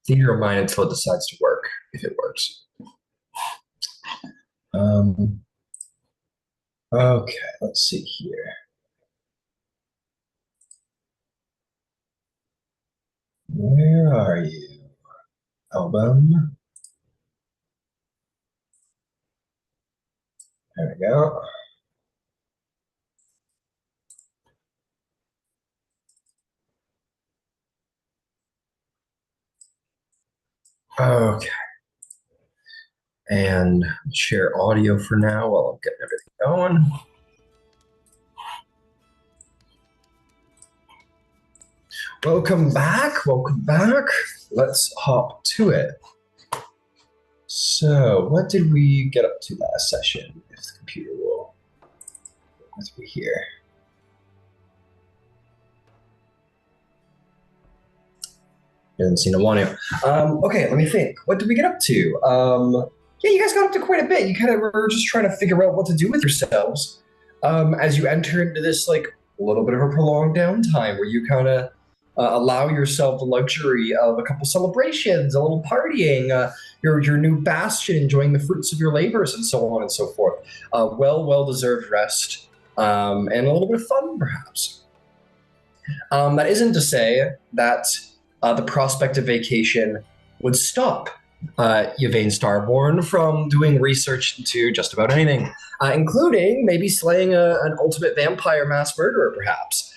Theater your mind until it decides to work, if it works. Um, okay, let's see here. Where are you? Album. There we go. Okay. And share audio for now while I'm getting everything going. Welcome back. Welcome back. Let's hop to it. So, what did we get up to last session? If the computer will work with me here. Didn't seem to want to. Okay, let me think. What did we get up to? Yeah, you guys got up to quite a bit. You kind of were just trying to figure out what to do with yourselves as you enter into this like a little bit of a prolonged downtime where you kind of allow yourself the luxury of a couple celebrations, a little partying, your new bastion, enjoying the fruits of your labors, and so on and so forth. Well deserved rest and a little bit of fun, perhaps. That isn't to say that the prospect of vacation would stop Yvain Starborn from doing research into just about anything, including maybe slaying an ultimate vampire mass murderer, perhaps.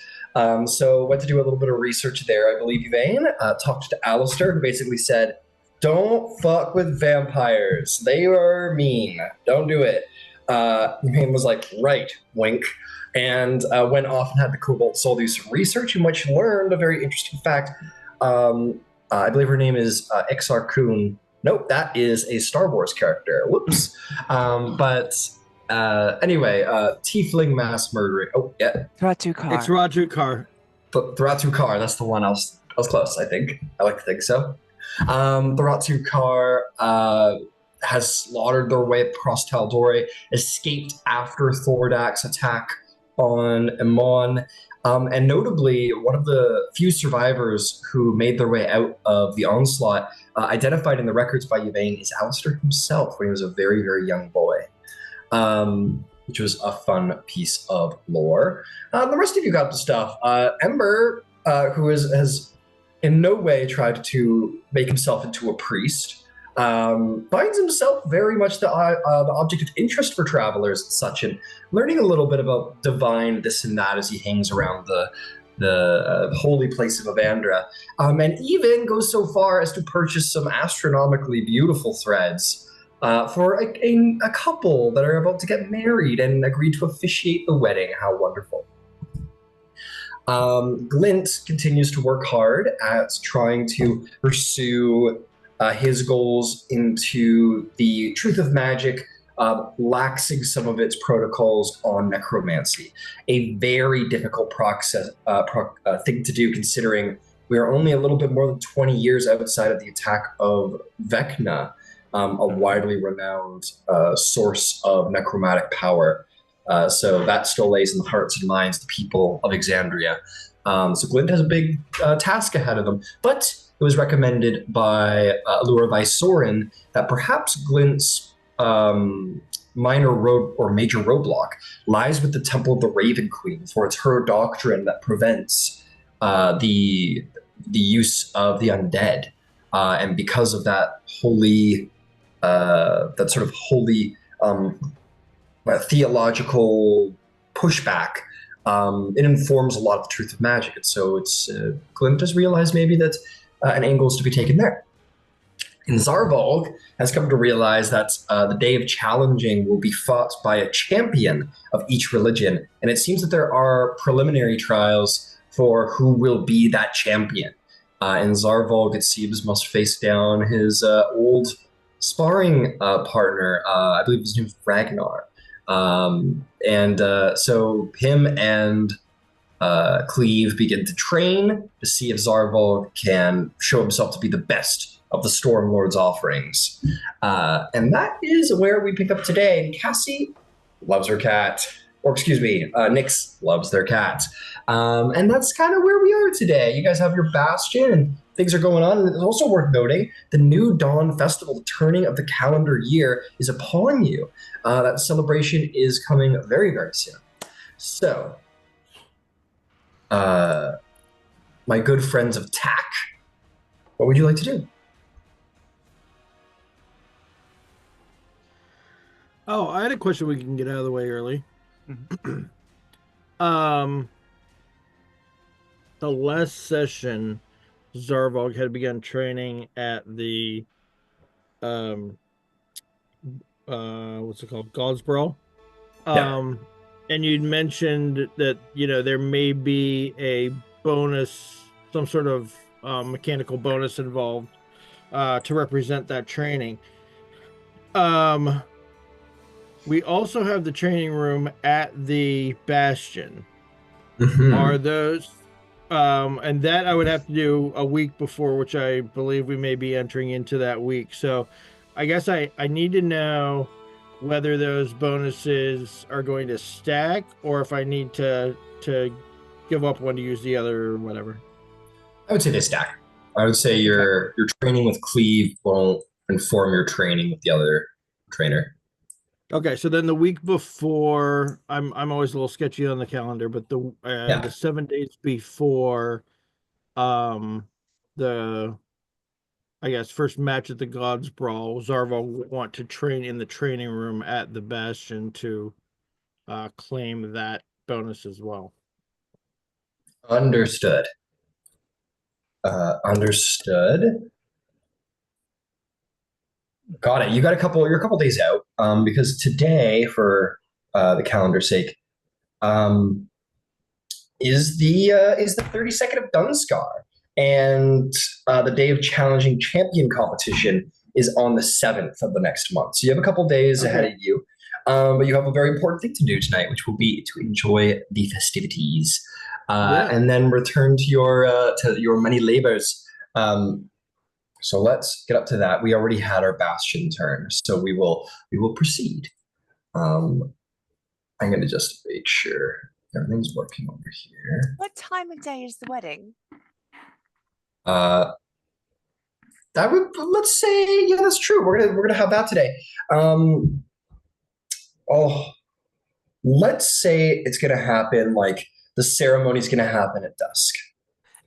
So went to do a little bit of research there. I believe Yvain talked to Alistair, who basically said, "Don't fuck with vampires. They are mean. Don't do it." Yvain was like, "Right, wink." And went off and had the Cobalt Soul do some research in which she learned a very interesting fact. I believe her name is Exar Kun. Nope, that is a Star Wars character. Whoops. Anyway, Tiefling mass murdering. Oh, yeah. Thratukar. It's Thratukar. Thratukar, that's the one I was close, I think. I like to think so. Thratukar has slaughtered their way across Tal'Dorei, escaped after Thordak's attack on Amon. And notably, one of the few survivors who made their way out of the onslaught, identified in the records by Yvain, is Alistair himself when he was a very, very young boy, which was a fun piece of lore. The rest of you got the stuff. Ember, who has in no way tried to make himself into a priest, finds himself very much the object of interest for travelers and such, and learning a little bit about divine this and that as he hangs around the holy place of Avandra, and even goes so far as to purchase some astronomically beautiful threads for a couple that are about to get married and agreed to officiate the wedding. How wonderful. Glint continues to work hard at trying to pursue his goals into the truth of magic, laxing some of its protocols on necromancy. A very difficult thing to do, considering we are only a little bit more than 20 years outside of the attack of Vecna, a widely renowned source of necromantic power. So that still lays in the hearts and minds of the people of Exandria. So Glint has a big task ahead of them, but it was recommended by Allura Visorin that perhaps Glint's minor road or major roadblock lies with the Temple of the Raven Queen, for it's her doctrine that prevents the use of the undead, and because of that holy, that sort of holy theological pushback, it informs a lot of the truth of magic. And so it's Glint has realized maybe that an angle is to be taken there. And Zarvolg has come to realize that the day of challenging will be fought by a champion of each religion. And it seems that there are preliminary trials for who will be that champion. And Zarvolg, it seems, must face down his old sparring partner. I believe his name is Ragnar. So him and Cleve begin to train to see if Zarvolg can show himself to be the best of the Stormlord's offerings. And that is where we pick up today. And Cassie loves her cat. Or excuse me, Nyx loves their cat. And that's kind of where we are today. You guys have your bastion, and things are going on. And it's also worth noting the new Dawn Festival, the turning of the calendar year, is upon you. That celebration is coming very, very soon. So, uh, my good friends of TAC, what would you like to do? Oh, I had a question we can get out of the way early. um, the last session, Zarvog had begun training at the um what's it called? God's Brawl. Yeah. And you'd mentioned that, there may be a bonus, some sort of mechanical bonus involved to represent that training. We also have the training room at the Bastion. Are Mm-hmm. those and that I would have to do a week before, which I believe we may be entering into that week. So I guess I need to know whether those bonuses are going to stack or if I need to give up one to use the other or whatever. I would say they stack. I would say Okay. your training with Cleve won't inform your training with the other trainer. Okay, so then the week before, I'm always a little sketchy on the calendar, but the Yeah. 7 days before um the I guess first match at the Gods Brawl, Zarva will want to train in the training room at the Bastion to claim that bonus as well. Understood. Understood. Got it. You got a couple. You're a couple days out. Because today, for the calendar's sake, um, is the 32nd of Dunscar, and the day of challenging champion competition is on the 7th of the next month. So you have a couple days ahead of you, but you have a very important thing to do tonight, which will be to enjoy the festivities, Yeah. and then return to your many labors. So let's get up to that. We already had our bastion turn, so we will proceed. Um, I'm going to just make sure everything's working over here. What time of day is the wedding? Uh, that would let's say yeah, that's true. We're gonna have that today. Oh, let's say it's gonna happen like the ceremony's gonna happen at dusk.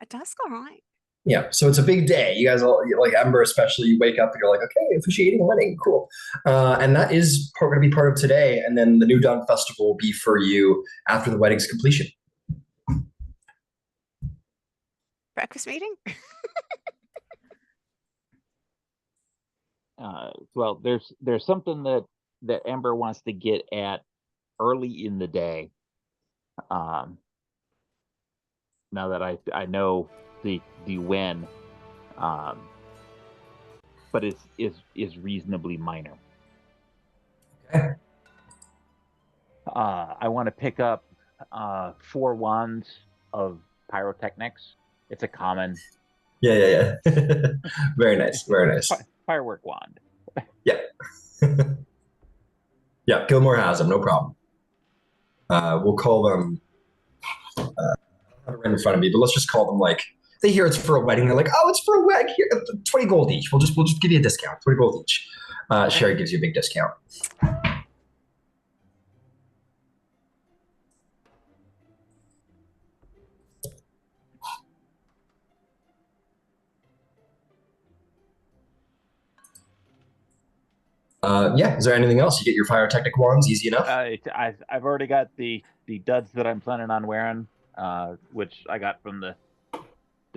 At dusk, all right. Yeah, so it's a big day. You guys all like Ember, especially. You wake up and you're like, okay, officiating a wedding, cool. And that is going to be part of today. And then the New Dawn Festival will be for you after the wedding's completion. Breakfast meeting? Well, there's something that Ember wants to get at early in the day. Now that I know the when, but is reasonably minor. Okay. I want to pick up 4 wands of pyrotechnics. It's a common. Yeah. Very nice. Very nice. Firework wand. Yeah. Yeah, Gilmore has them, no problem. We'll call them. I don't have it right in front of me, but let's just call them like they hear it's for a wedding. They're like, oh, it's for a wedding. Here, 20 gold each. We'll just give you a discount. 20 gold each. Sherry gives you a big discount. Yeah. Is there anything else? You get your pyrotechnic wands, easy enough. I've already got the duds that I'm planning on wearing, which I got from the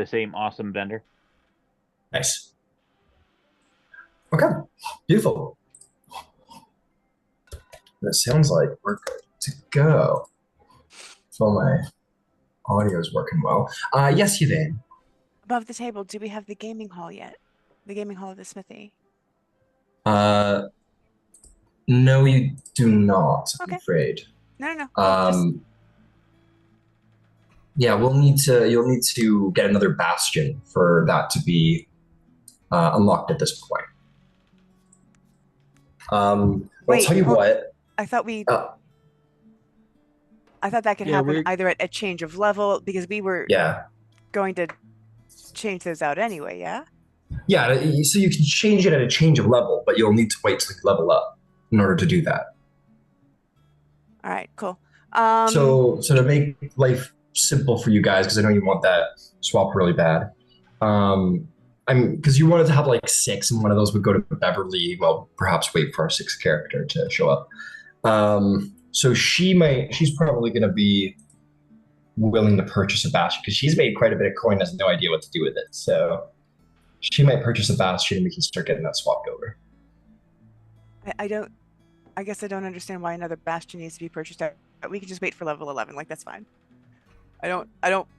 same awesome vendor. Nice. Okay. Beautiful. That sounds like we're good to go. So my audio is working well. Yes, Yvain. Above the table, do we have the gaming hall yet? The gaming hall of the smithy? No, you do not, I'm Okay. afraid. No. Yeah, you'll need to get another bastion for that to be unlocked at this point. I'll tell you what. I thought that could happen either at a change of level because we were going to change those out anyway, yeah? Yeah, so you can change it at a change of level, but you'll need to wait till you level up in order to do that. All right, cool. So to make life simple for you guys, because I know you want that swap really bad. I'm because you wanted to have like six, and one of those would go to Beverly. Well, perhaps wait for our sixth character to show up. So she's probably going to be willing to purchase a bastion because she's made quite a bit of coin, has no idea what to do with it. So she might purchase a bastion, and we can start getting that swapped over. I guess I don't understand why another bastion needs to be purchased out. We can just wait for level 11. Like, that's fine. I don't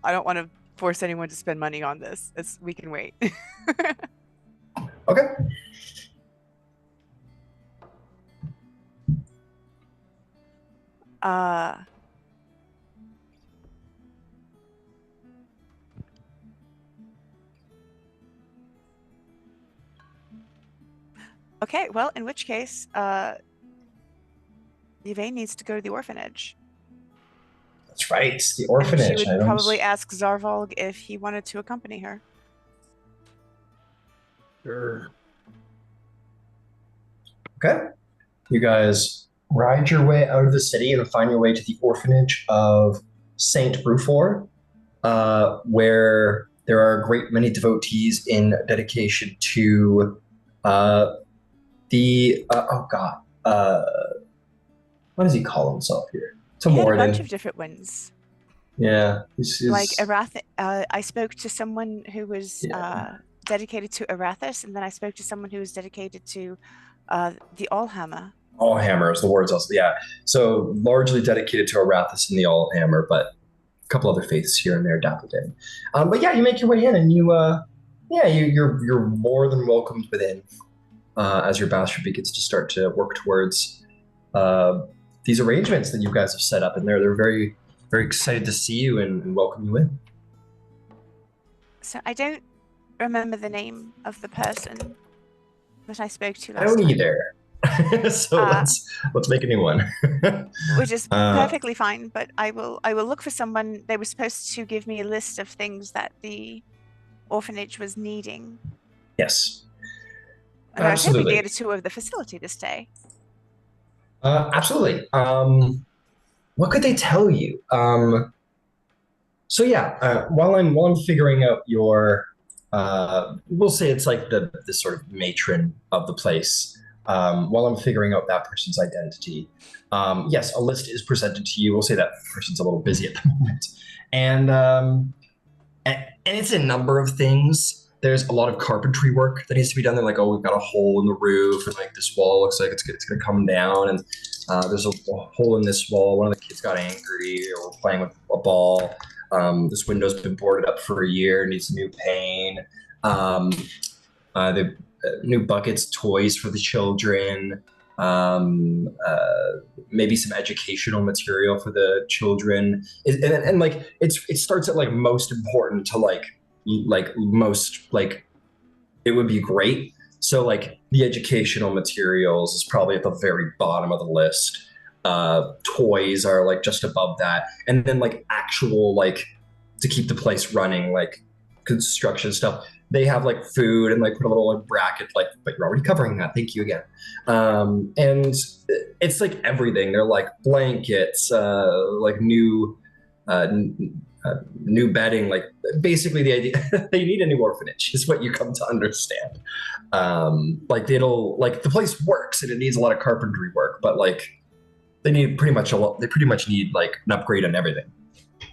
want to force anyone to spend money on this. We can wait. Okay. Okay, well, in which case, Yvain needs to go to the orphanage. That's right. The And orphanage. she would probably ask Zarvalg if he wanted to accompany her. Sure. Okay. You guys ride your way out of the city and find your way to the orphanage of Saint Brufor, where there are a great many devotees in dedication to what does he call himself here? To He had a Moradin. bunch of different ones. Yeah, Like Arath. I spoke to someone who was dedicated to Arathis, and then I spoke to someone who was dedicated to the Allhammer. Allhammer is the words also. Yeah, so largely dedicated to Arathis and the Allhammer, but a couple other faiths here and there dappled in. But yeah, you make your way in, and you're more than welcomed within as your bastion begins to start to work towards these arrangements that you guys have set up, and they're very, very excited to see you and welcome you in. So I don't remember the name of the person that I spoke to last I don't time. either. So let's make a new one. Which is perfectly fine, but I will look for someone. They were supposed to give me a list of things that the orphanage was needing. Yes. And I was hoping Absolutely. to get a tour of the facility this day. Absolutely. What could they tell you? So yeah, while I'm figuring out your, we'll say it's like the sort of matron of the place. While I'm figuring out that person's identity, yes, a list is presented to you. We'll say that person's a little busy at the moment, and it's a number of things. There's a lot of carpentry work that needs to be done. They're like, oh, we've got a hole in the roof, and like this wall looks like it's going to come down, and there's a hole in this wall. One of the kids got angry, or we're playing with a ball. This window's been boarded up for a year, needs new pane. The new buckets, toys for the children. Maybe some educational material for the children, and like it starts at like most important to like most like it would be great. So like the educational materials is probably at the very bottom of the list. Toys are like just above that, and then like actual like to keep the place running, like construction stuff. They have like food and like put a little like bracket like, but you're already covering that. Thank you again. And it's like everything. They're like blankets, like new bedding. Like basically the idea they need a new orphanage is what you come to understand. Like the place works and it needs a lot of carpentry work, but like they need pretty much need like an upgrade on everything.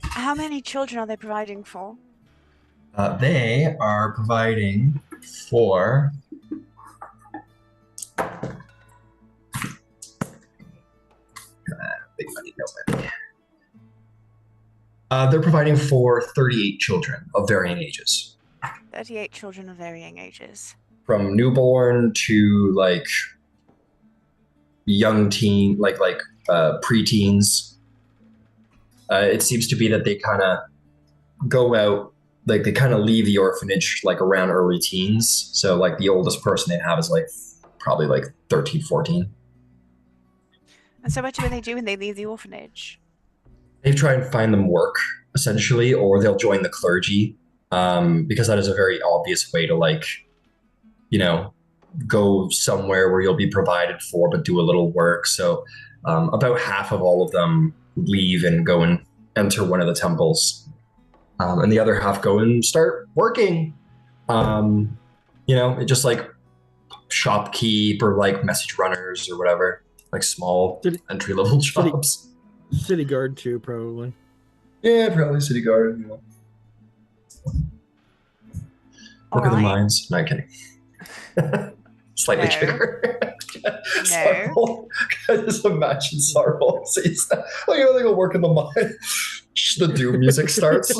How many children are they providing for? They are providing for big money, no money. They're providing for 38 children of varying ages. 38 children of varying ages. From newborn to like young teen, like preteens. It seems to be that they kind of go out, like they kind of leave the orphanage like around early teens. So like the oldest person they have is like probably like 13, 14. And so what do they do when they leave the orphanage? They try and find them work essentially, or they'll join the clergy. because that is a very obvious way to like, you know, go somewhere where you'll be provided for, but do a little work. So about half of all of them leave and go and enter one of the temples, and the other half go and start working. It just like shopkeep or like message runners or whatever, like small entry level jobs. City guard too, probably. Yeah, probably city guard. Work in the mines. No, I'm kidding. Slightly bigger. No. I just imagine Sarvel says, "Oh, you want to go work in the mine?" The doom music starts.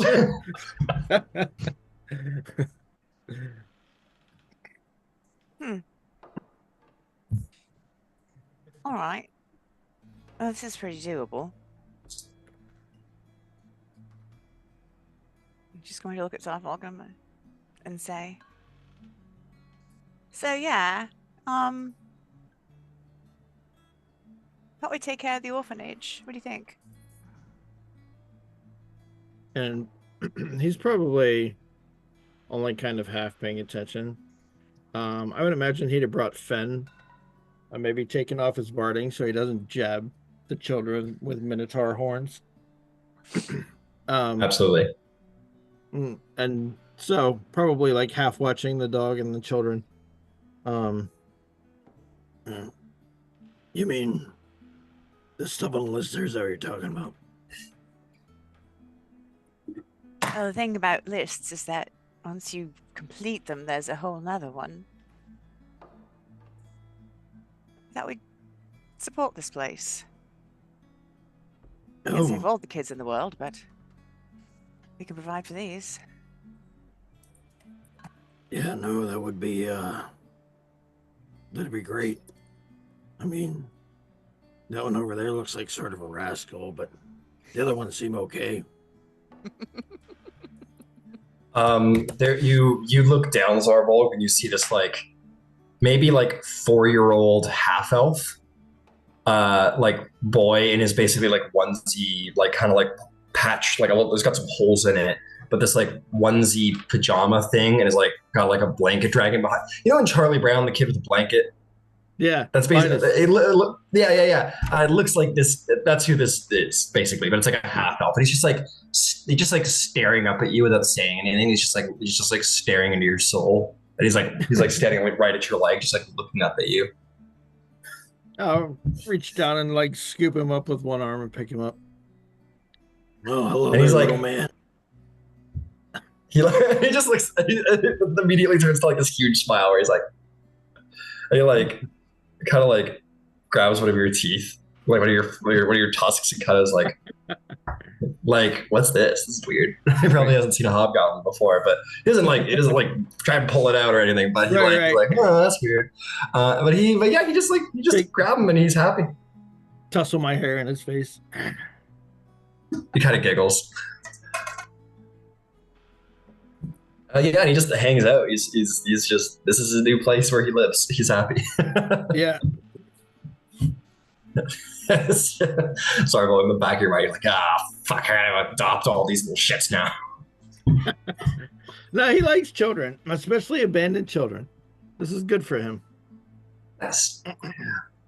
All right. Well, this is pretty doable. I'm just going to look at Zarvolgum and say, so yeah, thought we'd take care of the orphanage. What do you think? And he's probably only kind of half paying attention. I would imagine he'd have brought Fen, maybe taken off his barding so he doesn't jab the children with minotaur horns. Absolutely. And so probably like half watching the dog and the children. You mean the stubborn listers that you're talking about? Well, the thing about lists is that once you complete them, there's a whole nother one. That would support this place. I can't save all the kids in the world, but we can provide for these. Yeah, no, that would be that'd be great. I mean, that one over there looks like sort of a rascal, but the other ones seem okay. There you look down, Zarvolg, and you see this like maybe like 4-year-old half elf like boy in his basically like onesie, like kind of like patch, like there's got some holes in it, but this like onesie pajama thing, and is like got like a blanket dragging behind. You know in Charlie Brown, the kid with the blanket? Yeah, that's basically it. It looks like this. That's who this is basically, but it's like a half elf, and he's just like staring up at you without saying anything. He's just like staring into your soul, and he's like standing like right at your leg, just like looking up at you. I'll reach down and like scoop him up with one arm and pick him up. Oh, hello, and he's there, like, little man. He just looks. He immediately turns to like this huge smile where he's like, and he like kind of like grabs one of your teeth, like one of your tusks, and kind of is like, what's this? This is weird. He probably hasn't seen a hobgoblin before, but he doesn't like try and pull it out or anything. But he's like, oh, that's weird. But he just grab him and he's happy. Tussle my hair in his face. He kind of giggles. And he just hangs out. He's just, this is a new place where he lives. He's happy. Yeah. Sorry, but in the back of your mind, you're like, fuck, I gotta adopt all these little shits now. No, he likes children, especially abandoned children. This is good for him. Yes.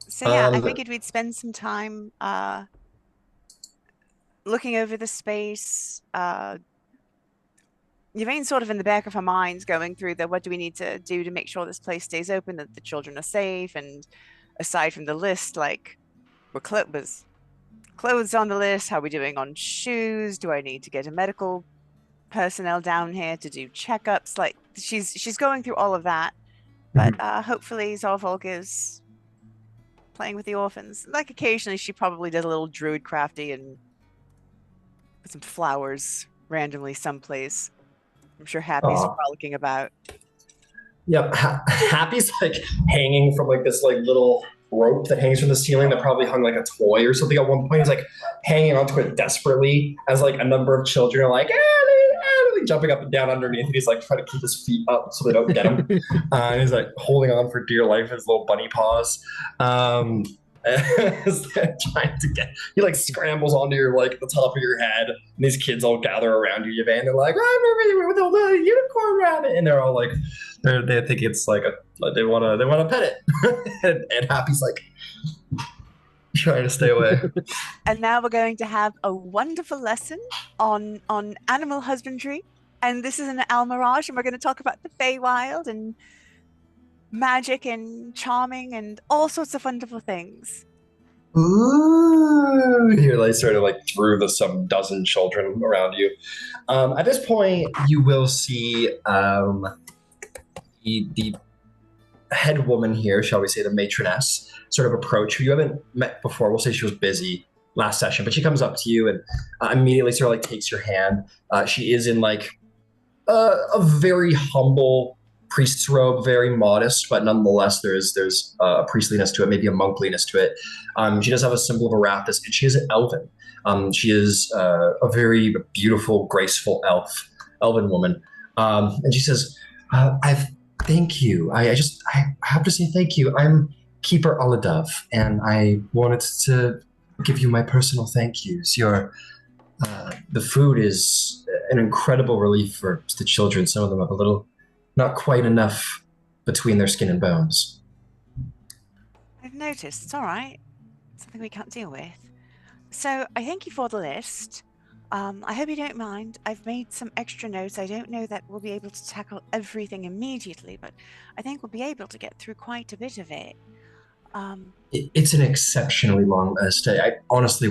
So yeah, I figured we'd spend some time looking over the space. Yvain's sort of in the back of her mind going through what do we need to do to make sure this place stays open, that the children are safe, and aside from the list, like was clothes on the list, how are we doing on shoes, do I need to get a medical personnel down here to do checkups? Like she's going through all of that, but hopefully Zarvolg is playing with the orphans. Like occasionally she probably did a little druid crafty and put some flowers randomly someplace. I'm sure Happy's frolicking about. Yep, Happy's like hanging from like this like little rope that hangs from the ceiling that probably hung like a toy or something at one point. He's like hanging onto it desperately as like a number of children are like, jumping up and down underneath, and he's like trying to keep his feet up so they don't get him. And he's like holding on for dear life, his little bunny paws. As they're trying to get, he like scrambles onto your like the top of your head, and these kids all gather around you, Yvain. They're like, "I'm with the unicorn rabbit," and they're all like, they think it's like they wanna pet it, and Happy's like trying to stay away. And now we're going to have a wonderful lesson on animal husbandry. And this is an Almirage, and we're going to talk about the Feywild and magic and charming and all sorts of wonderful things. Ooh, you're like sort of like through some dozen children around you. At this point, you will see the head woman here, shall we say, the matroness, sort of approach who you haven't met before. We'll say she was busy last session, but she comes up to you and immediately sort of like takes your hand. She is in like a very humble priest's robe, very modest, but nonetheless there's a priestliness to it, maybe a monkliness to it. She does have a symbol of Arathis, and she is an elven. She is a very beautiful, graceful elven woman. And she says, thank you. I have to say thank you. I'm Keeper Oladov, and I wanted to give you my personal thank yous. The food is an incredible relief for the children. Some of them have a little, not quite enough between their skin and bones. I've noticed. It's all right. Something we can't deal with. So I thank you for the list. I hope you don't mind. I've made some extra notes. I don't know that we'll be able to tackle everything immediately, but I think we'll be able to get through quite a bit of it. It's an exceptionally long list. I honestly,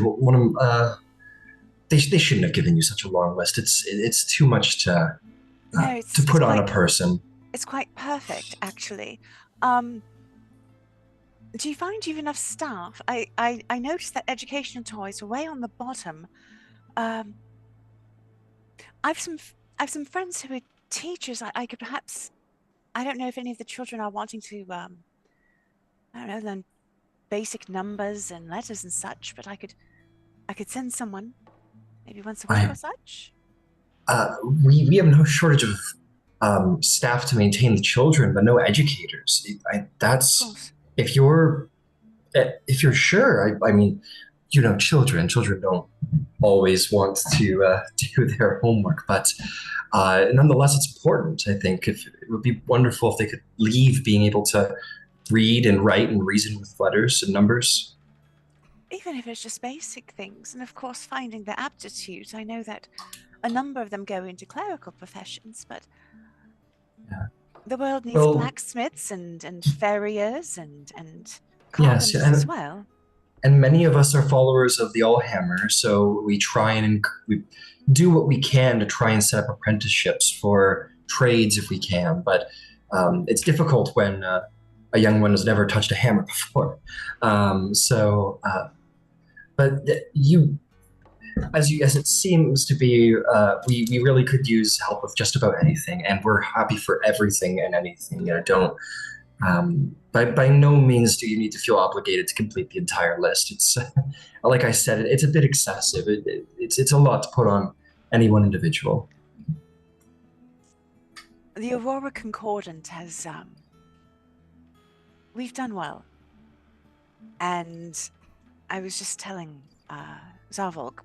they shouldn't have given you such a long list. It's too much to put on a person. It's quite perfect, actually. Do you find you have enough staff? I noticed that educational toys were way on the bottom. I've some friends who are teachers. I could perhaps, I don't know if any of the children are wanting to I don't know, learn basic numbers and letters and such, but I could send someone maybe once a week or such. We have no shortage of staff to maintain the children, but no educators. That's if you're sure. I mean, children don't always want to do their homework, but nonetheless, it's important. I think it would be wonderful if they could leave being able to read and write and reason with letters and numbers. Even if it's just basic things, and of course finding their aptitude. I know that a number of them go into clerical professions, but the world needs blacksmiths and farriers and carpenters as well. And many of us are followers of the Allhammer, so we try and we do what we can to try and set up apprenticeships for trades if we can. But it's difficult when a young one has never touched a hammer before. But as it seems to be, we really could use help with just about anything, and we're happy for everything and anything. By no means do you need to feel obligated to complete the entire list. It's like I said, it's a bit excessive. It's a lot to put on any one individual. The Aurora Concordant has we've done well, and I was just telling Zarvolk,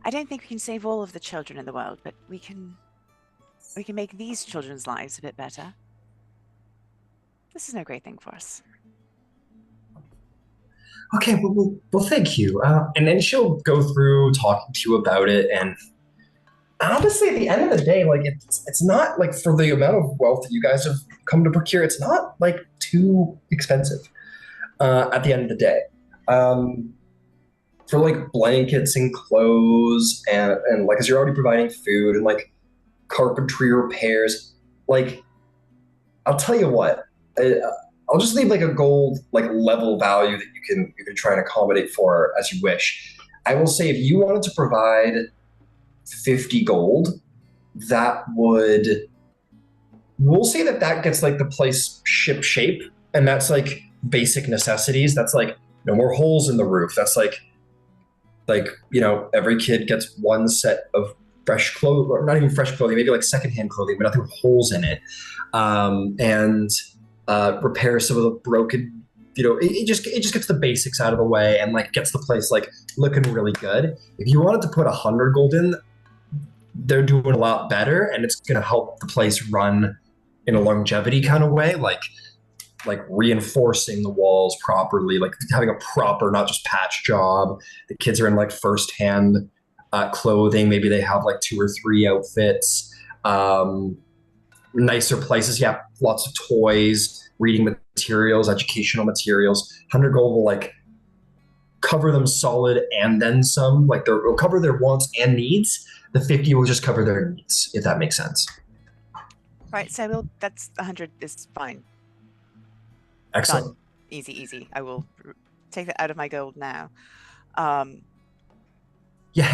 I don't think we can save all of the children in the world, but we can make these children's lives a bit better. This is no great thing for us. Okay, well, thank you. And then she'll go through talking to you about it, and honestly, at the end of the day, like it's not like, for the amount of wealth that you guys have come to procure, it's not like too expensive. At the end of the day, for like blankets and clothes and like, as you're already providing food and like carpentry repairs, like I'll tell you what, I'll just leave like a gold like level value that you can try and accommodate for as you wish. I will say, if you wanted to provide 50 gold, we'll say that gets like the place ship shape, and that's like basic necessities. That's like no more holes in the roof. That's like every kid gets one set of fresh clothes, or not even fresh clothing, maybe like secondhand clothing, but nothing with holes in it, and repair some of the broken it just gets the basics out of the way and like gets the place like looking really good. If you wanted to put 100 gold in, they're doing a lot better, and it's going to help the place run in a longevity kind of way, like reinforcing the walls properly, like having a proper, not just patch job. The kids are in like first-hand clothing. Maybe they have like 2 or 3 outfits. Nicer places. Yeah, lots of toys, reading materials, educational materials. 100 gold will like cover them solid and then some. Like it'll cover their wants and needs. The 50 will just cover their needs, if that makes sense. Right, so that's 100 is fine. Excellent. Done. Easy. I will take that out of my gold now. Yeah,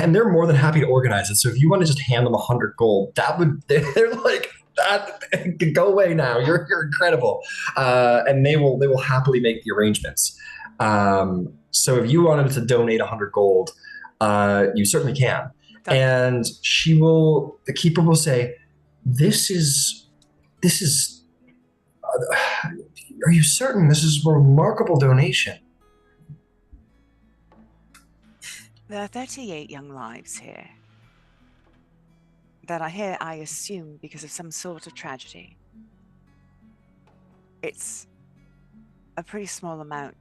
and they're more than happy to organize it. So if you want to just hand them 100 gold, they're like, that go away now. You're incredible, and they will happily make the arrangements. So if you wanted to donate 100 gold, you certainly can. Done. And the keeper will say, "This is. Are you certain this is a remarkable donation?" There are 38 young lives here that are here, I assume, because of some sort of tragedy. It's a pretty small amount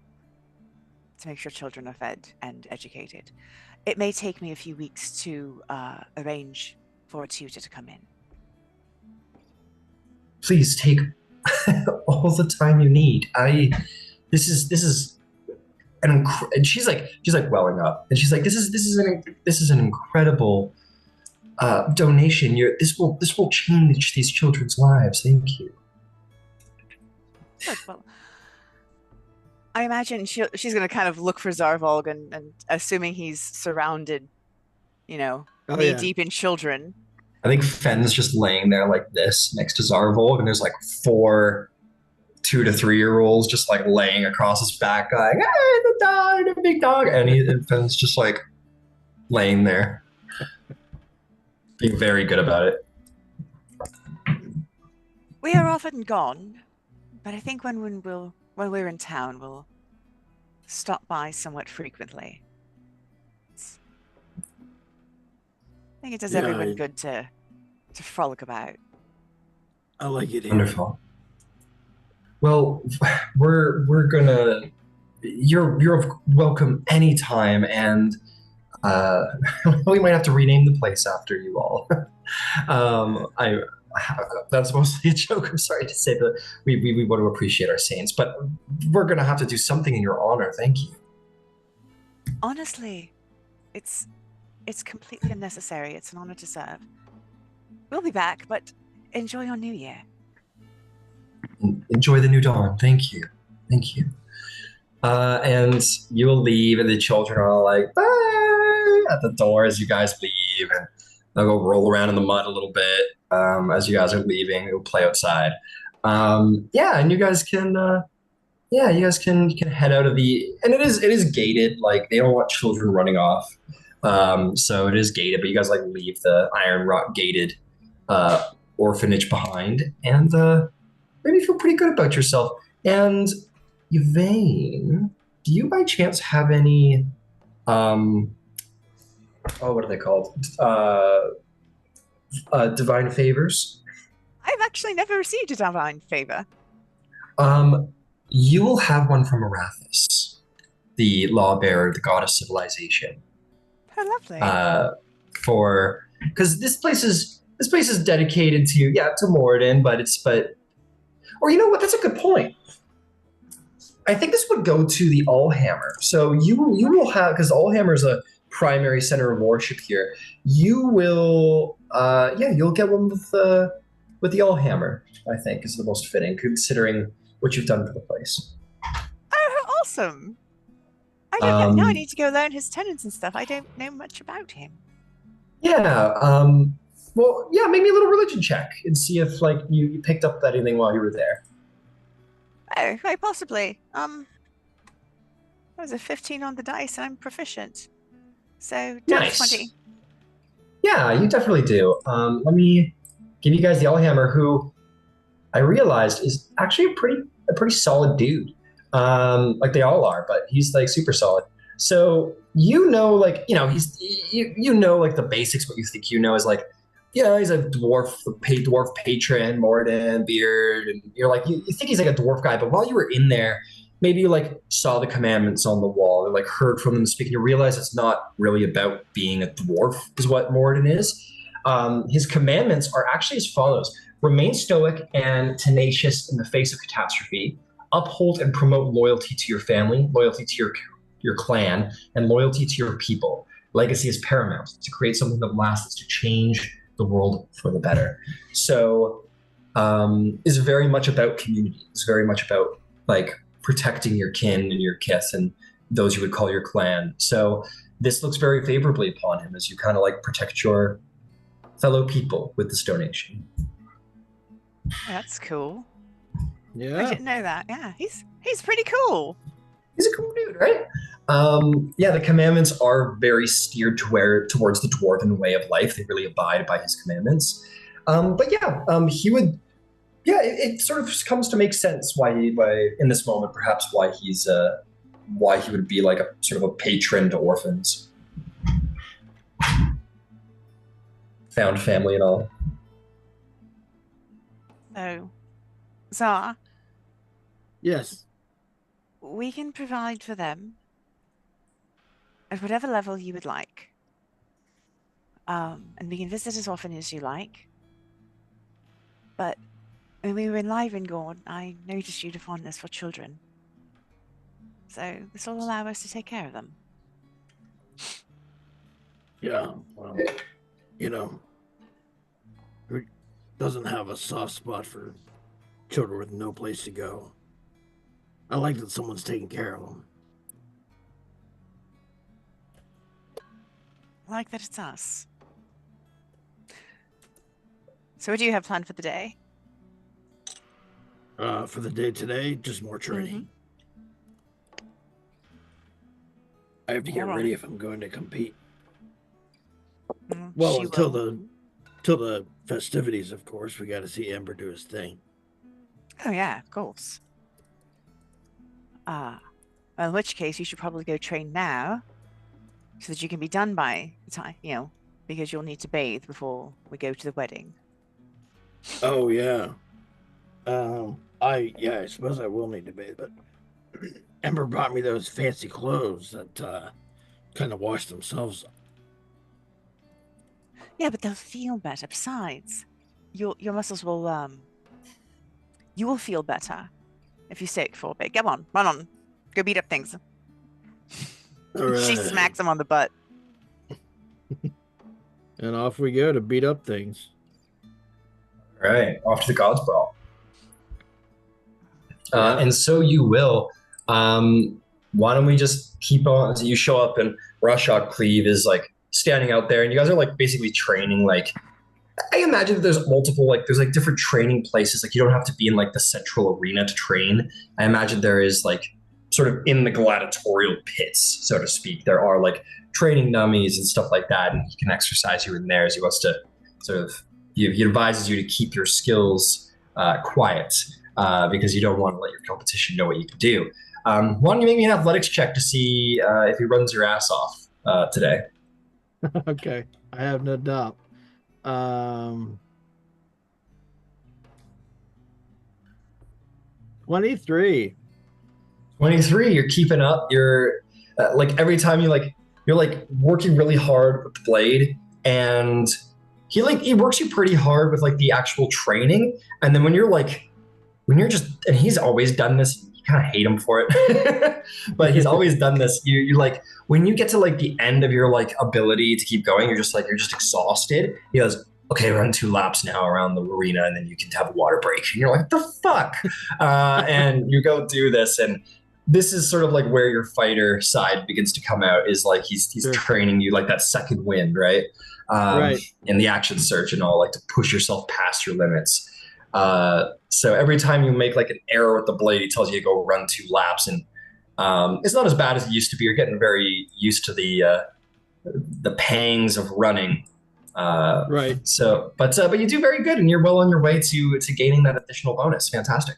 to make sure children are fed and educated. It may take me a few weeks to arrange for a tutor to come in. Please take all the time you need. This is and she's like welling up, and she's like, this is an incredible donation. This will change these children's lives. Thank you. Good. Well, I imagine she's going to kind of look for Zarvolg, and assuming he's surrounded, knee deep in children. I think Fenn's just laying there like this next to Zarvolg, and there's like 4 2 to 3-year-olds just like laying across his back, like, "Hey, the dog, the big dog," and Fenn's just like laying there, being very good about it. We are often gone, but I think when we're in town, we'll stop by somewhat frequently. I think it does everyone good to frolic about. I like it here. Wonderful. Well, we're gonna. You're welcome anytime, and we might have to rename the place after you all. That's mostly a joke. I'm sorry to say that we want to appreciate our saints, but we're gonna have to do something in your honor. Thank you. Honestly, it's completely unnecessary. It's an honor to serve. We'll be back, but enjoy your new year. Enjoy the new dawn. Thank you. And you'll leave, and the children are all like, bye at the door as you guys leave, and they'll go roll around in the mud a little bit as you guys are leaving. They'll play outside. And you guys can head out of and it is gated. Like, they don't want children running off. So it is gated, but you guys like leave the iron rock gated orphanage behind, and maybe feel pretty good about yourself. And Yvain, do you by chance have any what are they called? Divine favors? I've actually never received a divine favor. You will have one from Arathis, the lawbearer, the god of civilization. Oh, lovely. Because this place is dedicated to Moradin, or you know what? That's a good point. I think this would go to the Allhammer. So you will have, because Allhammer is a primary center of worship here. You will, you'll get one with the Allhammer. I think is the most fitting, considering what you've done for the place. Oh, awesome! I don't know. Now I need to go learn his tenets and stuff. I don't know much about him. Yeah. Well, yeah. Make me a little religion check and see if you picked up anything while you were there. Oh, quite possibly. That was a 15 on the dice, and I'm proficient. So nice. 20. Yeah, you definitely do. Let me give you guys the Allhammer, who I realized is actually a pretty solid dude. like they all are, but he's like super solid. So you know, like you know like the basics. What you think you know is like, yeah, he's a dwarf patron, Morden, beard, and you're like you think he's like a dwarf guy. But while you were in there, maybe you like saw the commandments on the wall, or like heard from them speak, and you realize it's not really about being a dwarf, is what Morden is. His commandments are actually as follows: remain stoic and tenacious in the face of catastrophe, uphold and promote loyalty to your family, loyalty to your clan, and loyalty to your people. Legacy is paramount to create something that lasts, to change the world for the better. So, is very much about community. It's very much about like protecting your kin and your kith and those you would call your clan. So this looks very favorably upon him as you kind of like protect your fellow people with the Stone Age. That's cool. I Yeah. didn't know that. Yeah, he's pretty cool. He's a cool dude, right? Yeah, the commandments are very steered towards the dwarven way of life. They really abide by his commandments. But yeah, he would. Yeah, it sort of comes to make sense why in this moment perhaps why he would be like a sort of a patron to orphans, found family and all. So, Zara, Yes. we can provide for them at whatever level you would like. And we can visit as often as you like. But when we were in Livengorn, I noticed you had a fondness for children. So this will allow us to take care of them. Yeah. Well, who doesn't have a soft spot for children with no place to go? I like that someone's taking care of them. I like that it's us. So what do you have planned for the day? For the day today, just more training. I have to get ready if I'm going to compete. Well, until the festivities, of course, we got to see Ember do his thing. Oh yeah, of course. Well, in which case you should probably go train now, so that you can be done by the time, because you'll need to bathe before we go to the wedding. Oh yeah. I suppose I will need to bathe, but Ember brought me those fancy clothes that kind of wash themselves. Yeah, but they'll feel better. Besides, your muscles will you will feel better if you stay for a bit. Come on, run on, go beat up things. Right. She smacks him on the butt. And off we go to beat up things. All right, off to the God's Brawl. Yeah. And so you will. Why don't we just keep on? So you show up, and Rashok Cleave is like standing out there, and you guys are like basically training. Like, I imagine that there's multiple, like, there's like different training places. Like, you don't have to be in like the central arena to train. I imagine there is like sort of in the gladiatorial pits, so to speak. There are like training dummies and stuff like that, and he can exercise you in there as he wants to sort of. He advises you to keep your skills quiet. Because you don't want to let your competition know what you can do. Why don't you make me an athletics check to see if he runs your ass off today? Okay, I have no doubt. 23. 23. You're keeping up. You're like every time you're like working really hard with the blade, and he works you pretty hard with like the actual training, and then when you're just, and he's always done this, you kind of hate him for it, but he's always done this. You like, when you get to like the end of your like ability to keep going, you're just exhausted. He goes, okay, run 2 laps now around the arena, and then you can have a water break. And you're like, the fuck? And you go do this, and this is sort of like where your fighter side begins to come out, is like he's Sure. training you like that second wind, right? Right. In the action search and all, like to push yourself past your limits. So every time you make like an error with the blade, he tells you to go run 2 laps, and it's not as bad as it used to be. You're getting very used to the pangs of running. Right. So, but you do very good, and you're well on your way to gaining that additional bonus. Fantastic.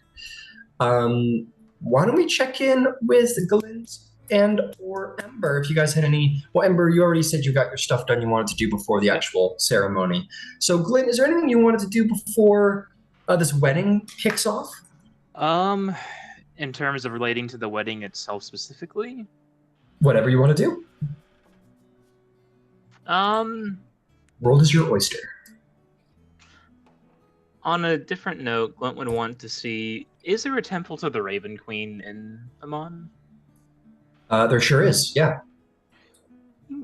why don't we check in with Glint and or Ember if you guys had any. Well, Ember, you already said you got your stuff done you wanted to do before the Yep. actual ceremony. So, Glint, is there anything you wanted to do before this wedding kicks off? In terms of relating to the wedding itself specifically, Whatever you want to do. World is your oyster. on a different note, Glint would want to see, is there a temple to the Raven Queen in Amon? There sure is, yeah.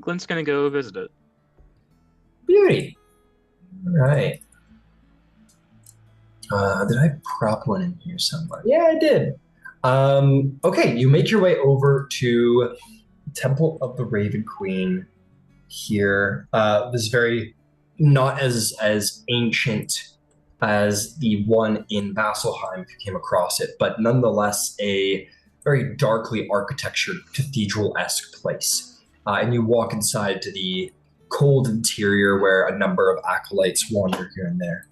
Glint's gonna go visit it. Beauty. All right. Did I prop one in here somewhere? Yeah, I did. Okay, you make your way over to Temple of the Raven Queen here. This very not as ancient as the one in Vasselheim if you came across it, but nonetheless a very darkly architectured cathedral-esque place. And you walk inside to the cold interior where a number of acolytes wander here and there.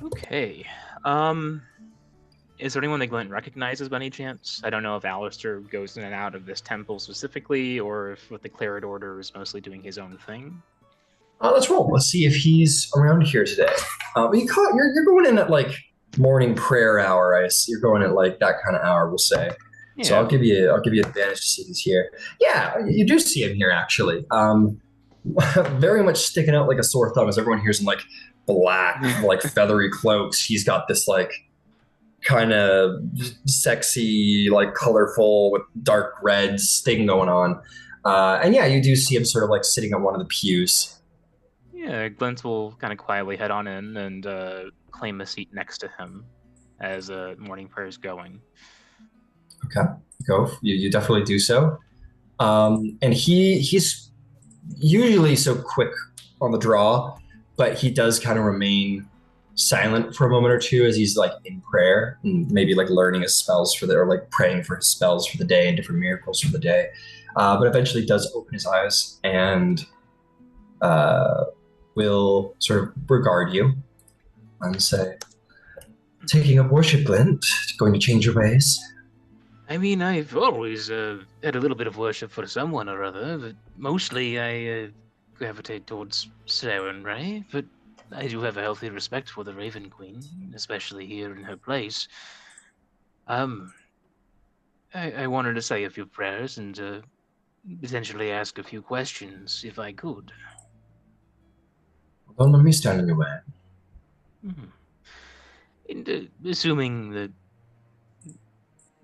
Okay. Is there anyone that Glint recognizes by any chance? I don't know if Alistair goes in and out of this temple specifically, or if with the Claret Order is mostly doing his own thing. Let's roll. Let's see if he's around here today. But you're going in at like morning prayer hour. You're going at like that kind of hour, we'll say. Yeah. So I'll give you advantage to see he's here. Yeah, you do see him here actually. Very much sticking out like a sore thumb as everyone here's in like black, like feathery cloaks. He's got this like kind of sexy, like colorful with dark reds thing going on. And yeah, you do see him sort of like sitting on one of the pews. Yeah, Glint will kind of quietly head on in and claim a seat next to him as morning prayer is going. Okay, go. You definitely do so. And he's usually so quick on the draw, but he does kind of remain silent for a moment or two as he's like in prayer and maybe like learning his spells or like praying for his spells for the day and different miracles for the day. But eventually does open his eyes and will sort of regard you and say, taking up worship, Glint, going to change your ways? I mean, I've always had a little bit of worship for someone or other, but mostly I gravitate towards Sarenrae, but I do have a healthy respect for the Raven Queen, especially here in her place. I wanted to say a few prayers and potentially ask a few questions, if I could. Don't let me stand in your way. Mm-hmm. And assuming that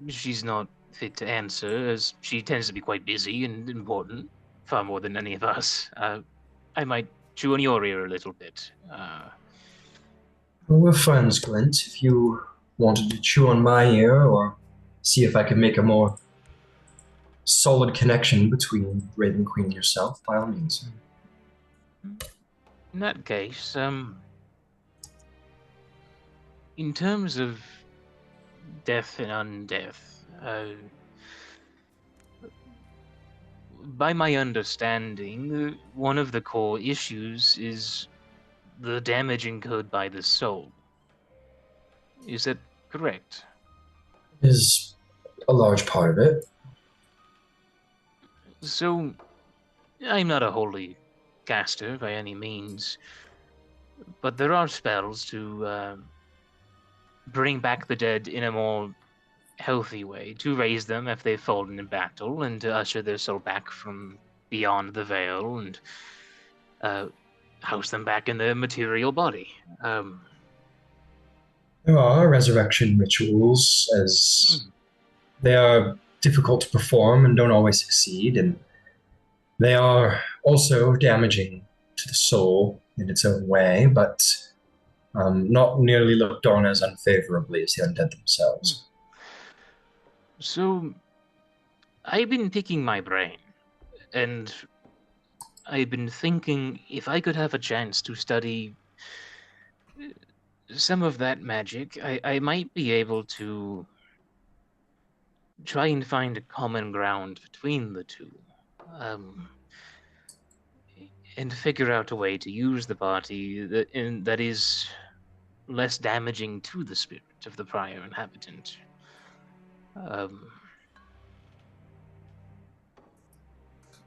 she's not fit to answer, as she tends to be quite busy and important, far more than any of us, I might chew on your ear a little bit. Well, we're friends, Glint. If you wanted to chew on my ear or see if I could make a more solid connection between Raven Queen and yourself, by all means. In that case, in terms of death and undeath, by my understanding, one of the core issues is the damage incurred by the soul. Is that correct? Is a large part of it. So, I'm not a holy caster by any means, but there are spells to bring back the dead in a more healthy way, to raise them if they've fallen in battle, and to usher their soul back from beyond the veil, and house them back in their material body. There are resurrection rituals, as they are difficult to perform and don't always succeed, and they are also damaging to the soul in its own way, but not nearly looked on as unfavorably as the undead themselves. So, I've been picking my brain, and I've been thinking if I could have a chance to study some of that magic, I might be able to try and find a common ground between the two. And figure out a way to use the body that is less damaging to the spirit of the prior inhabitant.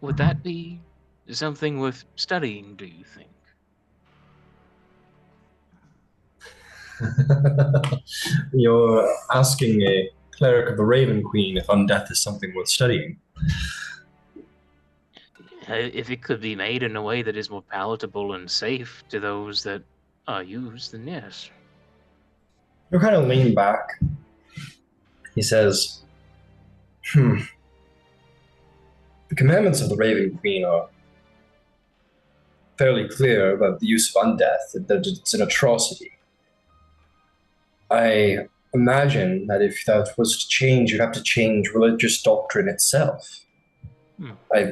Would that be something worth studying, do you think? You're asking a cleric of the Raven Queen if undeath is something worth studying. If it could be made in a way that is more palatable and safe to those that are used, then yes. You're kind of lean back. He says, The commandments of the Raven Queen are fairly clear about the use of undeath, that it's an atrocity. I imagine that if that was to change, you'd have to change religious doctrine itself.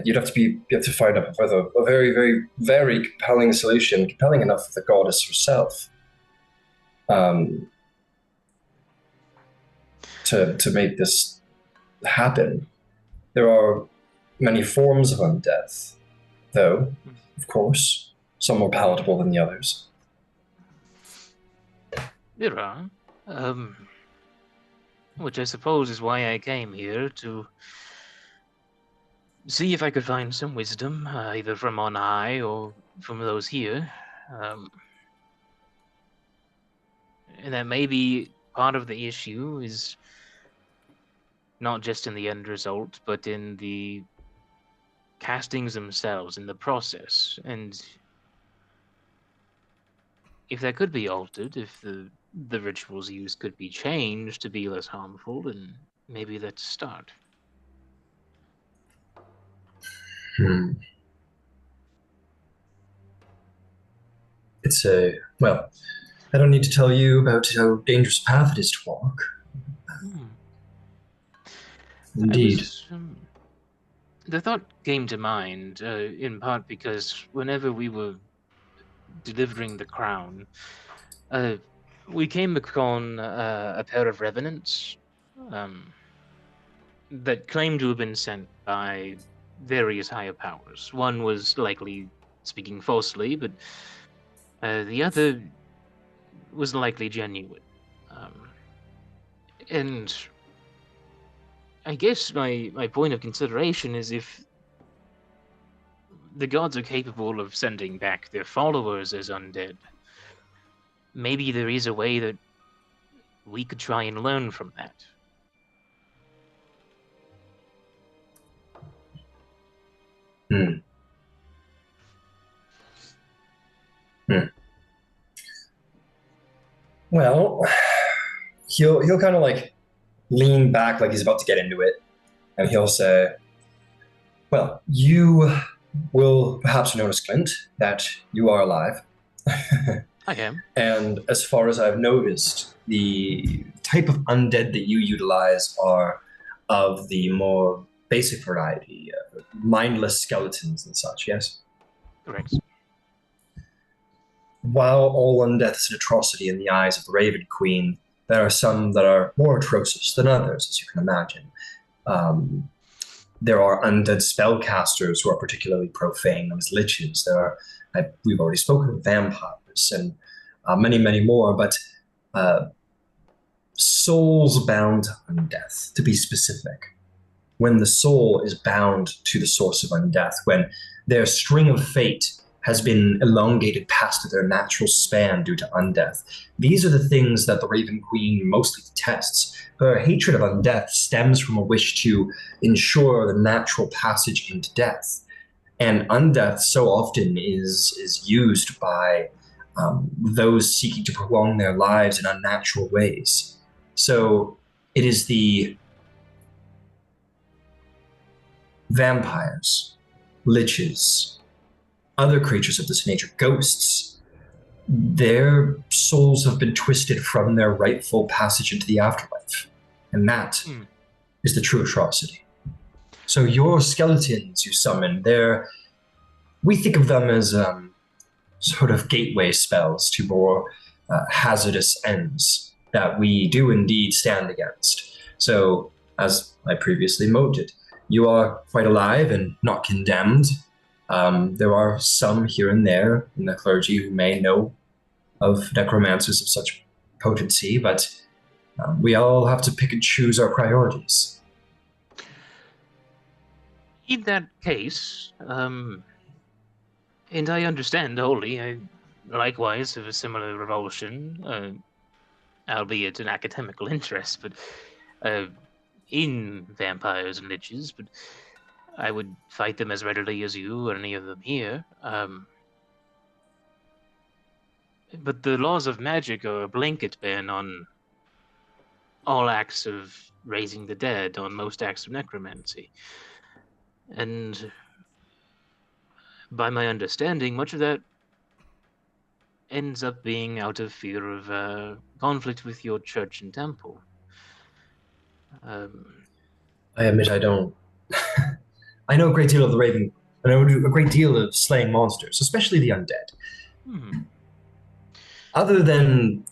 You'd have to find a very, very, very compelling solution, compelling enough for the goddess herself, to make this happen. There are many forms of undeath, though, of course, some more palatable than the others. There are. Which I suppose is why I came here, to see if I could find some wisdom, either from on high or from those here. And that maybe part of the issue is not just in the end result, but in the castings themselves, in the process. And if that could be altered, if the rituals used could be changed to be less harmful, then maybe that's a start. It's well, I don't need to tell you about how dangerous path it is to walk. Indeed. The thought came to mind, in part because whenever we were delivering the crown, we came upon a pair of revenants that claimed to have been sent by various higher powers. One was likely speaking falsely, but the other was likely genuine. And I guess my point of consideration is, if the gods are capable of sending back their followers as undead, maybe there is a way that we could try and learn from that. Well, he'll kind of like lean back like he's about to get into it, and he'll say, well, you will perhaps notice, Clint, that you are alive. I am. And as far as I've noticed, the type of undead that you utilize are of the more basic variety, mindless skeletons and such, yes? Correct. While all undeath is an atrocity in the eyes of the Raven Queen, there are some that are more atrocious than others, as you can imagine. There are undead spellcasters who are particularly profane, as liches. We've already spoken of vampires and many, many more, but souls bound to undeath, to be specific. When the soul is bound to the source of undeath, when their string of fate has been elongated past their natural span due to undeath. These are the things that the Raven Queen mostly detests. Her hatred of undeath stems from a wish to ensure the natural passage into death. And undeath so often is used by those seeking to prolong their lives in unnatural ways. So it is the vampires, liches, other creatures of this nature, ghosts, their souls have been twisted from their rightful passage into the afterlife. And that is the true atrocity. So your skeletons you summon, we think of them as sort of gateway spells to more hazardous ends that we do indeed stand against. So, as I previously noted, you are quite alive and not condemned. There are some here and there in the clergy who may know of necromancers of such potency, but we all have to pick and choose our priorities. In that case, and I understand wholly, I likewise have a similar revulsion, albeit an academical interest, but in vampires and liches, but I would fight them as readily as you or any of them here. But the laws of magic are a blanket ban on all acts of raising the dead, on most acts of necromancy. And by my understanding, much of that ends up being out of fear of conflict with your church and temple. I admit I don't. I know a great deal of the Raven. I know a great deal of slaying monsters, especially the undead. Other than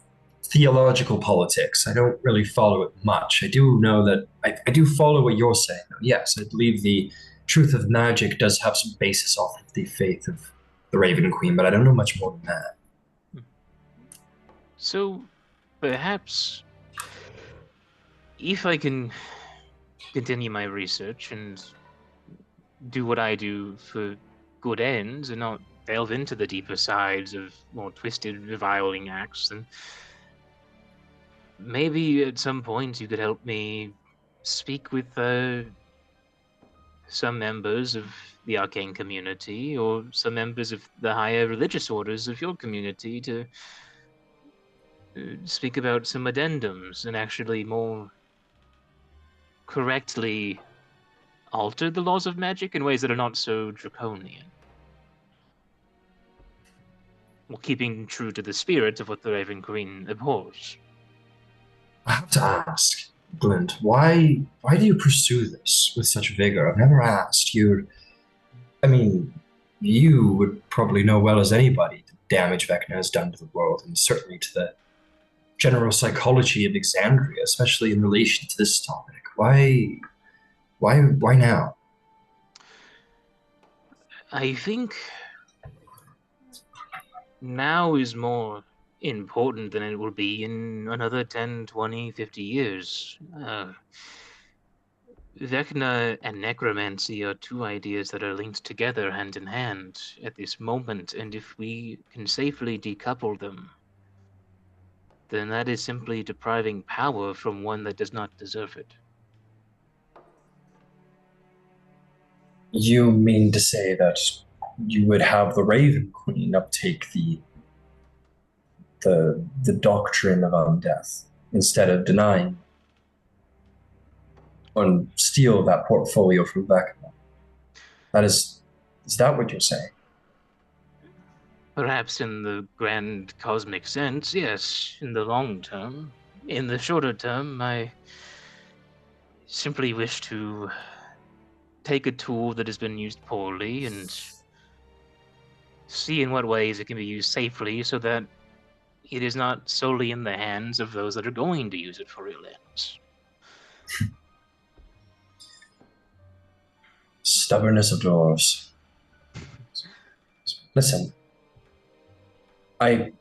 theological politics, I don't really follow it much. I do know that I do follow what you're saying. Yes, I believe the truth of magic does have some basis off of the faith of the Raven Queen, but I don't know much more than that. So, perhaps, if I can continue my research and do what I do for good ends and not delve into the deeper sides of more twisted, reviling acts, then maybe at some point you could help me speak with some members of the arcane community or some members of the higher religious orders of your community to speak about some addendums and actually more correctly alter the laws of magic in ways that are not so draconian. While keeping true to the spirit of what the Raven Queen abhors. I have to ask, Glint, why do you pursue this with such vigor? I've never asked you. I mean, you would probably know well as anybody the damage Vecna has done to the world, and certainly to the general psychology of Exandria, especially in relation to this topic. Why now? I think now is more important than it will be in another 10, 20, 50 years. Vecna and necromancy are two ideas that are linked together hand in hand at this moment, and if we can safely decouple them, then that is simply depriving power from one that does not deserve it. You mean to say that you would have the Raven Queen uptake the doctrine of undeath instead of denying and steal that portfolio from Vecna? Is that what you're saying? Perhaps in the grand cosmic sense, yes, in the long term. In the shorter term, I simply wish to take a tool that has been used poorly and see in what ways it can be used safely so that it is not solely in the hands of those that are going to use it for real ends. Stubbornness of dwarves. Listen, I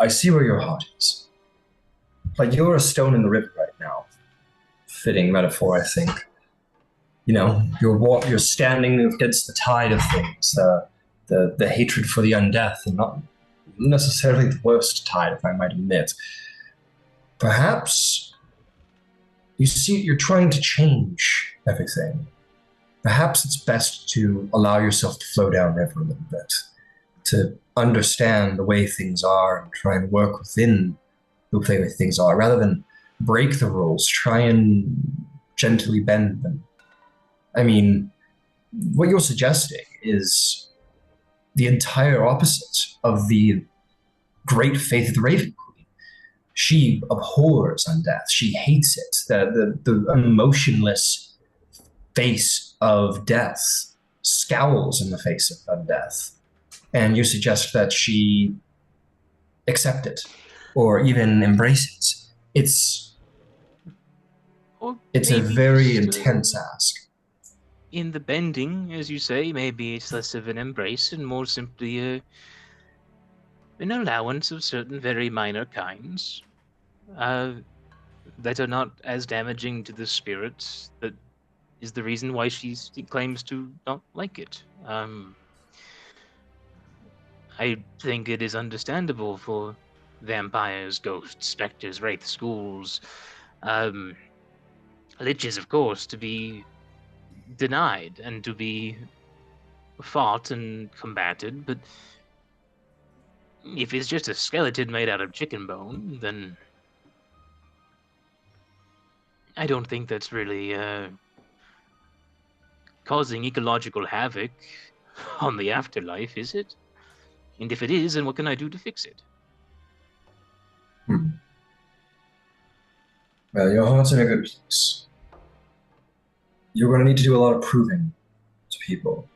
see where your heart is. But you're a stone in the river right now. Fitting metaphor, I think. You know, you're standing against the tide of things, the hatred for the undeath, and not necessarily the worst tide, if I might admit. Perhaps you see you're trying to change everything. Perhaps it's best to allow yourself to flow downriver a little bit, to understand the way things are and try and work within the way things are, rather than break the rules, try and gently bend them. I mean, what you're suggesting is the entire opposite of the great faith of the Raven Queen. She abhors undeath. She hates it. The emotionless face of death scowls in the face of undeath. And you suggest that she accept it or even embrace it. It's a very intense ask. In the bending, as you say, maybe it's less of an embrace and more simply an allowance of certain very minor kinds that are not as damaging to the spirits. That is the reason why she claims to not like it. I think it is understandable for vampires, ghosts, specters, wraiths, ghouls, liches, of course, to be denied and to be fought and combated, but if it's just a skeleton made out of chicken bone, then I don't think that's really causing ecological havoc on the afterlife, is it? And if it is, then what can I do to fix it? Well, your heart's in a good place. You're going to need to do a lot of proving to people,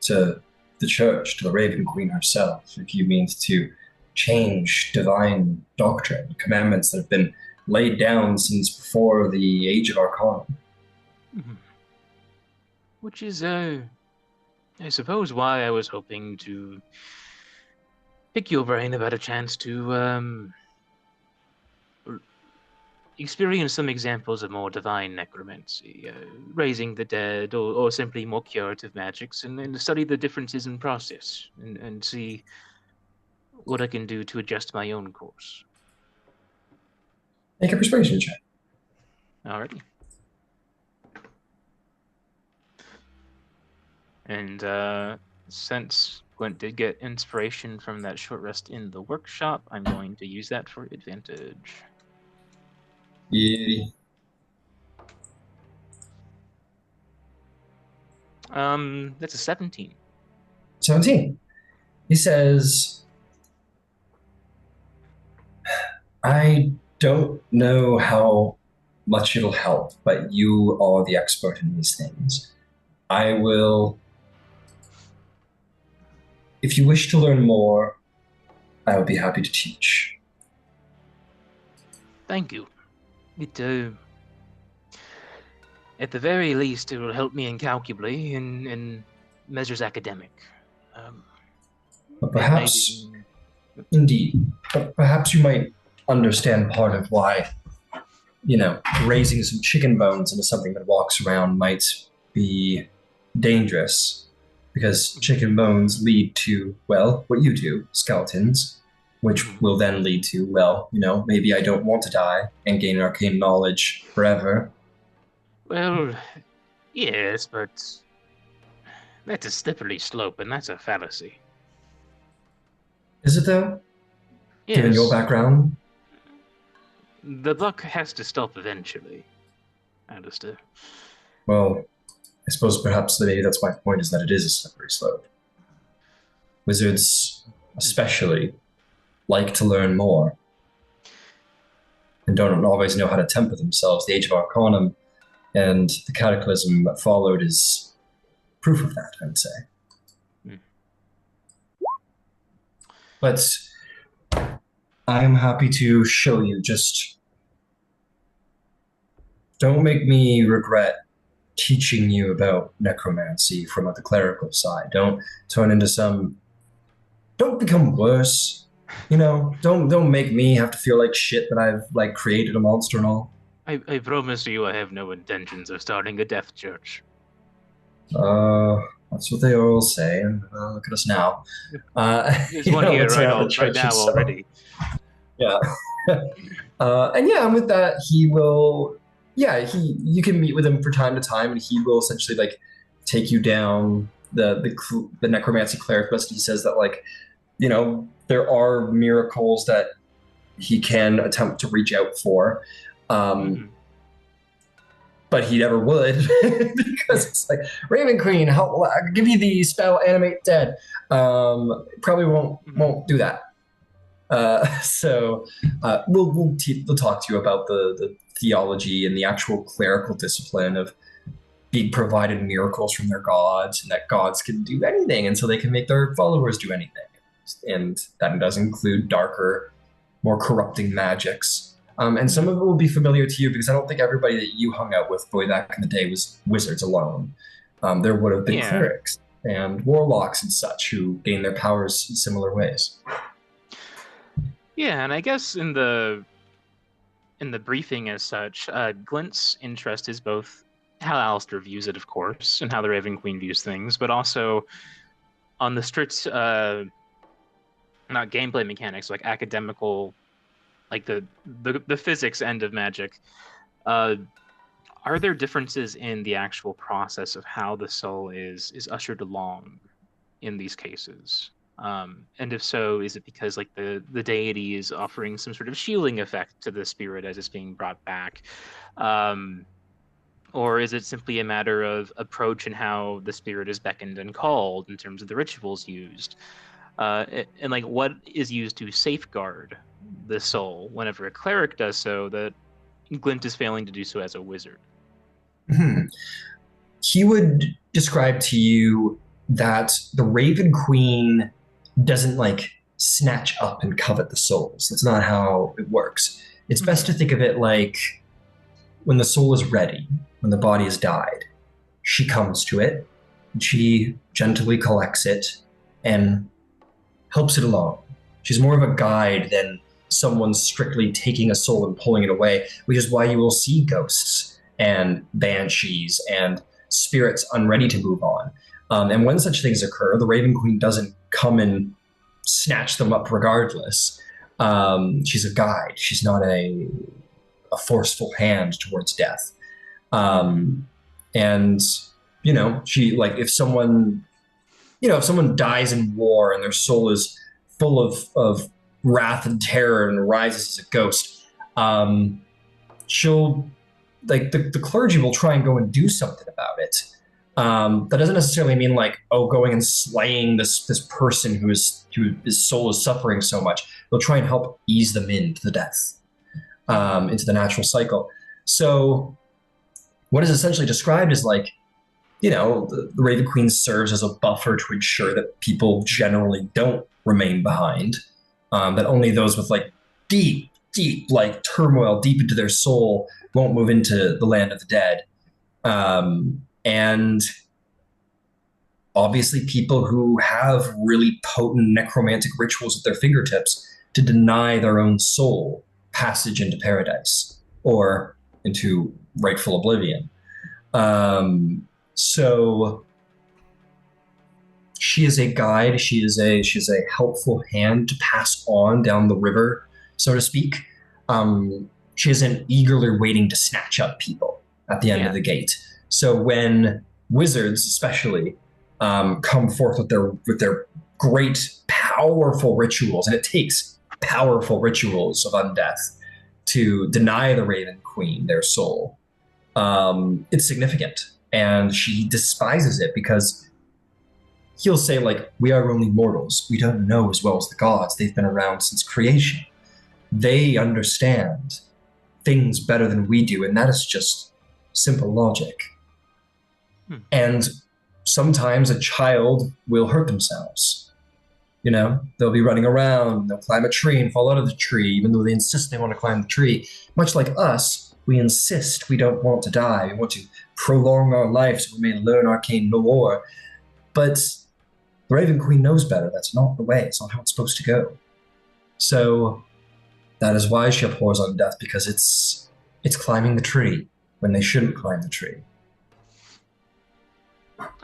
to the church, to the Raven Queen herself, if you mean to change divine doctrine, commandments that have been laid down since before the age of Arcana. Which is, I suppose, why I was hoping to pick your brain about a chance to experience some examples of more divine necromancy, raising the dead, or simply more curative magics, and study the differences in process, and see what I can do to adjust my own course. Make a persuasion check. Alrighty. And since Gwent did get inspiration from that short rest in the workshop, I'm going to use that for advantage. Yeah. That's a 17. 17. He says, I don't know how much it'll help, but you are the expert in these things. I will, if you wish to learn more, I would be happy to teach. Thank you. It, at the very least, it will help me incalculably in measures academic. But perhaps, indeed, but perhaps you might understand part of why, raising some chicken bones into something that walks around might be dangerous, because chicken bones lead to, well, what you do, skeletons, which will then lead to, well, maybe I don't want to die and gain arcane knowledge forever. Well, yes, but that's a slippery slope, and that's a fallacy. Is it though? Yes. Given your background? The buck has to stop eventually, Alistair. Well, I suppose perhaps maybe that's my point, is that it is a slippery slope. Wizards, especially, like to learn more and don't always know how to temper themselves. The Age of Arcanum and the Cataclysm that followed is proof of that, I would say. But I'm happy to show you. Just don't make me regret teaching you about necromancy from the clerical side. Don't turn into don't become worse. Don't make me have to feel like shit that I've created a monster and all. I promise you I have no intentions of starting a death church. That's what they all say, and look at us now. There's one here right now already. Yeah. And with that, he will, you can meet with him from time to time, and he will essentially take you down the necromancy cleric list. He says that there are miracles that he can attempt to reach out for. But he never would because it's Raven Queen, give me the spell animate dead. Probably won't do that. So we'll talk to you about the theology and the actual clerical discipline of being provided miracles from their gods, and that gods can do anything, and so they can make their followers do anything. And that does include darker, more corrupting magics. And some of it will be familiar to you because I don't think everybody that you hung out with back in the day was wizards alone. There would have been clerics and warlocks and such who gained their powers in similar ways. Yeah, and I guess in the briefing as such, Glint's interest is both how Alistair views it, of course, and how the Raven Queen views things, but also on the strict, not gameplay mechanics, like academical, like the physics end of magic. Are there differences in the actual process of how the soul is ushered along in these cases? And if so, is it because like the deity is offering some sort of shielding effect to the spirit as it's being brought back? Or is it simply a matter of approach and how the spirit is beckoned and called in terms of the rituals used? And like what is used to safeguard the soul whenever a cleric does so that Glint is failing to do so as a wizard? He would describe to you that the Raven Queen doesn't like snatch up and covet the souls. That's not how it works. It's best to think of it like when the soul is ready, when the body has died, she comes to it, she gently collects it and helps it along. She's more of a guide than someone strictly taking a soul and pulling it away, which is why you will see ghosts and banshees and spirits unready to move on. And when such things occur, the Raven Queen doesn't come and snatch them up regardless. She's a guide. She's not a forceful hand towards death. And, you know, she like if someone dies in war and their soul is full of wrath and terror and rises as a ghost, she'll like the clergy will try and go and do something about it. That doesn't necessarily mean like, oh, going and slaying this person whose soul is suffering so much. They'll try and help ease them into the death, into the natural cycle. So what is essentially described is like, you know, the Raven Queen serves as a buffer to ensure that people generally don't remain behind, that only those with like deep like turmoil deep into their soul won't move into the land of the dead. And obviously people who have really potent necromantic rituals at their fingertips to deny their own soul passage into paradise or into rightful oblivion. So she is a guide. She's a helpful hand to pass on down the river, so to speak. She isn't eagerly waiting to snatch up people at the end of the gate. So when wizards, especially, come forth with their great, powerful rituals, and it takes powerful rituals of undeath to deny the Raven Queen their soul, it's significant. And she despises it because he'll say, like, we are only mortals. We don't know as well as the gods. They've been around since creation. They understand things better than we do, and that is just simple logic. And sometimes a child will hurt themselves. You know, they'll be running around, they'll climb a tree and fall out of the tree, even though they insist they want to climb the tree. Much like us, we insist we don't want to die. We want to prolong our life so we may learn arcane lore. But the Raven Queen knows better. That's not the way. It's not how it's supposed to go. So that is why she abhors undeath, because it's climbing the tree when they shouldn't climb the tree.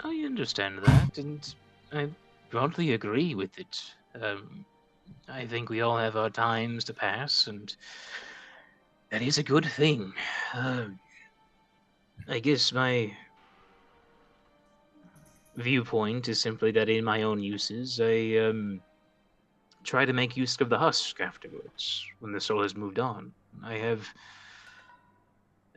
I understand that, and I broadly agree with it. I think we all have our times to pass, and that is a good thing. I guess my viewpoint is simply that in my own uses, I try to make use of the husk afterwards, when the soul has moved on.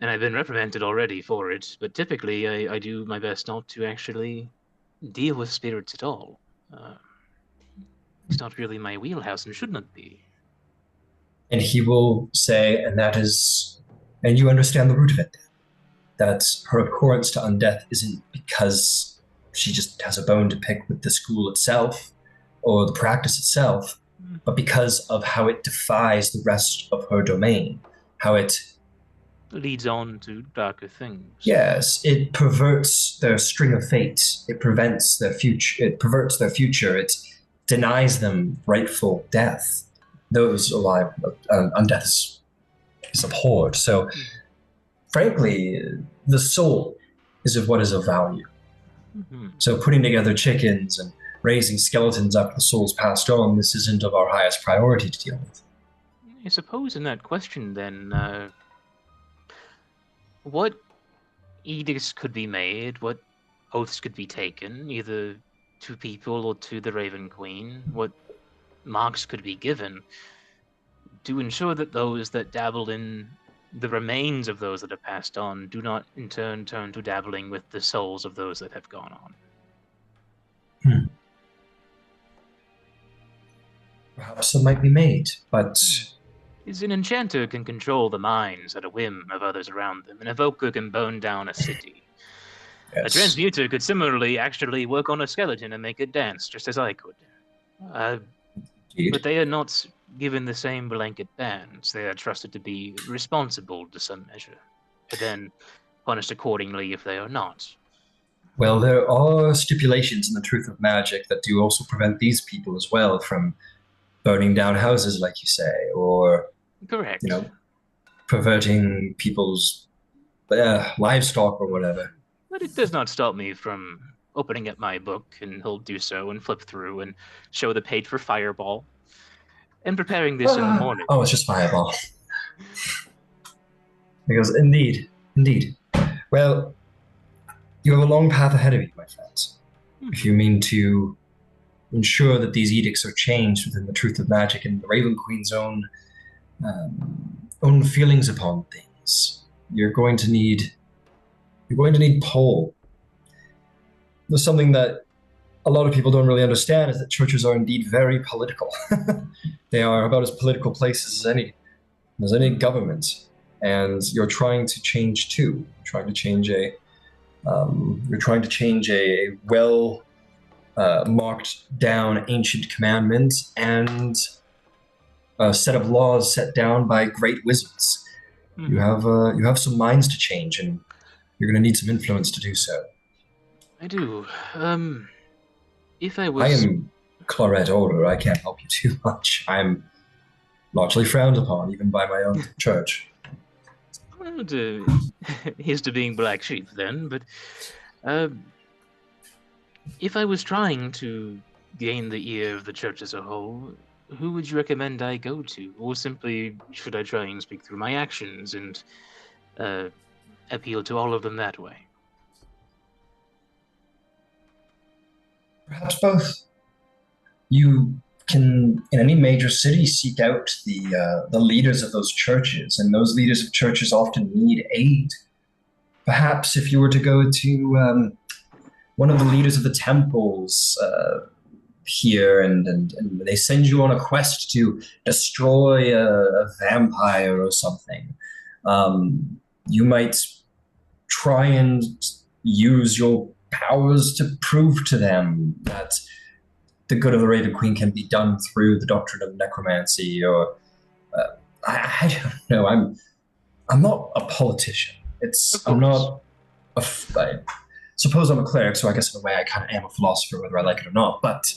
And I've been reprimanded already for it, but typically I do my best not to actually deal with spirits at all. It's not really my wheelhouse and should not be. And he will say, and you understand the root of it, that her abhorrence to undeath isn't because she just has a bone to pick with the school itself or the practice itself, but because of how it defies the rest of her domain, how it leads on to darker things. Yes, it perverts their string of fate. It prevents their future. It perverts their future. It denies them rightful death. those alive, undeath is abhorred. So, frankly, the soul is of what is of value. Mhm. So, putting together chickens and raising skeletons after the soul's passed on, this isn't of our highest priority to deal with. I suppose in that question, then, what edicts could be made, what oaths could be taken, either to people or to the Raven Queen, what marks could be given to ensure that those that dabble in the remains of those that have passed on do not in turn turn to dabbling with the souls of those that have gone on. Perhaps some might be made, but Is an enchanter can control the minds at a whim of others around them. An evoker can burn down a city. A yes. transmuter could similarly actually work on a skeleton and make it dance, just as I could. Indeed. But they are not given the same blanket bans. They are trusted to be responsible to some measure, and then punished accordingly if they are not. Well, there are stipulations in the Truth of Magic that do also prevent these people as well from burning down houses, like you say, or Correct. perverting people's livestock or whatever. But it does not stop me from opening up my book, and he'll do so and flip through and show the page for Fireball. And preparing this in the morning. Oh, it's just Fireball. He goes, indeed. Well, you have a long path ahead of you, my friends. If you mean to ensure that these edicts are changed within the Truth of Magic and the Raven Queen's own feelings upon things, you're going to need pull. There's something that a lot of people don't really understand is that churches are indeed very political. They are about as political places as any government, and you're trying to change too. You're trying to change a well marked down ancient commandment and a set of laws set down by great wizards. You have some minds to change, and you're going to need some influence to do so. I do. If I was... I am Claret Order. I can't help you too much. I'm largely frowned upon, even by my own church. Well, here's to being black sheep then, but if I was trying to gain the ear of the church as a whole, who would you recommend I go to? Or simply, should I try and speak through my actions and appeal to all of them that way? Perhaps both. You can, in any major city, seek out the leaders of those churches, and those leaders of churches often need aid. Perhaps if you were to go to one of the leaders of the temples here, and they send you on a quest to destroy a vampire or something, you might try and use your powers to prove to them that the good of the Raven Queen can be done through the doctrine of necromancy, or I don't know. I'm not a politician. I'm not. I suppose I'm a cleric, so I guess in a way I kind of am a philosopher, whether I like it or not. But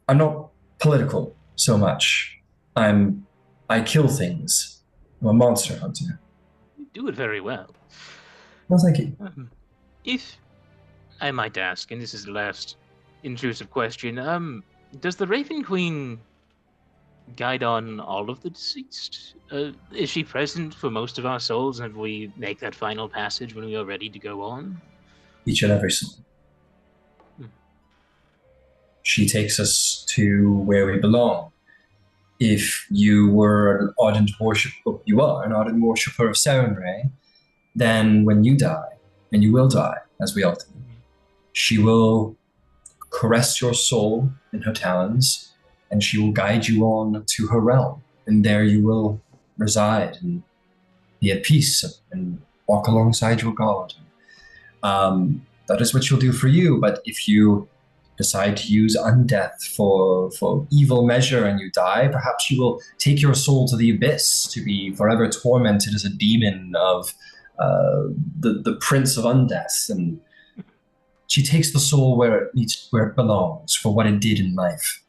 I'm not political so much. I kill things. I'm a monster hunter. You do it very well. Well, thank you. If I might ask, and this is the last intrusive question, does the Raven Queen guide on all of the deceased? Is she present for most of our souls, and we make that final passage when we are ready to go on? Each and every soul. She takes us to where we belong. If you were an ardent worshiper, you are an ardent worshiper of Sarenrae, then when you die, and you will die, as we all do, she will caress your soul in her talons, and she will guide you on to her realm, and there you will reside and be at peace and walk alongside your god. That is what she'll do for you, but if you decide to use undeath for evil measure and you die, perhaps she will take your soul to the abyss to be forever tormented as a demon of the prince of undeath, and she takes the soul where it belongs, for what it did in life.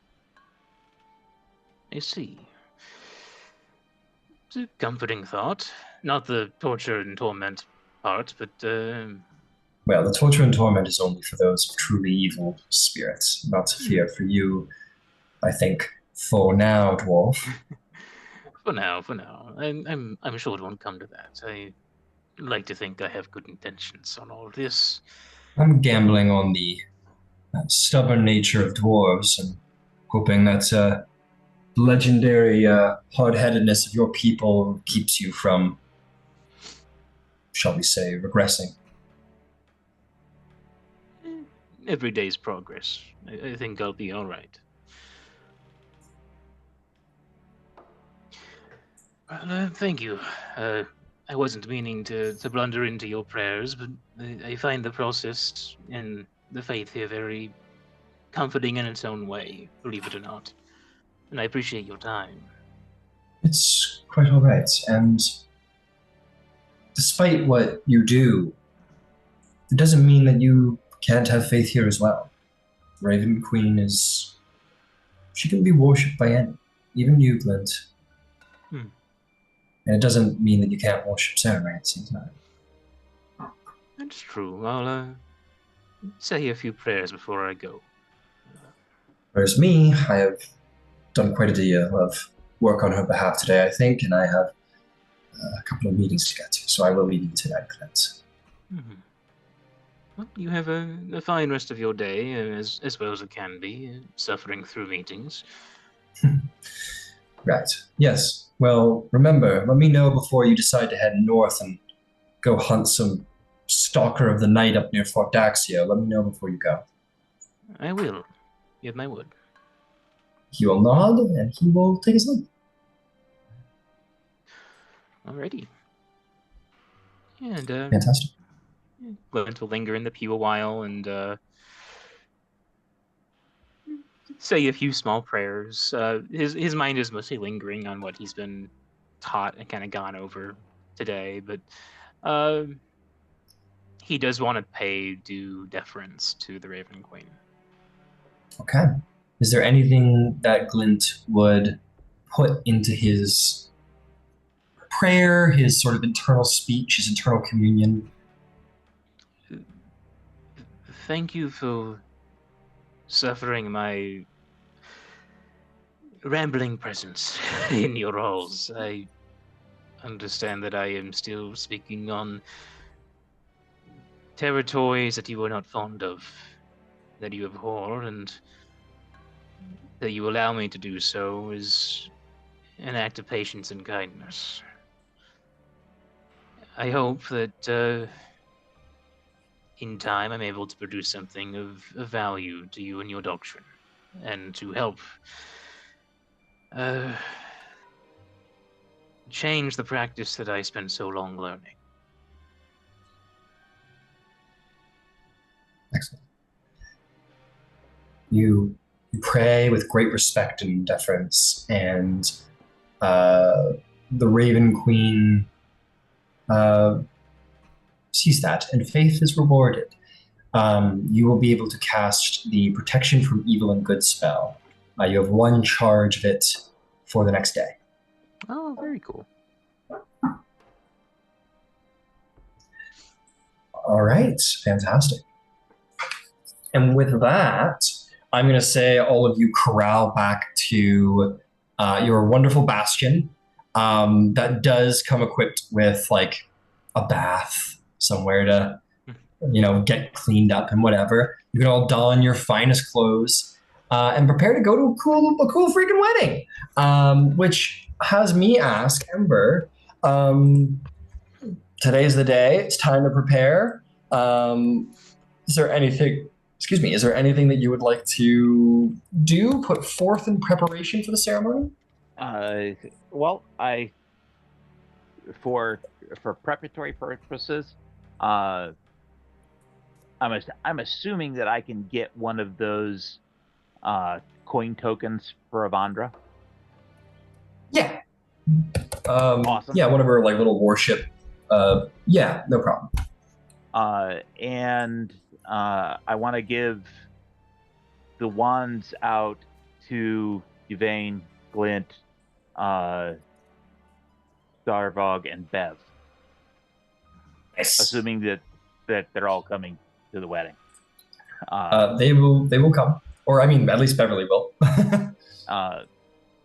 I see. It's a comforting thought. Not the torture and torment part, but Well, the torture and torment is only for those of truly evil spirits. Not to fear for you, I think, for now, dwarf. for now, I'm sure it won't come to that. I like to think I have good intentions on all this. I'm gambling on the stubborn nature of dwarves and hoping that the legendary hard-headedness of your people keeps you from, shall we say, regressing. Every day's progress. I think I'll be all right. Well, thank you. I wasn't meaning to blunder into your prayers, but I find the process and the faith here very comforting in its own way, believe it or not. And I appreciate your time. It's quite all right. And despite what you do, it doesn't mean that you can't have faith here as well. Raven Queen is... she can be worshipped by any, even you, Glint. And it doesn't mean that you can't worship Saturday at the same time. That's true. I'll say a few prayers before I go. Whereas me, I have done quite a deal of work on her behalf today, I think, and I have a couple of meetings to get to, so I will leave you tonight, Glint. Well, you have a fine rest of your day, as well as it can be, suffering through meetings. Right. Yes. Well, remember, let me know before you decide to head north and go hunt some stalker of the night up near Fort Daxio. Let me know before you go. I will. You have my word. He will nod, and he will take his leave. Alrighty. And Fantastic. Glint will linger in the pew a while and say a few small prayers. His mind is mostly lingering on what he's been taught and kind of gone over today, but he does want to pay due deference to the Raven Queen. Okay. Is there anything that Glint would put into his prayer, his sort of internal speech, his internal communion? Thank you for suffering my rambling presence in your halls. I understand that I am still speaking on territories that you are not fond of, that you abhor, and that you allow me to do so is an act of patience and kindness. I hope that in time I'm able to produce something of value to you and your doctrine, and to help change the practice that I spent so long learning. Excellent. You pray with great respect and deference, and the Raven Queen sees that, and faith is rewarded. You will be able to cast the Protection from Evil and Good spell. You have one charge of it for the next day. Oh, very cool. All right, fantastic. And with that, I'm going to say all of you corral back to your wonderful bastion. That does come equipped with like a bath somewhere to, get cleaned up and whatever. You can all don your finest clothes and prepare to go to a cool freaking wedding. Which has me ask Ember, today's the day. It's time to prepare. Is there anything that you would like to do, put forth in preparation for the ceremony? Well, for preparatory purposes, I'm assuming that I can get one of those coin tokens for Avandra. Yeah. Awesome. Yeah, one of her like little warship. Yeah, no problem. And I want to give the wands out to Yvain, Glint, Darvog, and Bev, Nice. assuming that they're all coming to the wedding. They will come, or I mean, at least Beverly will.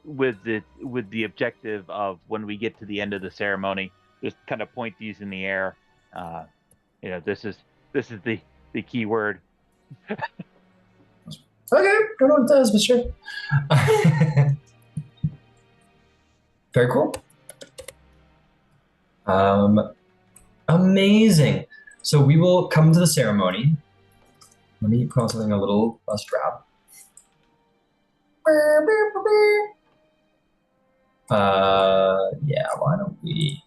With the objective of when we get to the end of the ceremony, just kind of point these in the air. This is the key word. Okay, don't know what it does, but sure. Very cool. Amazing. So we will come to the ceremony. Let me put on something a little less drab. Yeah, why don't we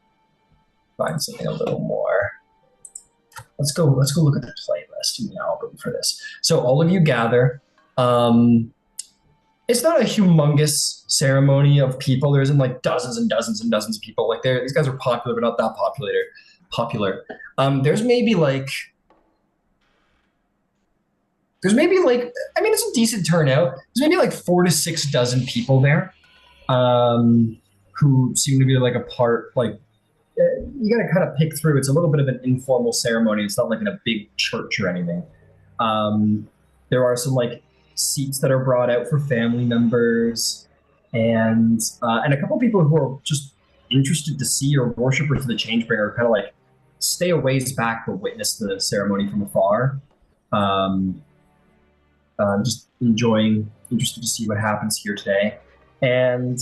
find something a little more? Let's go look at the playlist in the album for this. So all of you gather. It's not a humongous ceremony of people. There isn't like dozens and dozens and dozens of people. Like these guys are popular, but not that popular. There's maybe like, I mean, it's a decent turnout. There's maybe like 4 to 6 dozen people there, who seem to be like a part, like, you gotta kind of pick through. It's a little bit of an informal ceremony. It's not like in a big church or anything. There are some like seats that are brought out for family members, and a couple people who are just interested to see or worshipers of the Changebringer kind of like stay a ways back to witness the ceremony from afar. Just interested to see what happens here today. And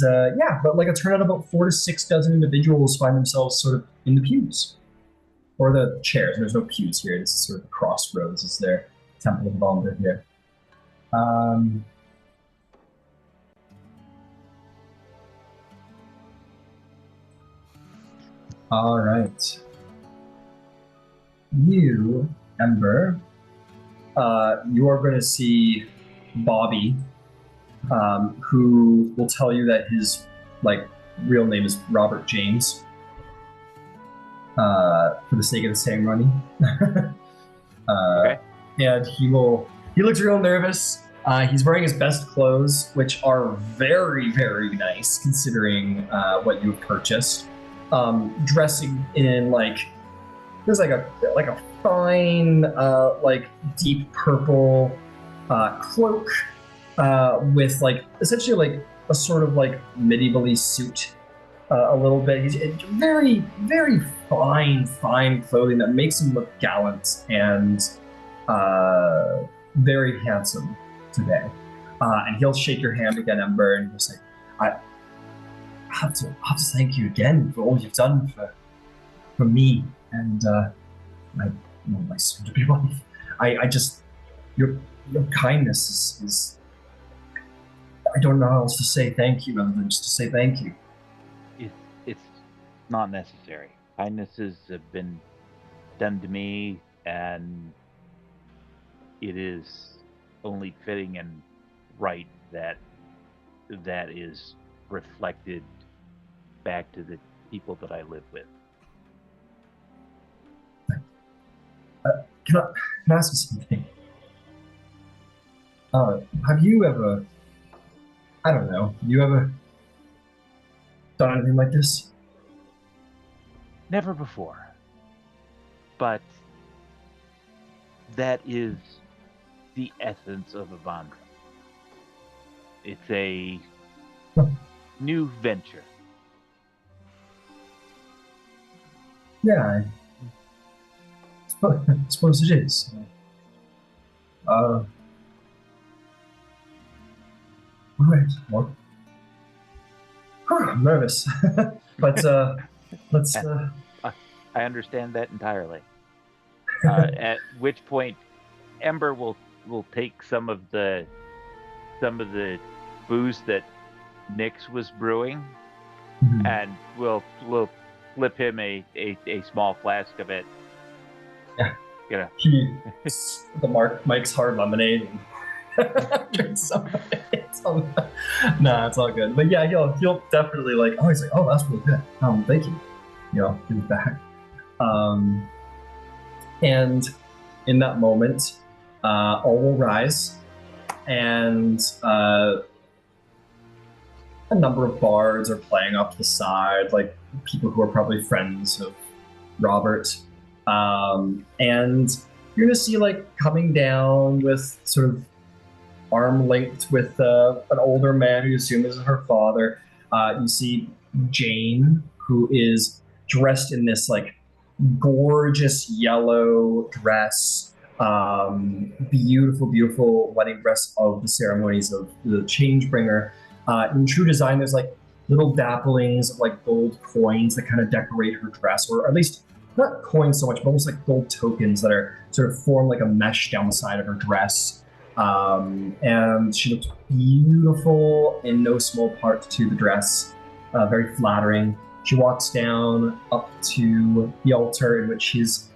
but like a turnout of about 4 to 6 dozen individuals find themselves sort of in the pews or the chairs. There's no pews here. This is sort of the crossroads. It's their temple of Valder here. All right. You, Ember, you are going to see Bobby, who will tell you that his real name is Robert James, for the sake of the ceremony. Okay. And he looks real nervous. He's wearing his best clothes, which are very, very nice considering what you've purchased. Dressing in there's like a fine deep purple cloak with essentially a sort of medievally suit a little bit. He's very, very fine clothing that makes him look gallant and very handsome today. And he'll shake your hand again, Ember, and he'll say, I have to thank you again for all you've done for me and my soon-to-be wife. I just your kindness is I don't know how else to say thank you other than just to say thank you. It's not necessary. Kindnesses have been done to me, and it is only fitting and right that is reflected back to the people that I live with. Can I ask you something? Have you ever, I don't know, you ever done anything like this? Never before. But that is the essence of Avandra. It's a new venture. Yeah, I suppose it is. All right, well, I'm nervous, but let's. I understand that entirely. At which point, Ember will take some of the booze that Nyx was brewing, Mhm. and we'll flip him a small flask of it. Yeah. Mike's hard lemonade and drinks some of it. Nah, it's all good. But yeah, he'll definitely he's like, oh, that's really good. Thank you. Give it back. And in that moment, all will rise, and a number of bards are playing off to the side, people who are probably friends of Robert. And you're gonna see like coming down with sort of arm linked with an older man who you assume is her father. You see Jane, who is dressed in this like gorgeous yellow dress, beautiful, beautiful wedding dress of the ceremonies of the Changebringer. In true design, there's like little dapplings of like gold coins that kind of decorate her dress, or at least not coins so much, but almost like gold tokens that are sort of form like a mesh down the side of her dress. And she looked beautiful in no small part to the dress, very flattering. She walks down up to the altar in which she's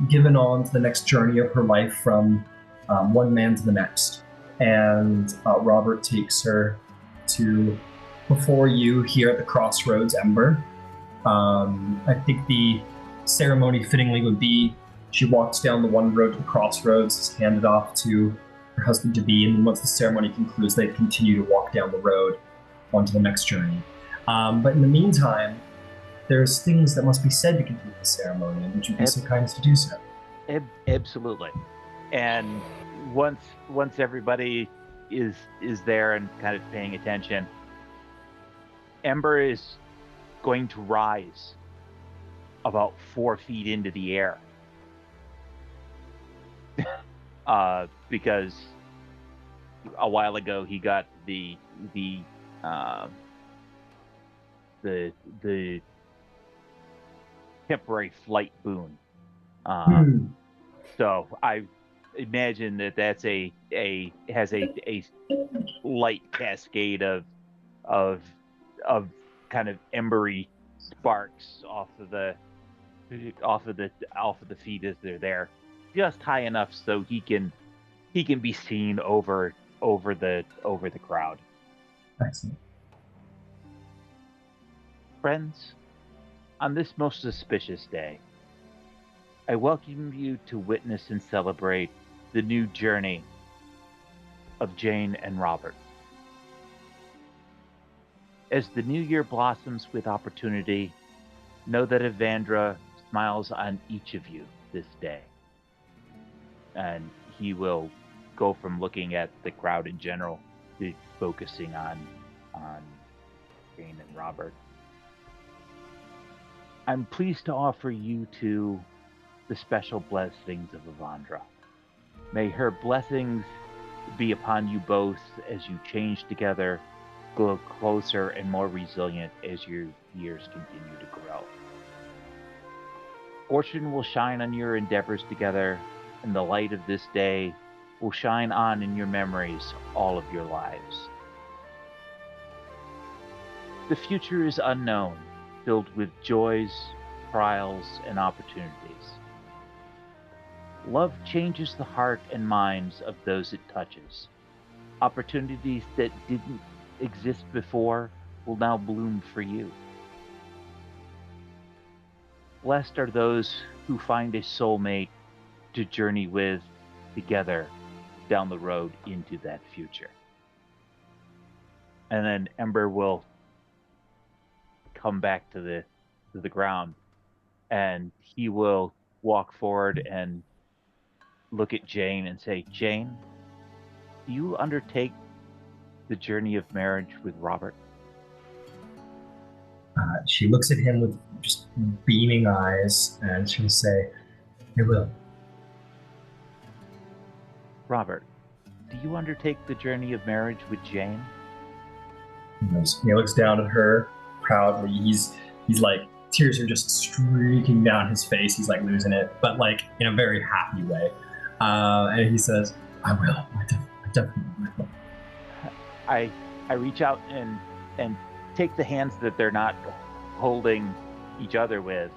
given on to the next journey of her life from one man to the next. And Robert takes her to before you here at the crossroads, Ember. I think the ceremony fittingly would be she walks down the one road to the crossroads, is handed off to her husband-to-be, and once the ceremony concludes, they continue to walk down the road onto the next journey. But in the meantime, there's things that must be said to complete the ceremony, and would you be so kind as to do so? Absolutely. And once everybody is there and kind of paying attention, Ember is going to rise about 4 feet into the air. Because a while ago he got the temporary flight boon. So I imagine that's has a light cascade of kind of embery sparks off of the feet as they're there, just high enough so he can be seen over the crowd. Excellent. Friends, on this most auspicious day, I welcome you to witness and celebrate the new journey of Jane and Robert. As the new year blossoms with opportunity, know that Evandra smiles on each of you this day. And he will go from looking at the crowd in general to focusing on Jane and Robert. I'm pleased to offer you two the special blessings of Evandra. May her blessings be upon you both as you change together, grow closer and more resilient as your years continue to grow. Fortune will shine on your endeavors together, and the light of this day will shine on in your memories all of your lives. The future is unknown, filled with joys, trials, and opportunities. Love changes the heart and minds of those it touches. Opportunities that didn't exist before will now bloom for you. Blessed are those who find a soulmate to journey with together down the road into that future. And then Ember will come back to the ground, and he will walk forward and look at Jane and say, Jane, do you undertake the journey of marriage with Robert? She looks at him with just beaming eyes, and she'll say, I will. Robert, do you undertake the journey of marriage with Jane? He looks down at her proudly. He's like, tears are just streaking down his face. He's like losing it, but like in a very happy way. And he says, I will. I definitely will. I reach out and take the hands that they're not holding each other with.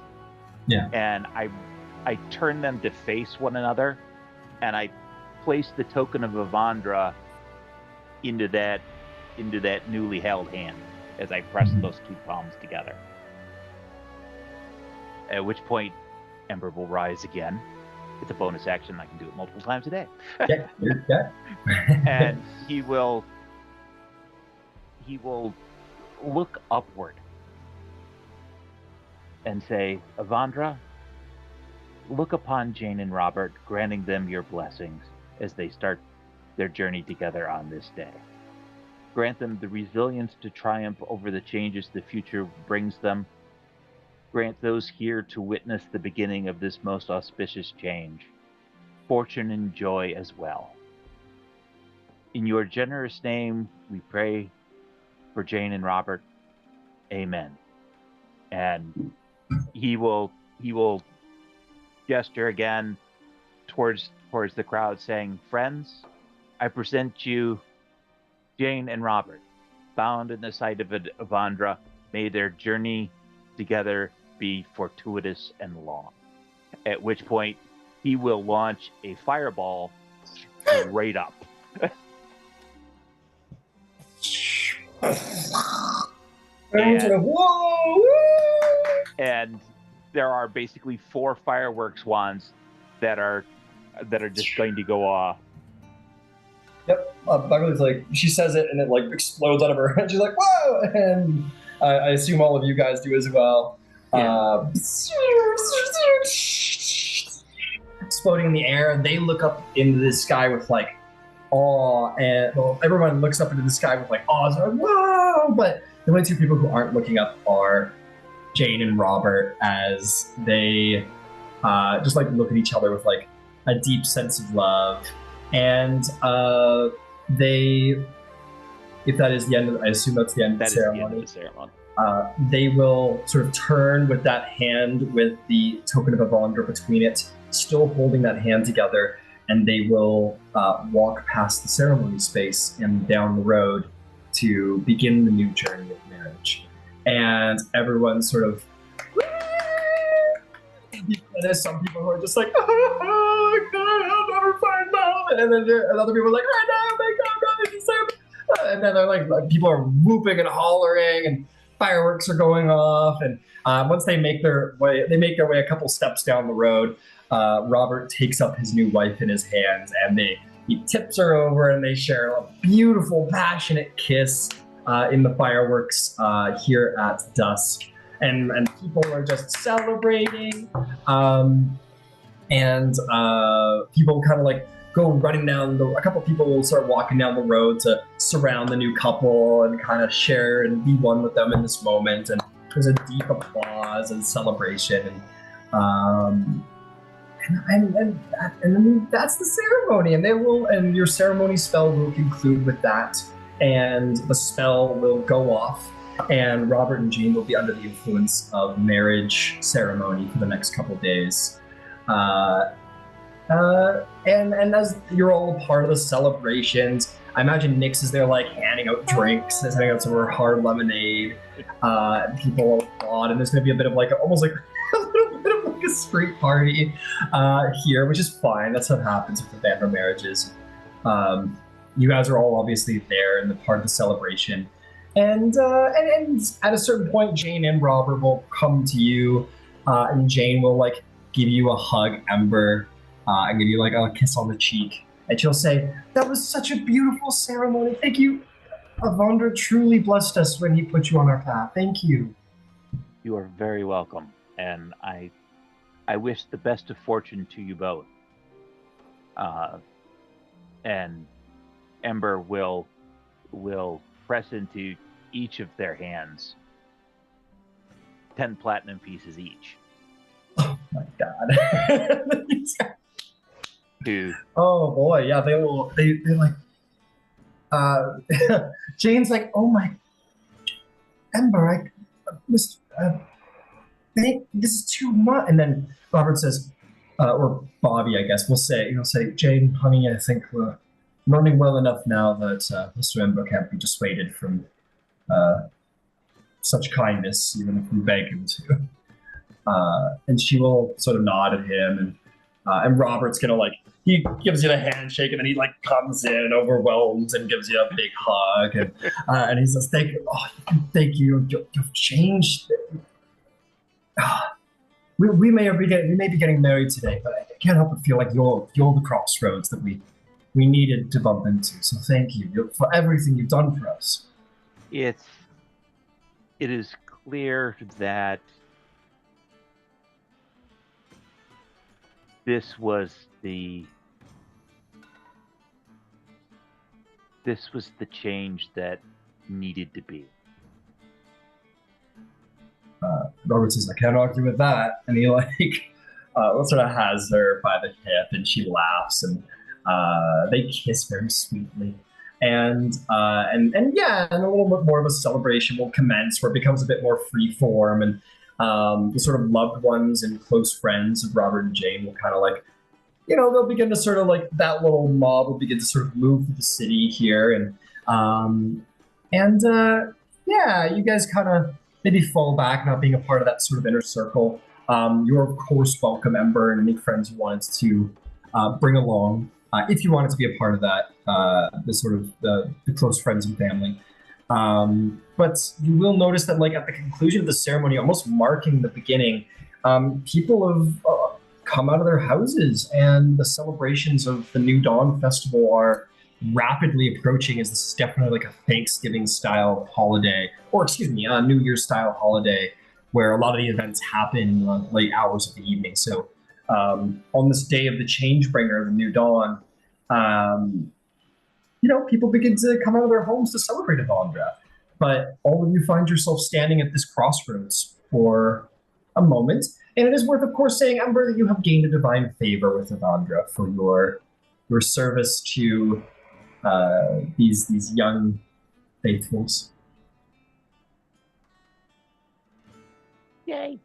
Yeah. And I turn them to face one another, and I place the token of Evandra into that newly held hand as I press those two palms together. At which point, Ember will rise again. It's a bonus action. I can do it multiple times a day. Yeah. And he will look upward and say, Avandra, look upon Jane and Robert, granting them your blessings as they start their journey together on this day. Grant them the resilience to triumph over the changes the future brings them. Grant those here to witness the beginning of this most auspicious change, fortune and joy as well. In your generous name, we pray for Jane and Robert. Amen. And he will gesture again towards the crowd, saying, friends, I present you Jane and Robert, bound in the sight of Avandra. May their journey together be fortuitous and long. At which point, he will launch a fireball straight up. And there are basically 4 fireworks wands that are just going to go off. Yep. Buckley's like, she says it and it like explodes out of her head. She's like, whoa! And I assume all of you guys do as well. Yeah. Exploding in the air. They look up into the sky with like awe, and well, everyone looks up into the sky with like awe. It's like, whoa! But the only 2 people who aren't looking up are Jane and Robert, as they just like look at each other with like a deep sense of love. And they, if that is the end of, I assume that's the end of the ceremony. They will sort of turn with that hand with the token of Avandra between it, still holding that hand together, and they will walk past the ceremony space and down the road to begin the new journey of marriage. And everyone sort of, and there's some people who are just like, oh God, I'll never find love. And then other people are like, right now, my God, this is so. And then they're like, people are whooping and hollering, and fireworks are going off. And once they make their way a couple steps down the road. Robert takes up his new wife in his hands, and he tips her over, and they share a beautiful, passionate kiss in the fireworks here at dusk. And people are just celebrating, and people kind of like go running down a couple people will start walking down the road to surround the new couple and kind of share and be one with them in this moment. And there's a deep applause and celebration, and then that's the ceremony, and your ceremony spell will conclude with that, and the spell will go off. And Robert and Jean will be under the influence of marriage ceremony for the next couple days. And as you're all part of the celebrations, I imagine Nyx is there like handing out drinks, handing out some of her hard lemonade. People applaud, and there's going to be a bit of like almost like a little bit of like a street party here, which is fine. That's what happens with the Vampire marriages. You guys are all obviously there in the part of the celebration. And at a certain point, Jane and Robert will come to you, and Jane will like give you a hug, Ember, and give you like a kiss on the cheek. And she'll say, "That was such a beautiful ceremony. Thank you. Avandra truly blessed us when he put you on our path. Thank you." You are very welcome, and I wish the best of fortune to you both. And Ember will press into each of their hands 10 platinum pieces each. Oh my God. Oh boy, yeah, they will. They're like, Jane's like, oh my, Ember, this is too much. And then Robert says, or Bobby, I guess, will say, Jane, honey, I think we're learning well enough now that Mr. Ember can't be dissuaded from such kindness, even if we beg him to. And she will sort of nod at him, and Robert's gonna like, he gives you the handshake, and then he like comes in, overwhelmed, and gives you a big hug, and he says, "Thank you, you've changed." We may be getting married today, but I can't help but feel like you're the crossroads that we needed to bump into. So thank you for everything you've done for us. It is clear that this was the change that needed to be. Robert says, I can't argue with that. And he sort of has her by the hip, and she laughs, and they kiss very sweetly. And yeah, and a little bit more of a celebration will commence, where it becomes a bit more free form, and the sort of loved ones and close friends of Robert and Jane will kind of they'll begin to sort of that little mob will begin to sort of move through the city here, yeah, you guys kind of maybe fall back, not being a part of that sort of inner circle. You're of course welcome, Ember, and any friends you wanted to bring along, if you wanted to be a part of that, the close friends and family. But you will notice that at the conclusion of the ceremony, almost marking the beginning, people have come out of their houses, and the celebrations of the New Dawn Festival are rapidly approaching, as this is definitely a Thanksgiving style holiday, or a New Year's style holiday, where a lot of the events happen in the late hours of the evening. So on this day of the Changebringer, the New Dawn, people begin to come out of their homes to celebrate Avandra. But all of you find yourself standing at this crossroads for a moment. And it is worth, of course, saying, Ember, that you have gained a divine favor with Avandra for your service to these young faithfuls. Yay!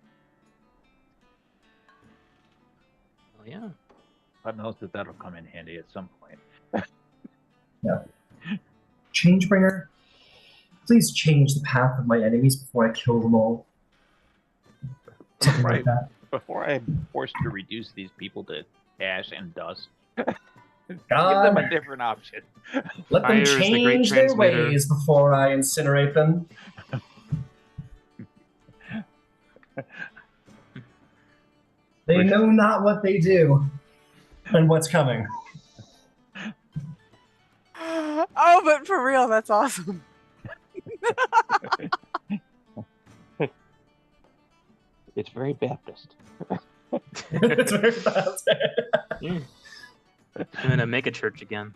Oh yeah. God knows that'll come in handy at some point. Yeah. Changebringer, please change the path of my enemies before I kill them all. Something like that. Before I'm forced to reduce these people to ash and dust. God, give them a different option. Let them change their ways before I incinerate them. They know not what they do and what's coming. Oh, but for real, that's awesome. It's very Baptist. It's very Baptist. I'm gonna make a church again.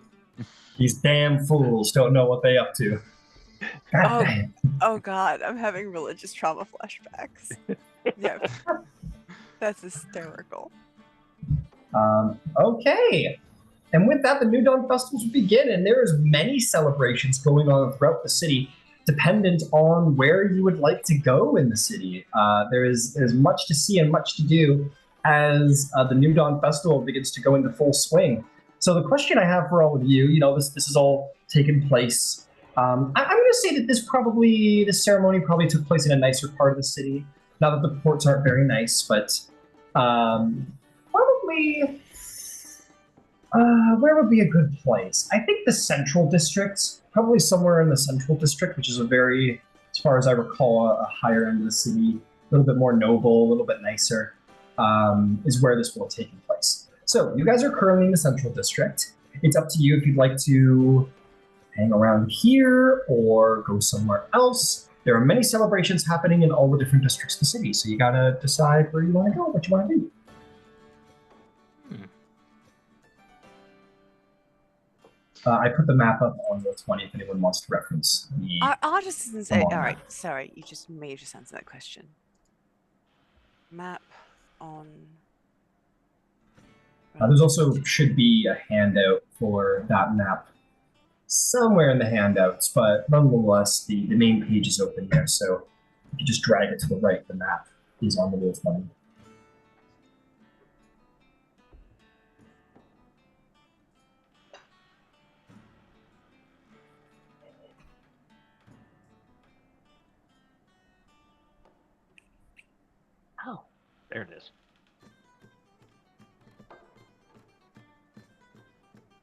These damn fools don't know what they up to. Oh God, I'm having religious trauma flashbacks. Yeah, that's hysterical. Okay. And with that, the New Dawn festivals will begin, and there is many celebrations going on throughout the city, dependent on where you would like to go in the city. There's much to see and much to do as the New Dawn Festival begins to go into full swing. So the question I have for all of you, this is all taking place. I'm going to say that this ceremony probably took place in a nicer part of the city. Not that the ports aren't very nice, but probably. Where would be a good place? I think the Central District, probably somewhere in the Central District, which is a very, as far as I recall, a higher end of the city, a little bit more noble, a little bit nicer, is where this will have taken place. So you guys are currently in the Central District. It's up to you if you'd like to hang around here or go somewhere else. There are many celebrations happening in all the different districts of the city, so you gotta decide where you want to go, what you want to do. I put the map up on the 20 if anyone wants to reference the... Our artisans... All right, sorry, you just answer that question. Map on... There's also should be a handout for that map somewhere in the handouts, but nonetheless, the main page is open there, so if you just drag it to the right, the map is on the wolf money. Oh, there it is.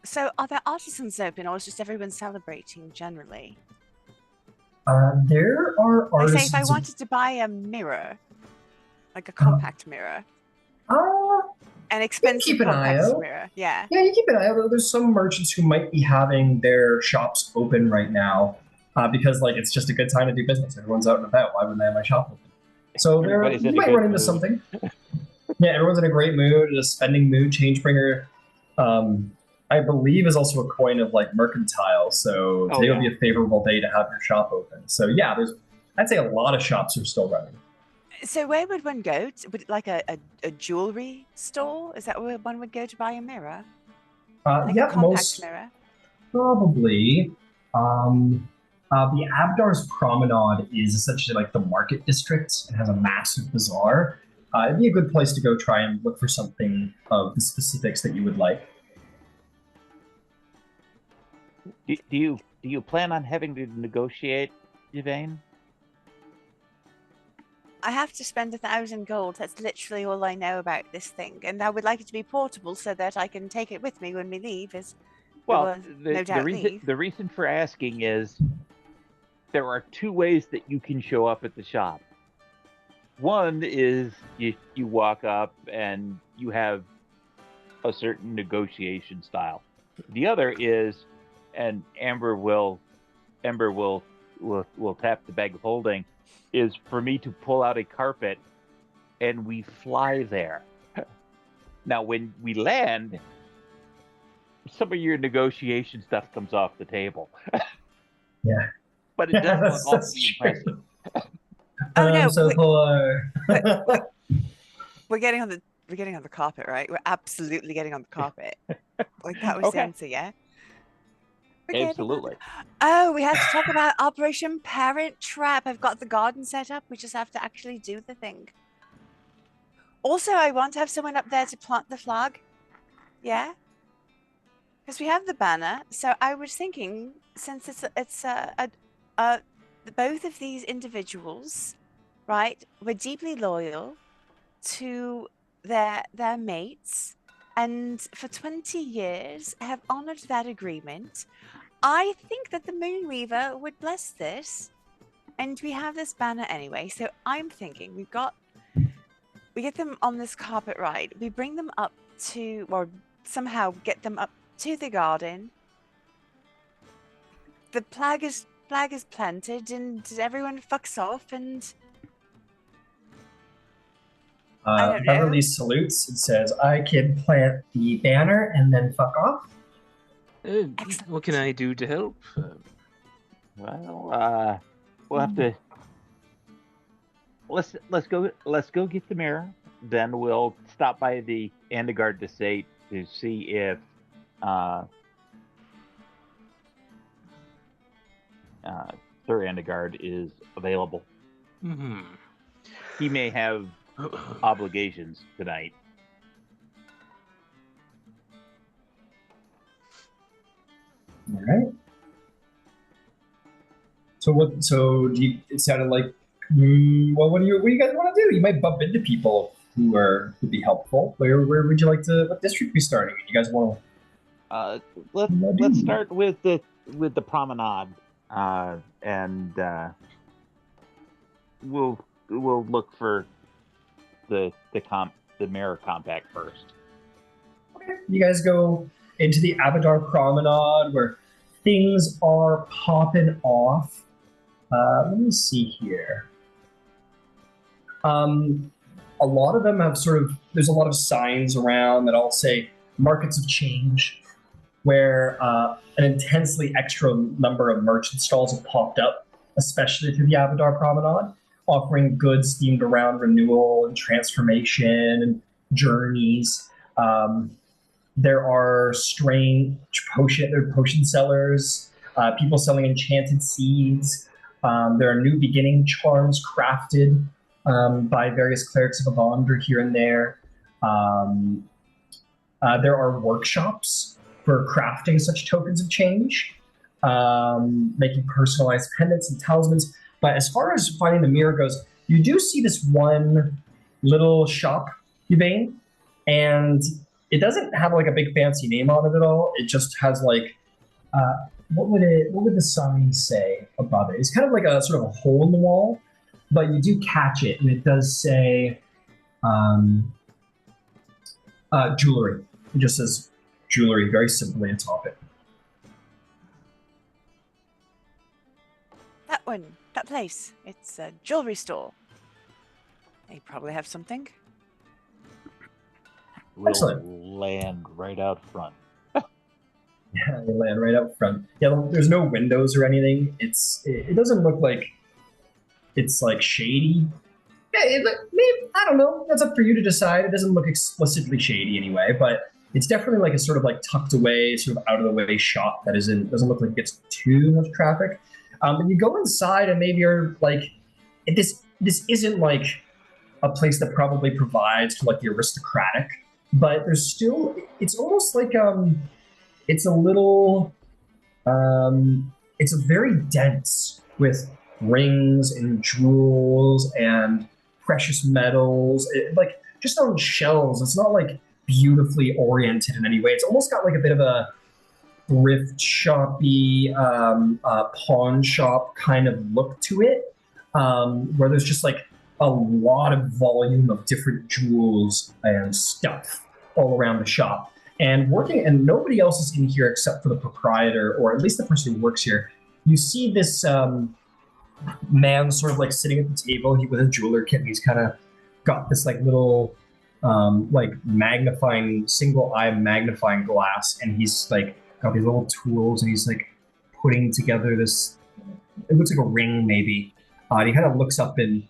So are there artisans open, or is just everyone celebrating generally? There are artisans. Like, say if I wanted to buy a mirror, like a compact mirror, an expensive compact mirror, yeah. Yeah, you keep an eye out. There's some merchants who might be having their shops open right now because, it's just a good time to do business. Everyone's out and about. Why wouldn't I have my shop open? So you might run into something. Yeah, everyone's in a great mood. A spending mood. Changebringer, I believe, is also a coin of like mercantile. So today would be a favorable day to have your shop open. So yeah, I'd say a lot of shops are still running. So where would one go? Would it like a jewelry store? Is that where one would go to buy a mirror? Like a Yeah, compact most mirror? probably. The Abdar's Promenade is essentially like the market district. It has a massive bazaar. It'd be a good place to go try and look for something of the specifics that you would like. Do you plan on having to negotiate, Yvain? I have to spend 1,000 gold. That's literally all I know about this thing. And I would like it to be portable so that I can take it with me when we leave. Well, no doubt leave. the reason for asking is there are two ways that you can show up at the shop. One is you walk up and you have a certain negotiation style. The other is, and Amber will tap the bag of holding, is for me to pull out a carpet and we fly there. Now, when we land, some of your negotiation stuff comes off the table. Yeah. But it does look awfully impressive. Oh no! So We're getting on the carpet, right? We're absolutely getting on the carpet. Like that was the answer, yeah. Absolutely. Oh, we have to talk about Operation Parent Trap. I've got the garden set up. We just have to actually do the thing. Also, I want to have someone up there to plant the flag. Yeah. Because we have the banner. So I was thinking, since it's both of these individuals, right, were deeply loyal to their mates, and for 20 years have honored that agreement. I think that the Moonweaver would bless this, and we have this banner anyway. So I'm thinking we get them on this carpet ride. We bring them up to, or somehow get them up to the garden. The flag is planted, and everyone fucks off, and I don't know. Beverly salutes and says, "I can plant the banner and then fuck off." What can I do to help? Well, we'll have to. Let's go get the mirror. Then we'll stop by the Andegard estate to see if Sir Andegard is available. Mm-hmm. He may have obligations tonight. All right. So what? So it sounded like. Well, what do you guys want to do? You might bump into people who would be helpful. Where would you like to? What district we starting? You guys want to? Let's start with the promenade, and we'll look for the mirror compact first. Okay. You guys go into the Abadar Promenade where things are popping off. Let me see here. A lot of them have there's a lot of signs around that all say markets of change, where an intensely extra number of merchant stalls have popped up, especially through the Abadar Promenade, offering goods themed around renewal and transformation and journeys. There are strange potion sellers, people selling enchanted seeds. There are new beginning charms crafted by various clerics of Avandra here and there. There are workshops for crafting such tokens of change, making personalized pendants and talismans. But as far as finding the mirror goes, you do see this one little shop, Yvain, and it doesn't have like a big fancy name on it at all. It just has like, what would the sign say above it? It's kind of like a sort of a hole in the wall, but you do catch it, and it does say jewelry. It just says jewelry very simply atop it. That one, that place. It's a jewelry store. They probably have something. we'll Excellent. land right out front. Yeah, you land right up front. Yeah, there's no windows or anything. It doesn't look like it's like shady. Yeah, maybe, I don't know. That's up for you to decide. It doesn't look explicitly shady anyway, but it's definitely like a sort of like tucked away, sort of out of the way shop that doesn't look like it gets too much traffic. But you go inside and maybe you're like, this isn't like a place that probably provides for like the aristocratic, but there's still, it's almost like it's a little it's a very dense with rings and jewels and precious metals, like just on shelves. It's not like beautifully oriented in any way. It's almost got like a bit of a thrift shoppy pawn shop kind of look to it, where there's just like a lot of volume of different jewels and stuff all around the shop. And nobody else is in here except for the proprietor, or at least the person who works here. You see this man sort of like sitting at the table with a jeweler kit, and he's kind of got this like little like single eye magnifying glass, and he's like got these little tools, and he's like putting together this, it looks like a ring maybe. And he kind of looks up and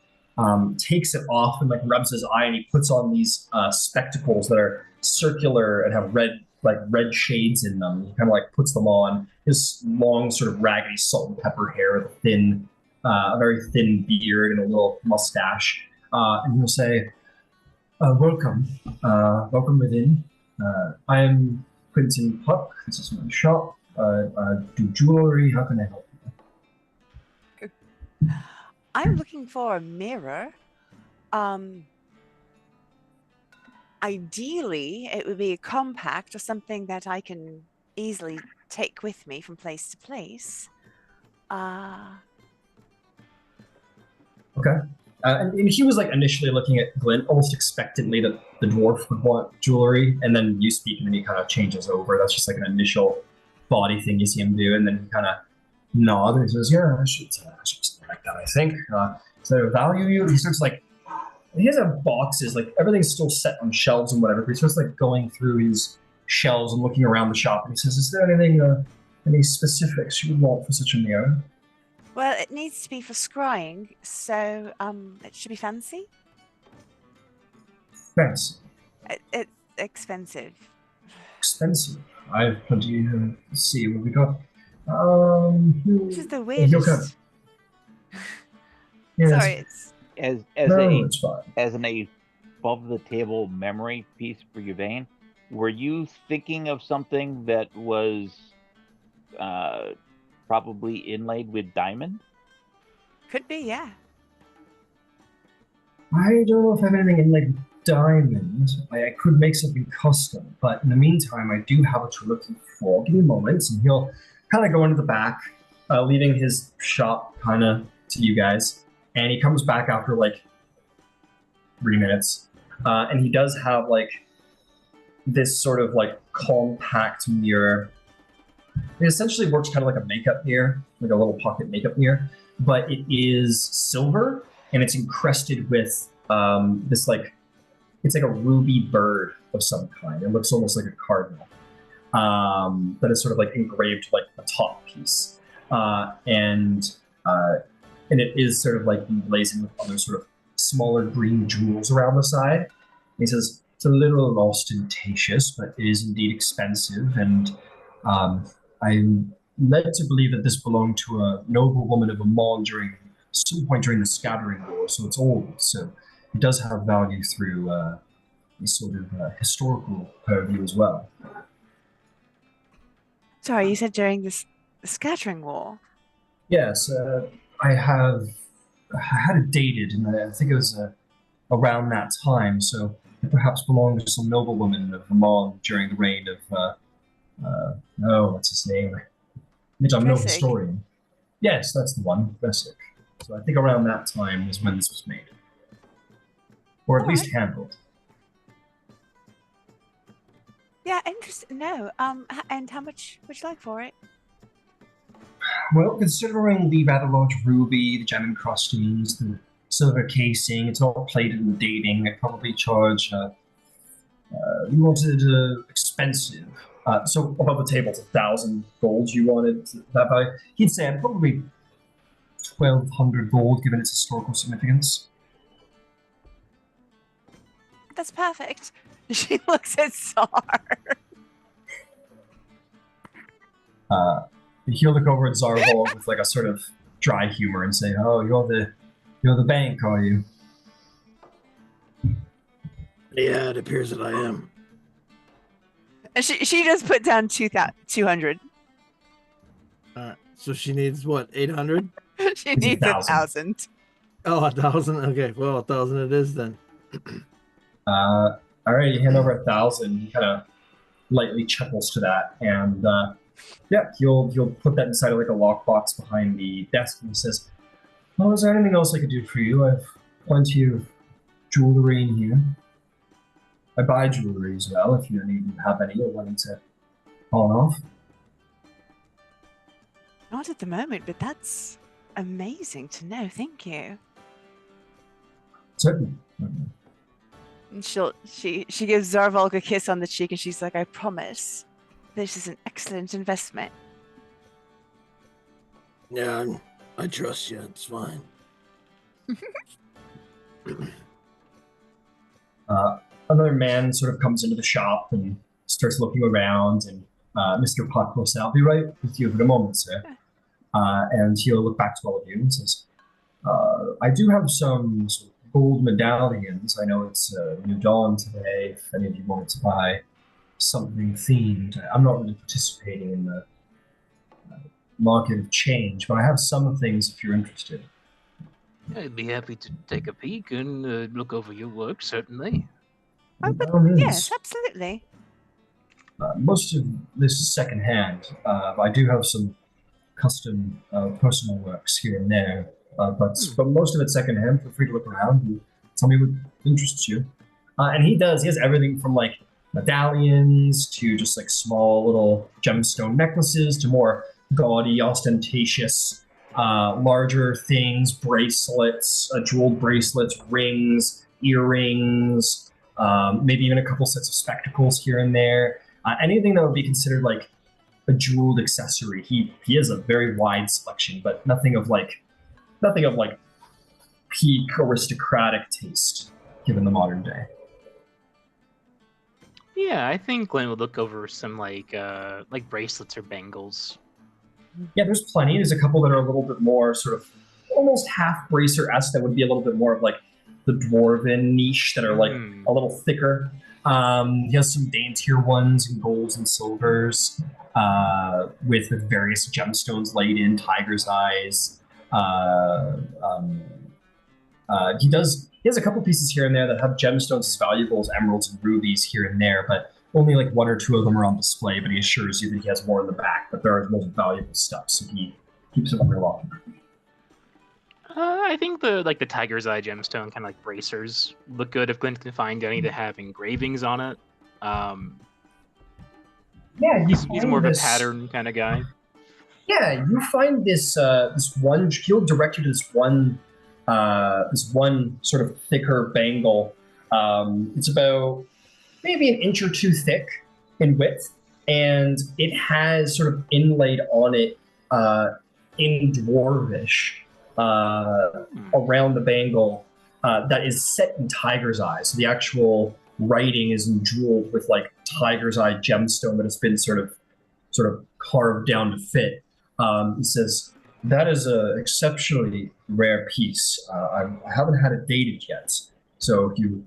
takes it off and like rubs his eye, and he puts on these spectacles that are circular and have red shades in them. He kind of like puts them on. His long sort of raggedy salt and pepper hair, a very thin beard and a little mustache. And he'll say, welcome within. I am Quentin Puck. This is my shop. I do jewelry. How can I help you? I'm looking for a mirror. Ideally, it would be compact or something that I can easily take with me from place to place. Okay. And he was like initially looking at Glint almost expectantly that the dwarf would want jewelry, and then you speak and then he kind of changes over. That's just like an initial body thing you see him do, and then he kind of nods and he says, yeah, I should like that, I think. So value you? He starts like, he has boxes, like everything's still set on shelves and whatever, but he starts like going through his shelves and looking around the shop, and he says, is there anything, any specifics you would want for such a mirror? Well, it needs to be for scrying, so it should be fancy. Fancy. It's expensive. Expensive. I have plenty to see what we got. This is the weirdest. Yes. Sorry, it's as an above the table memory piece for Yvain, were you thinking of something that was probably inlaid with diamond? Could be, yeah. I don't know if I have anything inlaid with diamond. I could make something custom, but in the meantime, I do have what you're looking for. Give me a moment, and he'll kind of go into the back, leaving his shop kind of to you guys. And he comes back after like 3 minutes, and he does have like this sort of like compact mirror. It essentially works kind of like a makeup mirror, like a little pocket makeup mirror, but it is silver and it's encrusted with this like, it's like a ruby bird of some kind. It looks almost like a cardinal, that is sort of like engraved to like the top piece, and it is sort of like emblazoned with other sort of smaller green jewels around the side. And he says, it's a little ostentatious, but it is indeed expensive, and I'm led to believe that this belonged to a noble woman of Amon during some point during the Scattering War, so it's old, so it does have value through a sort of historical purview as well. Sorry, you said during the Scattering War? Yes, I had it dated, and I think it was around that time, so it perhaps belonged to some noblewoman of Amon during the reign of, what's his name? I'm no historian. Yes, that's the one, Vesic. So I think around that time was when this was made. Or at least handled. Yeah, interesting. No, and how much would you like for it? Well, considering the rather large ruby, the gem encrustings, the silver casing, it's all plated and dating, I'd probably charge You wanted expensive. So above the table, it's 1,000 gold you wanted that by. He'd say probably 1,200 gold, given its historical significance. That's perfect. She looks at Sar. He'll look over at Zarvol with like a sort of dry humor and say, "Oh, you're the bank, are you?" Yeah, it appears that I am. And she just put down 200. So she needs what, 800? She needs 1,000. Oh, 1,000. Okay, well, 1,000 it is then. All right, you hand over 1,000. He kind of lightly chuckles to that, and yeah, he'll put that inside of like a lockbox behind the desk, and he says, "Well, is there anything else I could do for you? I have plenty of jewelry in here. I buy jewelry as well if you need to have any or wanting to pawn off." Not at the moment, but that's amazing to know. Thank you. Certainly. And she gives Zarvolk a kiss on the cheek, and she's like, "I promise, this is an excellent investment." Yeah, I trust you. It's fine. Another man sort of comes into the shop and starts looking around, and Mr. Puck will say, "I'll be right with you for a moment, sir." And he'll look back to all of you and says, "I do have some sort of gold medallions. I know it's New Dawn today. If any of you want to buy something themed, I'm not really participating in the market of change, but I have some things if you're interested." I'd be happy to take a peek and look over your work, certainly. Oh, By but all means. yes, absolutely. Most of this is secondhand. I do have some custom personal works here and there, but most of it's secondhand. Feel free to look around and tell me what interests you. And he does. He has everything from like medallions to just like small little gemstone necklaces to more gaudy, ostentatious, larger things, bracelets, jeweled bracelets, rings, earrings, maybe even a couple sets of spectacles here and there. Anything that would be considered like a jeweled accessory. He has a very wide selection, but nothing of like peak aristocratic taste given the modern day. Yeah, I think Glenn would look over some like bracelets or bangles. Yeah, there's plenty. There's a couple that are a little bit more sort of almost half bracer-esque that would be a little bit more of like the dwarven niche that are like a little thicker. He has some daintier ones in golds and silvers with various gemstones laid in, tiger's eyes. He has a couple pieces here and there that have gemstones as valuable as emeralds and rubies here and there, but only like one or two of them are on display, but he assures you that he has more in the back, but there are most valuable stuff, so he keeps it real often. I think the tiger's eye gemstone kind of like bracers look good if Glenn can find any that have engravings on it. Yeah, he's more of a pattern kind of guy. Yeah, you find this one. He'll direct you to this one sort of thicker bangle. It's about maybe an inch or two thick in width, and it has sort of inlaid on it in dwarvish around the bangle that is set in tiger's eye. So the actual writing is jeweled with like tiger's eye gemstone that has been sort of carved down to fit. He says, "That is an exceptionally rare piece. I haven't had it dated yet, so if you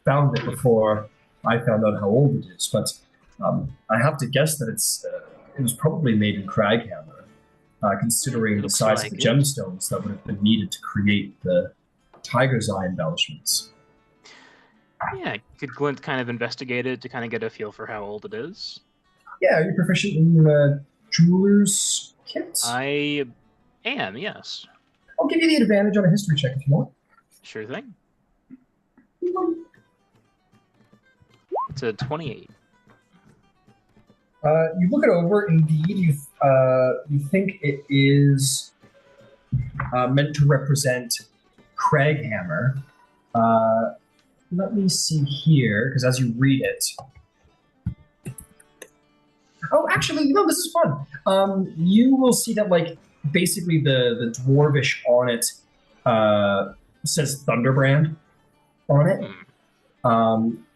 found it before I found out how old it is, but I have to guess that it was probably made in Craghammer, considering the size of the gemstones that would have been needed to create the tiger's eye embellishments." Yeah, could Glint kind of investigate it to kind of get a feel for how old it is? Yeah, are you proficient in jeweler's kits? I am, yes. I'll give you the advantage on a history check if you want. Sure thing. It's a 28. You look it over. Indeed, you think it is meant to represent Craghammer. let me see here, because as you read it, oh, actually, no, this is fun. You will see that, like, basically the dwarvish on it says Thunderbrand on it.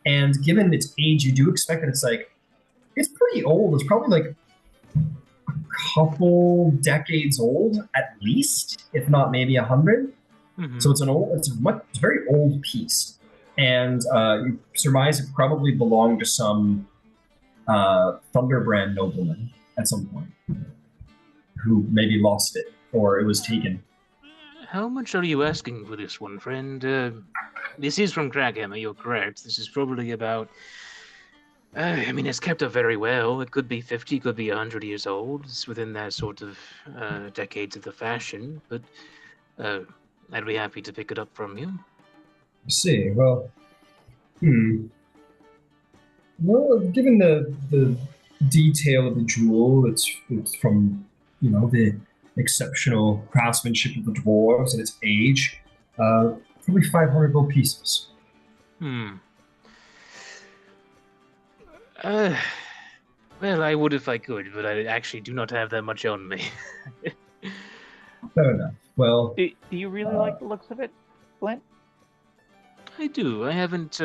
And given its age, you do expect that it's pretty old. It's probably like a couple decades old at least, if not maybe 100. So it's a very old piece, and you surmise it probably belonged to some Thunderbrand nobleman at some point, who maybe lost it or it was taken. How much are you asking for this one, friend? This is from Craghammer, you're correct. This is probably about... I mean, it's kept up very well. It could be 50, could be 100 years old. It's within that sort of decades of the fashion, but I'd be happy to pick it up from you. I see. Well, Well, given the detail of the jewel, it's from the exceptional craftsmanship of the dwarves and its age. Probably 500 gold pieces. Well, I would if I could, but I actually do not have that much on me. Fair enough. Well, Do you really like the looks of it, Flint? I do. I haven't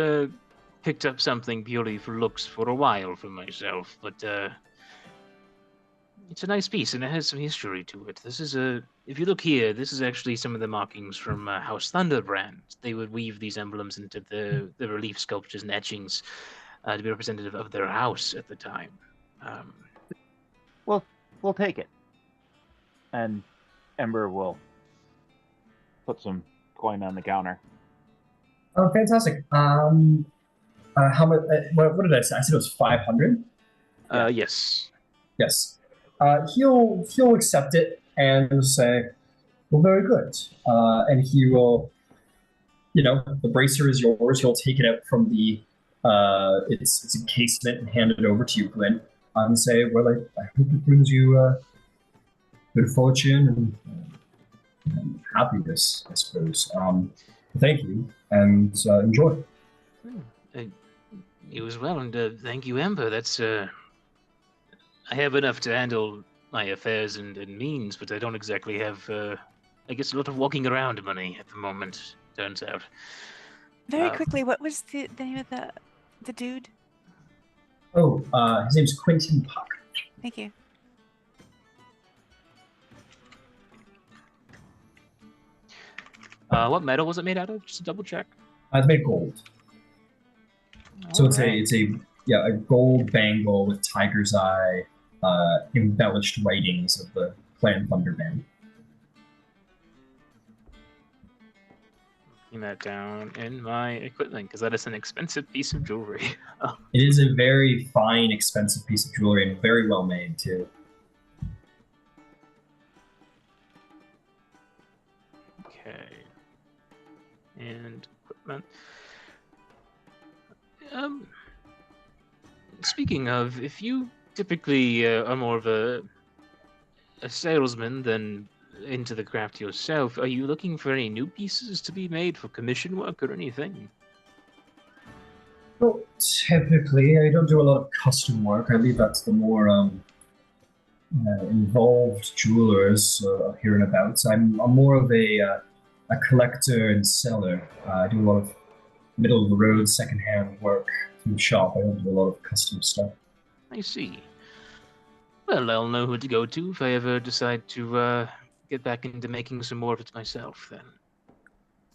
picked up something purely for looks for a while for myself, but it's a nice piece and it has some history to it. This is if you look here, this is actually some of the markings from House Thunderbrand. They would weave these emblems into the relief sculptures and etchings to be representative of their house at the time. We'll take it. And Ember will put some coin on the counter. oh, fantastic. How much? What did I say? I said it was 500. Yes. Yes. He'll accept it and say, "Well, very good." And he will, the bracer is yours. He'll take it out from the its encasement and hand it over to you, Glenn, and say, "Well, I hope it brings you good fortune and happiness, I suppose. Thank you and enjoy." You as well, and thank you, Ember. That's I have enough to handle my affairs and means, but I don't exactly have, I guess, a lot of walking around money at the moment, turns out. Very quickly, what was the name of the dude? Oh, his name's Quentin Puck. Thank you. What metal was it made out of? Just to double check. It's made gold. So it's a gold bangle with tiger's eye, embellished writings of the clan Thunderband. Putting that down in my equipment because that is an expensive piece of jewelry. It is a very fine, expensive piece of jewelry and very well made too. Okay. And equipment. Speaking of, if you typically are more of a salesman than into the craft yourself, are you looking for any new pieces to be made for commission work or anything? Well, typically, I don't do a lot of custom work. I leave that to the more involved jewelers here and abouts. I'm more of a collector and seller. I do a lot of middle of the road secondhand work through the shop. I don't do a lot of custom stuff. I see. Well, I'll know who to go to if I ever decide to get back into making some more of it myself, then.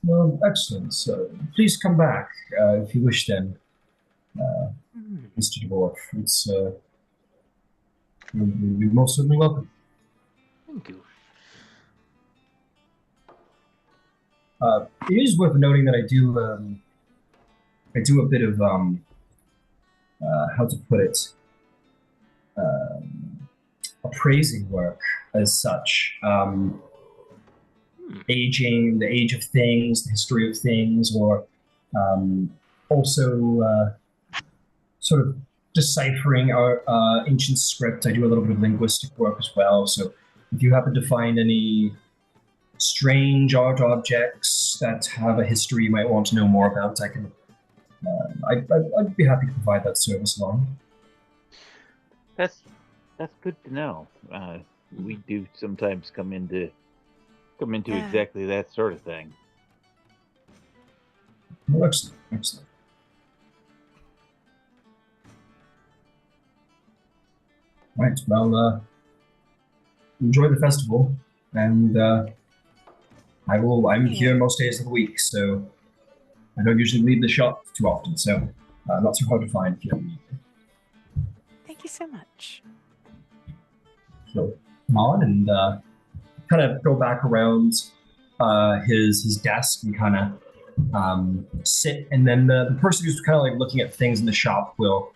Well, excellent. So please come back if you wish then, Mr. Dwarf. It's, you're most certainly welcome. Thank you. It is worth noting that I do a bit of how to put it, appraising work as such, aging, the age of things, the history of things, or also sort of deciphering our ancient script. I do a little bit of linguistic work as well. So if you happen to find any strange art objects that have a history you might want to know more about, I can I'd be happy to provide that service along. That's good to know. We do sometimes come into Yeah. exactly that sort of thing. Well, excellent. Right. Well, enjoy the festival, and I'm here most days of the week, so I don't usually leave the shop too often, so not so hard to find if you ever need me. Thank you so much. So come on and kind of go back around his desk and kind of sit, and then the person who's kind of like looking at things in the shop will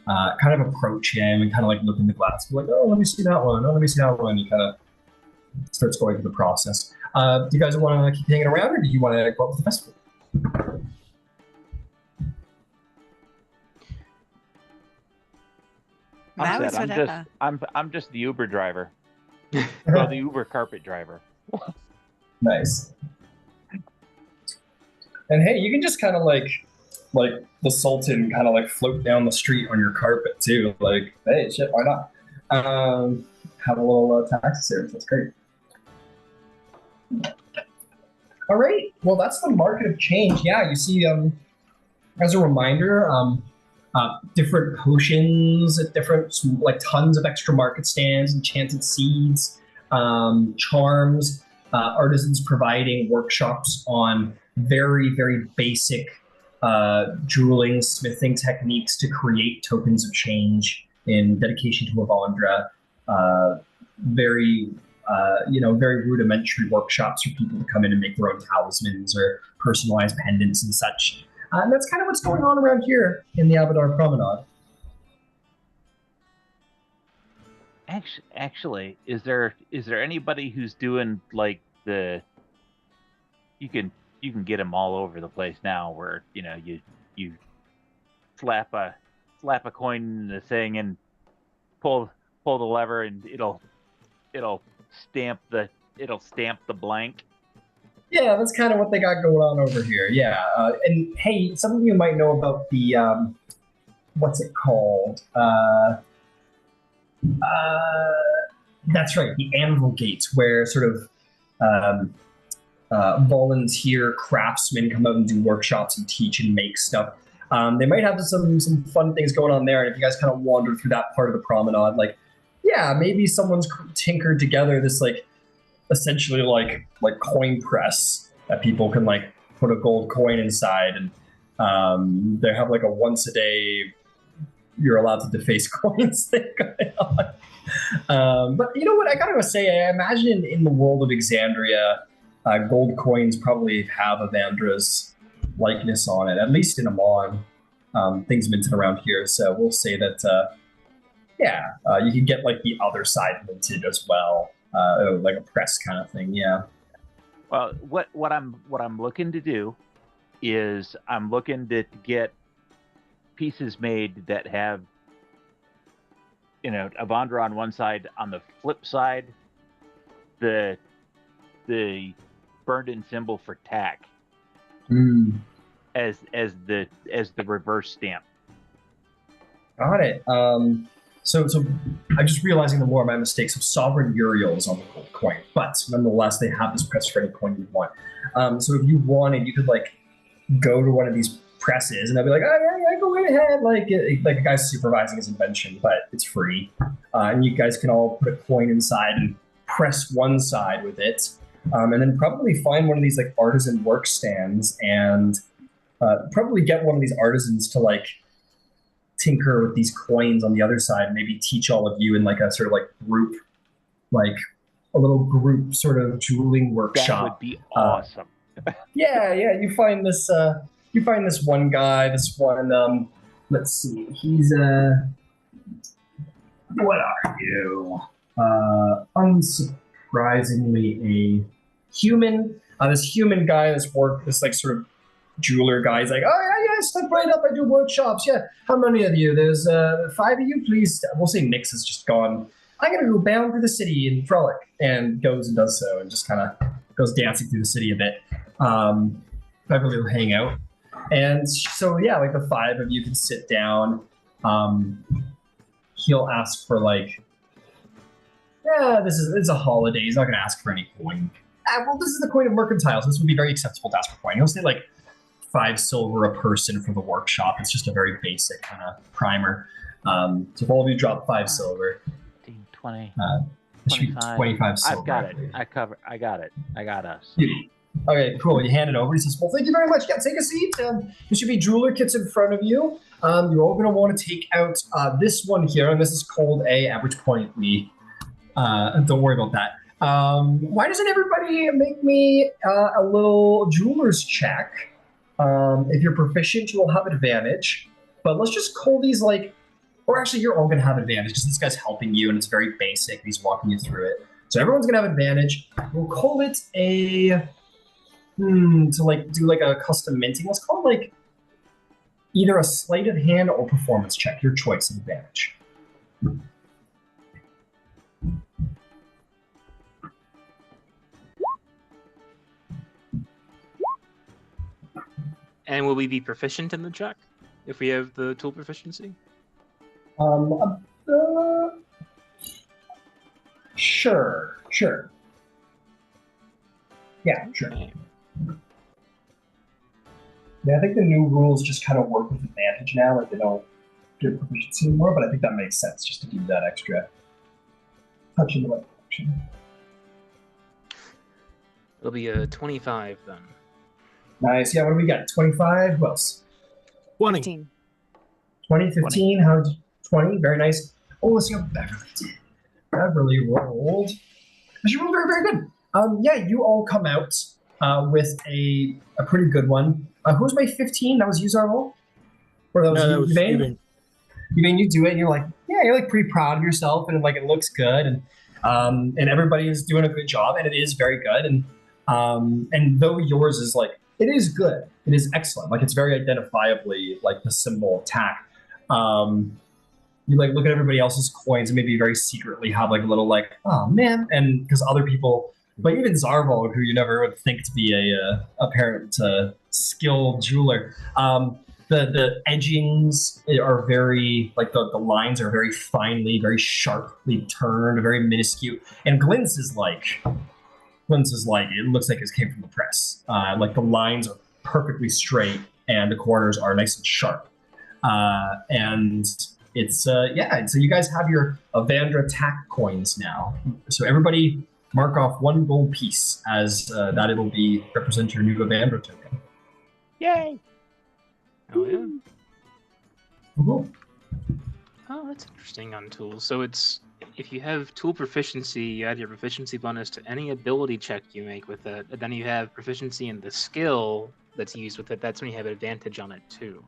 kind of approach him and kind of like look in the glass, be like, oh, let me see that one. Oh, let me see that one. He kind of starts going through the process. Do you guys want to keep hanging around, or do you want to go up to the festival? I'm just the Uber driver. Well, the Uber carpet driver. Nice. And hey, you can just kind of like the Sultan kind of like float down the street on your carpet too. Like, hey, shit, why not? Have a little taxi service. That's great. All right. Well, that's the market of change. Yeah, you see, as a reminder, different potions at different, like tons of extra market stands, enchanted seeds, charms, artisans providing workshops on very, very basic jeweling, smithing techniques to create tokens of change in dedication to Avandra. Very very rudimentary workshops for people to come in and make their own talismans or personalized pendants and such. And that's kind of what's going on around here in the Abadar Promenade. Actually, is there anybody who's doing like the you can get them all over the place now, where you slap a coin in the thing and pull the lever and it'll stamp the blank. Yeah, that's kind of what they got going on over here. Yeah, and hey, some of you might know about the what's it called? That's right, the Anvil Gates, where sort of volunteer craftsmen come out and do workshops and teach and make stuff. They might have some fun things going on there, and if you guys kind of wander through that part of the promenade, like, yeah, maybe someone's tinkered together this like essentially like coin press that people can like put a gold coin inside, and they have like a once a day you're allowed to deface coins thing going on. But you know what, I gotta say, I imagine in the world of Exandria, gold coins probably have Avandra's likeness on it, at least in Amon. Things minted around here, so we'll say that you can get like the other side minted as well, like a press kind of thing. Yeah. Well, what I'm looking to do is I'm looking to get pieces made that have Avandra on one side, on the flip side, the burned in symbol for tack as the reverse stamp. Got it. So I'm just realizing the more of my mistakes. So Sovereign Uriel is on the gold coin, but nonetheless, they have this press for any coin you want. So if you wanted, you could like go to one of these presses, and I'd be like, oh yeah, go right ahead. Like the guy's supervising his invention, but it's free, and you guys can all put a coin inside and press one side with it, and then probably find one of these like artisan work stands and probably get one of these artisans to like tinker with these coins on the other side, and maybe teach all of you in like a sort of like group, like a little group sort of jeweling workshop. That would be awesome. Yeah, you find this one guy, this one let's see, he's what are you? Unsurprisingly a human. This human guy, this like sort of jeweler guy. He's like, oh yeah, step right up. I do workshops. Yeah, how many of you? There's 5 of you, please. We'll say Nix has just gone. I'm gonna go bound through the city and frolic, and goes and does so, and just kind of goes dancing through the city a bit. Beverly will hang out. And so yeah, like the five of you can sit down. He'll ask for like, yeah, it's a holiday. He's not going to ask for any coin. Well, this is the coin of mercantile, so this would be very acceptable to ask for coin. He'll say like 5 silver a person for the workshop. It's just a very basic kind of primer. So if all of you drop 5 silver, 15, 20, it should be 25 silver. I've got it. I got it. I got us. Okay, cool. You hand it over. He says, well, thank you very much. Yeah, take a seat. There should be jeweler kits in front of you. You're all going to want to take out this one here, and this is called a average point. Don't worry about that. Why doesn't everybody make me a little jeweler's check? If you're proficient, you will have advantage. But let's just call these like, or actually, you're all going to have advantage because this guy's helping you, and it's very basic. He's walking you through it. So everyone's going to have advantage. We'll call it a... to like do like a custom minting, let's call it like either a sleight of hand or performance check, your choice of advantage. And will we be proficient in the check if we have the tool proficiency? Sure. Yeah, sure. Okay. Yeah, I think the new rules just kind of work with advantage now. Like they don't give proficiency anymore, but I think that makes sense just to give you that extra touch in the right direction. It'll be a 25 then. Nice. Yeah, what do we got? 25? Who else? 20. 15. 20, 15? How'd 20? Very nice. Oh, let's see how Beverly did. Beverly rolled. She rolled very, very good. Yeah, you all come out with a pretty good one. Who was my 15? That was you, Zarval? Or that was you, Yvain? Yvain, you do it, and you're like, yeah, you're like pretty proud of yourself, and like it looks good, and everybody is doing a good job, and it is very good, and though yours is like, it is good, it is excellent, like it's very identifiably like the symbol of tack. You like look at everybody else's coins and maybe very secretly have like a little like, oh man, and because other people. But even Zarval, who you never would think to be a apparent skilled jeweler, the edgings are very, like the lines are very finely, very sharply turned, very minuscule. And Glint's is like, it looks like it came from the press. Like the lines are perfectly straight and the corners are nice and sharp. And it's, yeah, so you guys have your Avandra tack coins now. So everybody... mark off 1 gold piece as that it'll be represent your new Avandra token. Yay! Oh yeah. Cool. Oh, that's interesting on tools. So it's if you have tool proficiency, you add your proficiency bonus to any ability check you make with it, and then you have proficiency in the skill that's used with it. That's when you have advantage on it too.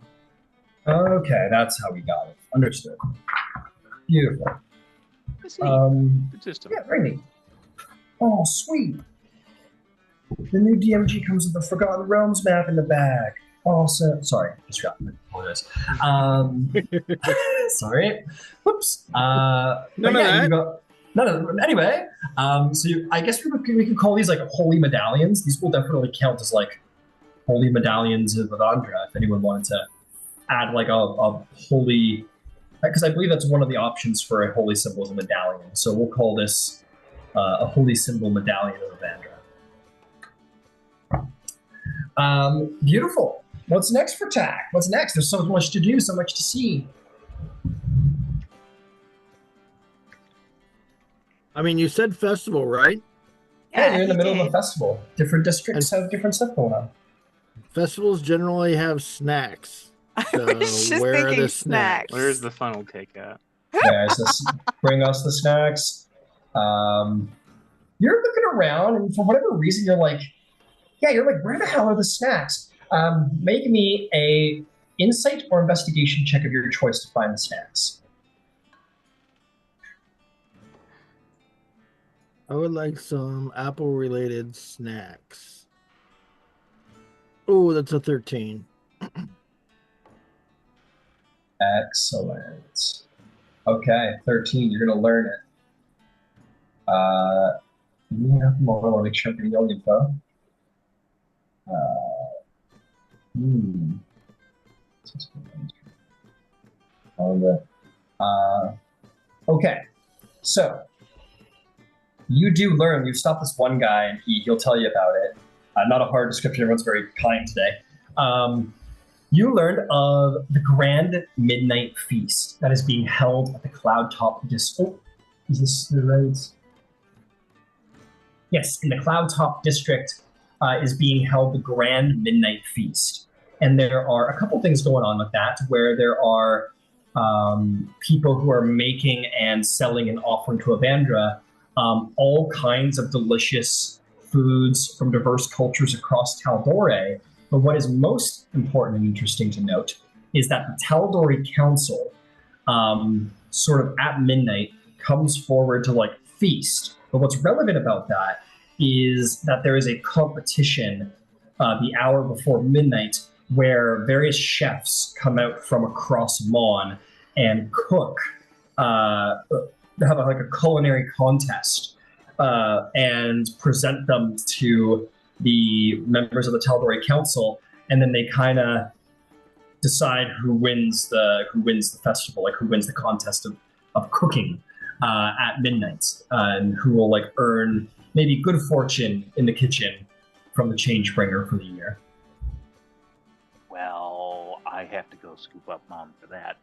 Okay, that's how we got it. Understood. Beautiful. That's neat. Good system. Yeah, very neat. Oh, sweet. The new DMG comes with the Forgotten Realms map in the bag. Awesome. Sorry, distracted. Apologize. Sorry. Whoops. Anyway, I guess we could call these like holy medallions. These will definitely count as like holy medallions of Avandra if anyone wanted to add like a holy, because I believe that's one of the options for a holy symbol is a medallion. So we'll call this a holy symbol medallion of Avandra. Beautiful. What's next for TAC? What's next? There's so much to do, so much to see. I mean, you said festival, right? Yeah, you're in the middle of a festival. Different districts have different stuff going on. Festivals generally have snacks. So I was just where are thinking the snacks? Where's the funnel cake at? Yeah, so bring us the snacks. You're looking around, and for whatever reason, you're like, where the hell are the snacks? Make me a insight or investigation check of your choice to find the snacks. I would like some apple-related snacks. Oh, that's a 13. Excellent. Okay, 13. You're going to learn it. I want to make sure I'm getting all the info. Okay, so you do learn. You stop this one guy, and he'll tell you about it. Not a hard description. Everyone's very kind today. You learned of the Grand Midnight Feast that is being held at the Cloudtop District. Oh, is this the right? Yes, in the Cloudtop District is being held the Grand Midnight Feast. And there are a couple things going on with that, where there are people who are making and selling and offering to Avandra all kinds of delicious foods from diverse cultures across Tal'Dorei. But what is most important and interesting to note is that the Tal'Dorei Council, sort of at midnight, comes forward to like feast. But what's relevant about that is that there is a competition the hour before midnight where various chefs come out from across Mon and cook, have like a culinary contest and present them to the members of the Tal'Dorei Council, and then they kind of decide who wins the festival, like who wins the contest of cooking at midnight, and who will like earn maybe good fortune in the kitchen from the Changebringer for the year. Well, I have to go scoop up Mom for that.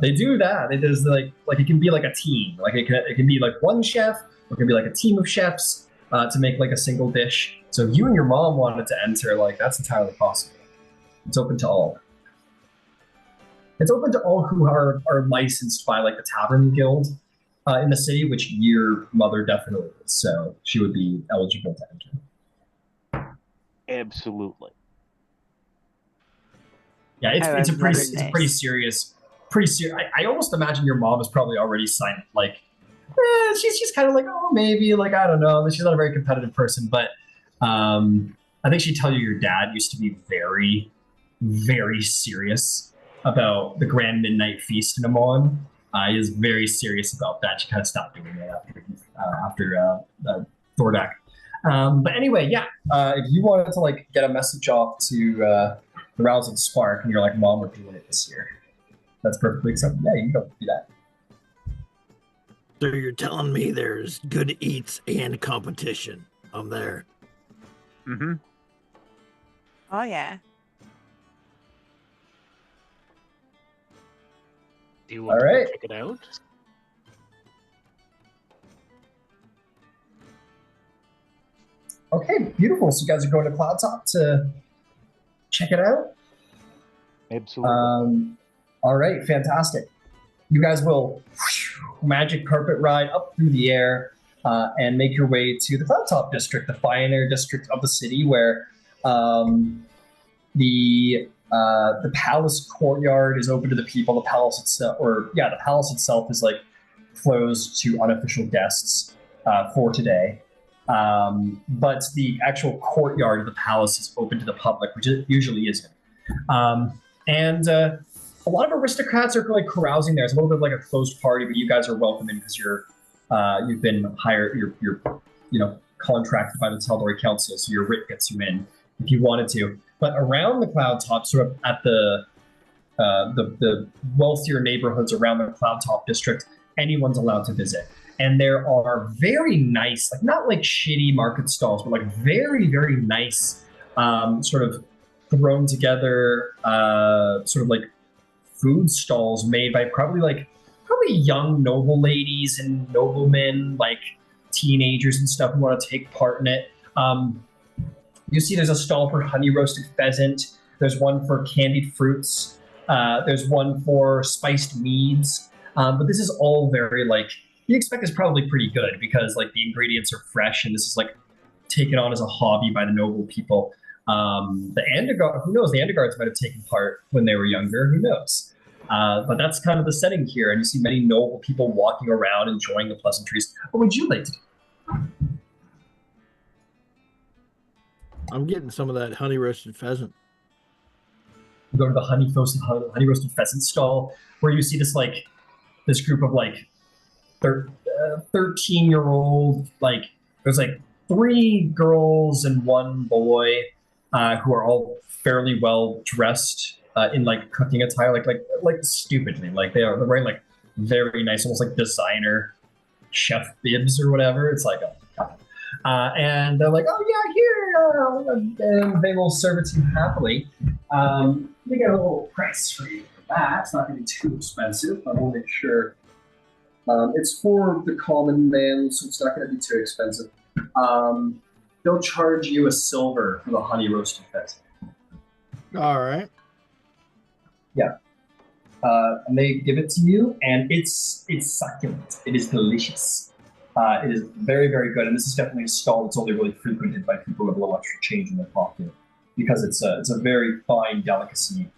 They do that. There's like it can be like a team. Like it can be like one chef, or it can be like a team of chefs to make like a single dish. So if you and your mom wanted to enter, like that's entirely possible. It's open to all. It's open to all who are licensed by like the Tavern Guild in the city, which your mother definitely is. So she would be eligible to enter. Absolutely. Yeah, it's a pretty serious. I almost imagine your mom is probably already signed. Like, she's kind of like, oh, maybe, like I don't know. She's not a very competitive person, but I think she'd tell you your dad used to be very, very serious about the Grand Midnight Feast in Amon. He is very serious about that. She kind of stopped doing it after Thordak. But anyway, yeah. If you wanted to like get a message off to the Rousing Spark, and you're like, Mom, we're doing it this year. That's perfectly acceptable. Yeah, you can go do that. So you're telling me there's good eats and competition. I'm there. Mm-hmm. Oh yeah. Do you want to go check it out? Okay, beautiful. So you guys are going to Cloudtop to check it out? Absolutely. All right, fantastic. You guys will magic carpet ride up through the air and make your way to the Cloudtop District, the finer district of the city, where the palace courtyard is open to the people. The palace itself is like closed to unofficial guests for today. But the actual courtyard of the palace is open to the public, which it usually isn't. And a lot of aristocrats are like carousing there. It's a little bit like a closed party, but you guys are welcome in because you've been hired. You're contracted by the Tal'Dorei Council, so your writ gets you in if you wanted to. But around the Cloudtop, sort of at the wealthier neighborhoods around the Cloudtop district, anyone's allowed to visit. And there are very nice, like not like shitty market stalls, but like very, very nice, sort of thrown together, sort of like food stalls made by probably young noble ladies and noblemen, like teenagers and stuff who want to take part in it. You see there's a stall for honey roasted pheasant. There's one for candied fruits. There's one for spiced meads. But this is all very like, you expect is probably pretty good because like the ingredients are fresh and this is like taken on as a hobby by the noble people. The Andegard, who knows? The Andegards might have taken part when they were younger. Who knows? But that's kind of the setting here, and you see many noble people walking around enjoying the pleasantries. What would you like to do? I'm getting some of that honey roasted pheasant. You go to the honey roasted pheasant stall, where you see this group of 13-year-old, like there's like 3 girls and 1 boy. who are all fairly well dressed in like cooking attire, like stupidly, like they're wearing like very nice, almost like designer chef bibs or whatever. It's like, oh god. And they're like, oh yeah, here, and they will serve it to you happily. We get a little price for you for that. It's not going to be too expensive. I will make sure. It's for the common man, so it's not going to be too expensive. They'll charge you a silver for the honey roasted pheasant. All right. Yeah. And they give it to you, and it's succulent. It is delicious. It is very, very good, and this is definitely a stall that's only really frequented by people with a little extra change in their pocket, because it's a very fine delicacy,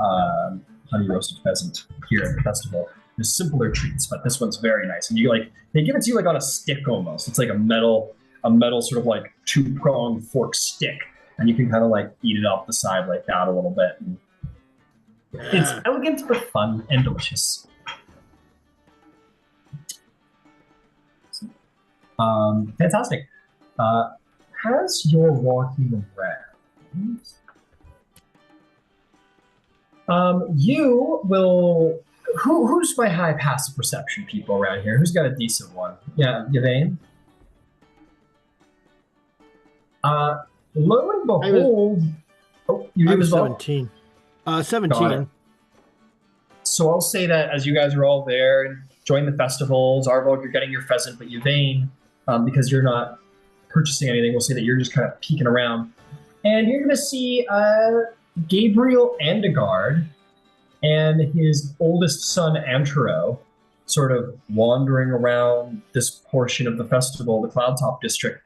honey roasted pheasant here at the festival. There's simpler treats, but this one's very nice, and they give it to you like on a stick almost. It's like a metal sort of like 2-pronged fork stick, and you can kind of like eat it off the side like that a little bit. And it's elegant but fun and delicious. Fantastic. As you're walking around, you will. Who's my high passive perception people around here? Who's got a decent one? Yeah, Yvain. Lo and behold, you I do was as well? 17. Got 17. it. So I'll say that as you guys are all there and join the festivals, Arvold, you're getting your pheasant, but Yvain, because you're not purchasing anything, we'll say that you're just kind of peeking around. And you're going to see Gabriel Andegard and his oldest son, Antero, sort of wandering around this portion of the festival, the Cloudtop district.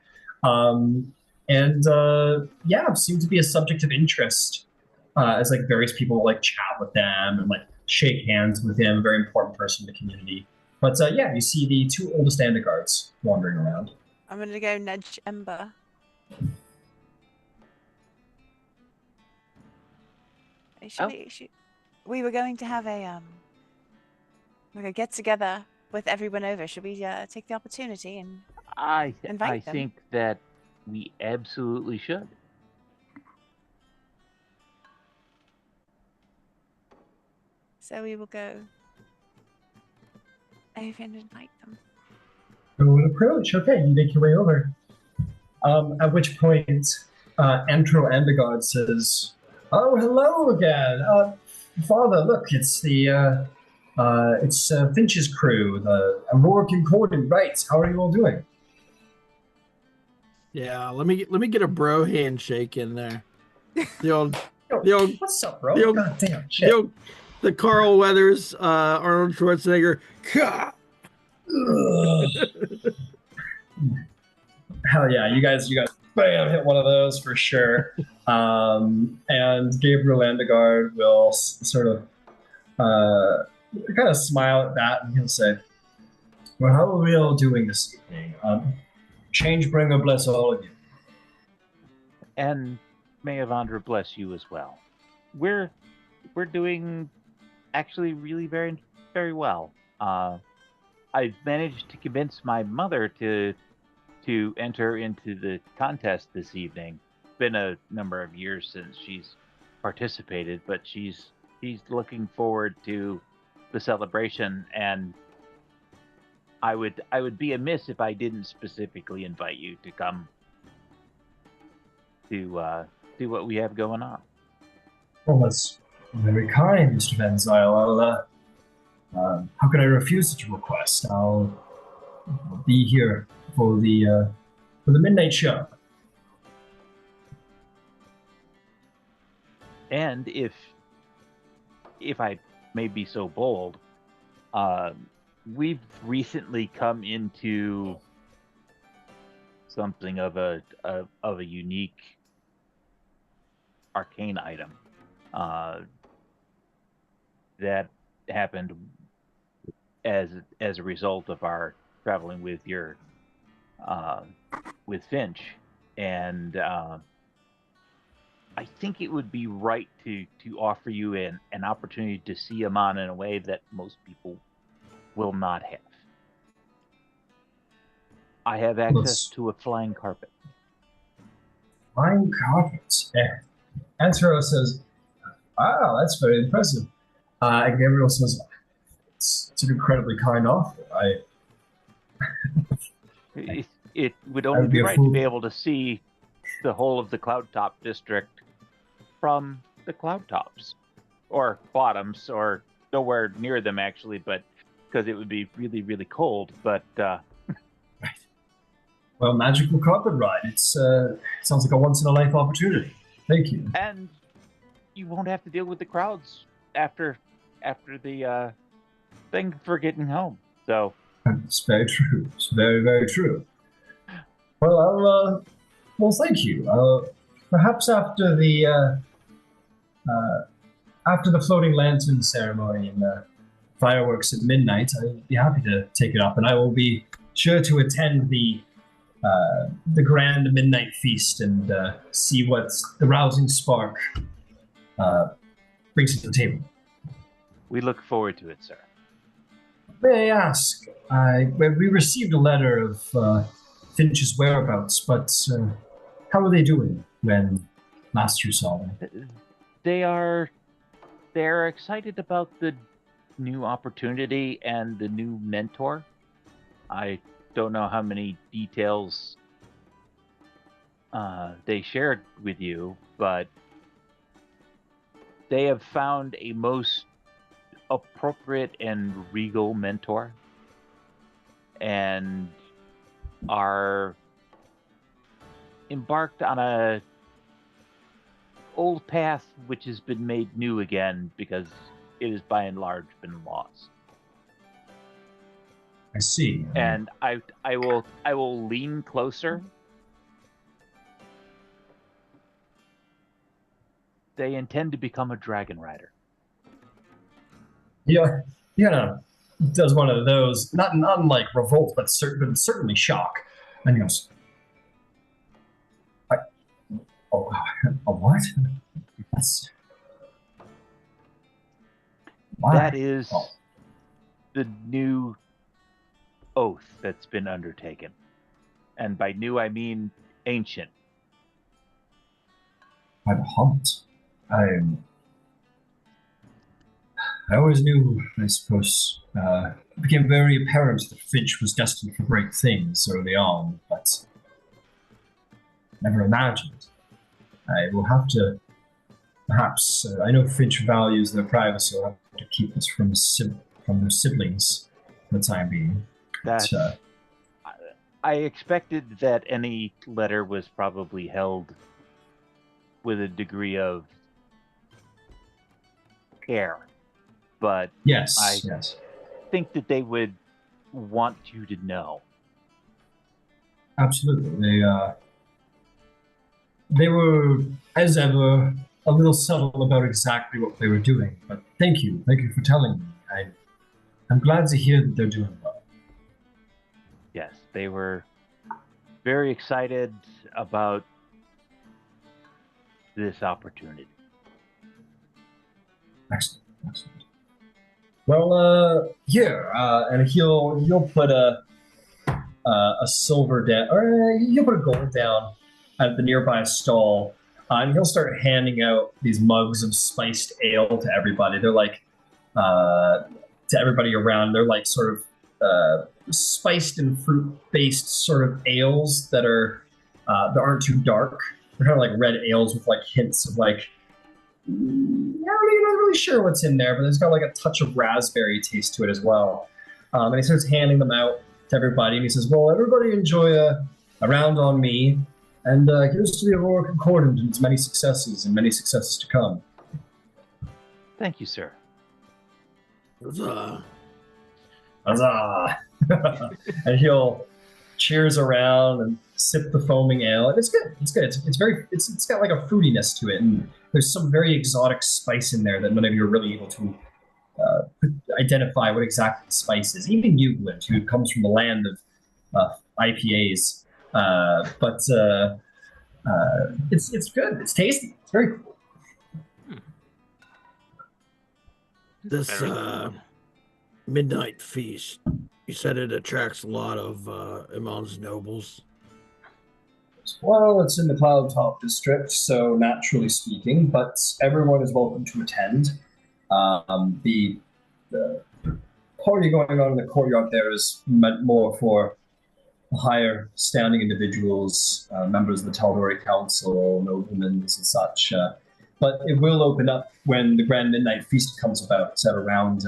Seem to be a subject of interest as like various people like chat with them and like shake hands with him, a very important person in the community. But you see the two oldest Andegards wandering around. I'm going to go nudge Ember. We were going to have a get together with everyone over. Should we take the opportunity and invite them? I think that we absolutely should. So we will go over and invite them. Go and approach. Okay, you make your way over. At which point, Antro Andegard says, "Oh, hello again, Father. Look, it's it's Finch's crew, the Aurora Concordant. Right? How are you all doing?" Yeah, let me get a bro handshake in there. The old, what's up, bro? God damn, shit. The Carl Weathers, Arnold Schwarzenegger. Hell yeah, you guys, bam, hit one of those for sure. And Gabriel Andegard will sort of kind of smile at that, and he'll say, "Well, how are we all doing this evening? Changebringer bless all of you." And may Avandra bless you as well. We're doing actually really very, very well. I've managed to convince my mother to enter into the contest this evening. It's been a number of years since she's participated, but she's looking forward to the celebration, and I would be amiss if I didn't specifically invite you to come to see what we have going on. Well, that's very kind, Mr. Van Zyl. How can I refuse such a request? I'll be here for the midnight show. And if I may be so bold, we've recently come into something of a unique arcane item that happened as a result of our traveling with with Finch, and I think it would be right to offer you an opportunity to see Amon in a way that most people will not have. I have access to a flying carpet. fine carpets. Antero says, wow, that's very impressive. And Gabriel says, it's an incredibly kind offer. It would I only would be be a right to fool. be able to see the whole of the Cloudtop district from the Cloudtops, or bottoms, or nowhere near them actually, but because it would be really, really cold. But Well, magical carpet ride. It's sounds like a once in a life opportunity. Thank you. and you won't have to deal with the crowds after the thing for getting home. So It's very true. It's very, very true. Well, well, thank you. Perhaps after the floating lantern ceremony and the fireworks at midnight, I'd be happy to take it up, and I will be sure to attend the grand midnight feast and see what the rousing spark brings to the table. we look forward to it, sir. May I ask? We received a letter of Finch's whereabouts, but how are they doing when last you saw them? They're excited about the new opportunity and the new mentor. I don't know how many details they shared with you, but they have found a most appropriate and regal mentor and are embarked on a old path which has been made new again because it has by and large been lost. I see. And I will lean closer. They intend to become a dragon rider. Yeah, does one of those, not like revolt, but certainly shock. And he goes, oh, a what? That's why? That is the new oath that's been undertaken. And by new, I mean ancient. By the hunt. I always knew, I suppose, it became very apparent that Finch was destined for great things early on, but never imagined. I will have to, perhaps, I know Finch values their privacy, I'll have to keep this from their siblings for the time being. That's, I expected that any letter was probably held with a degree of care. But yes, I yes. think that they would want you to know. Absolutely. They were, as ever, a little subtle about exactly what they were doing. But thank you for telling me. I'm glad to hear that they're doing well. Yes, they were very excited about this opportunity. Excellent. Well, here, and he'll put a silver down, or he'll put a gold down at the nearby stall, and he'll start handing out these mugs of spiced ale to everybody. They're like, to everybody around, they're like sort of spiced and fruit-based sort of ales that aren't too dark. They're kind of like red ales with like hints of like, not really sure what's in there, but there's got like a touch of raspberry taste to it as well. And he starts handing them out to everybody, and he says, well, everybody enjoy a round on me, and here's to the Aurora Concordant and its many successes to come. Thank you, sir. Huzzah. Huzzah! And he'll cheers around and sip the foaming ale, and it's good. It's got like a fruitiness to it, and there's some very exotic spice in there that none of you are really able to identify what exactly the spice is. Even you, Glint, who comes from the land of IPAs, but it's good. It's tasty. It's very cool. This midnight feast, you said it attracts a lot of Iman's nobles. Well, it's in the Cloud Top district, so naturally speaking, but everyone is welcome to attend. The party going on in the courtyard there is meant more for higher standing individuals, members of the Tal'Dorei Council, noblemen, and such. But it will open up when the Grand Midnight Feast comes about at around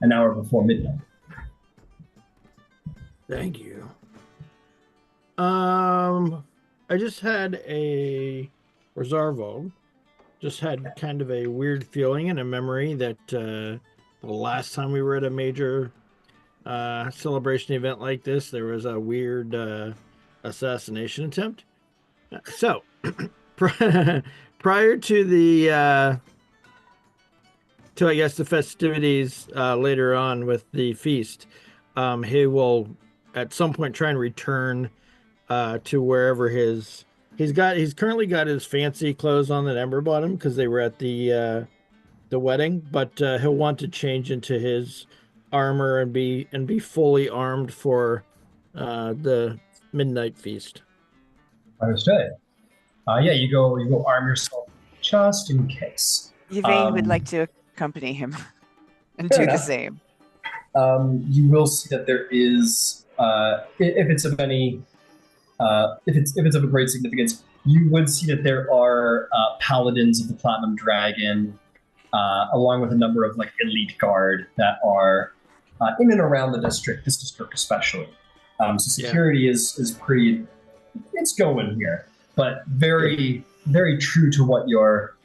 an hour before midnight. Thank you. I just had a Reservo. Just had kind of a weird feeling and a memory that the last time we were at a major celebration event like this, there was a weird assassination attempt. So, prior to the to I guess the festivities later on with the feast, he will at some point try and return to wherever he's currently got his fancy clothes on that Ember bought him because they were at the wedding, but he'll want to change into his armor and be fully armed for the midnight feast. Understood. Yeah, you go arm yourself just in case. Yvain would like to accompany him and Fair do enough. the same. You will see that there is, if it's of any, if it's of a great significance, you would see that there are paladins of the Platinum Dragon, along with a number of like elite guard that are in and around this district especially. So security is pretty, it's going here, but very true to what your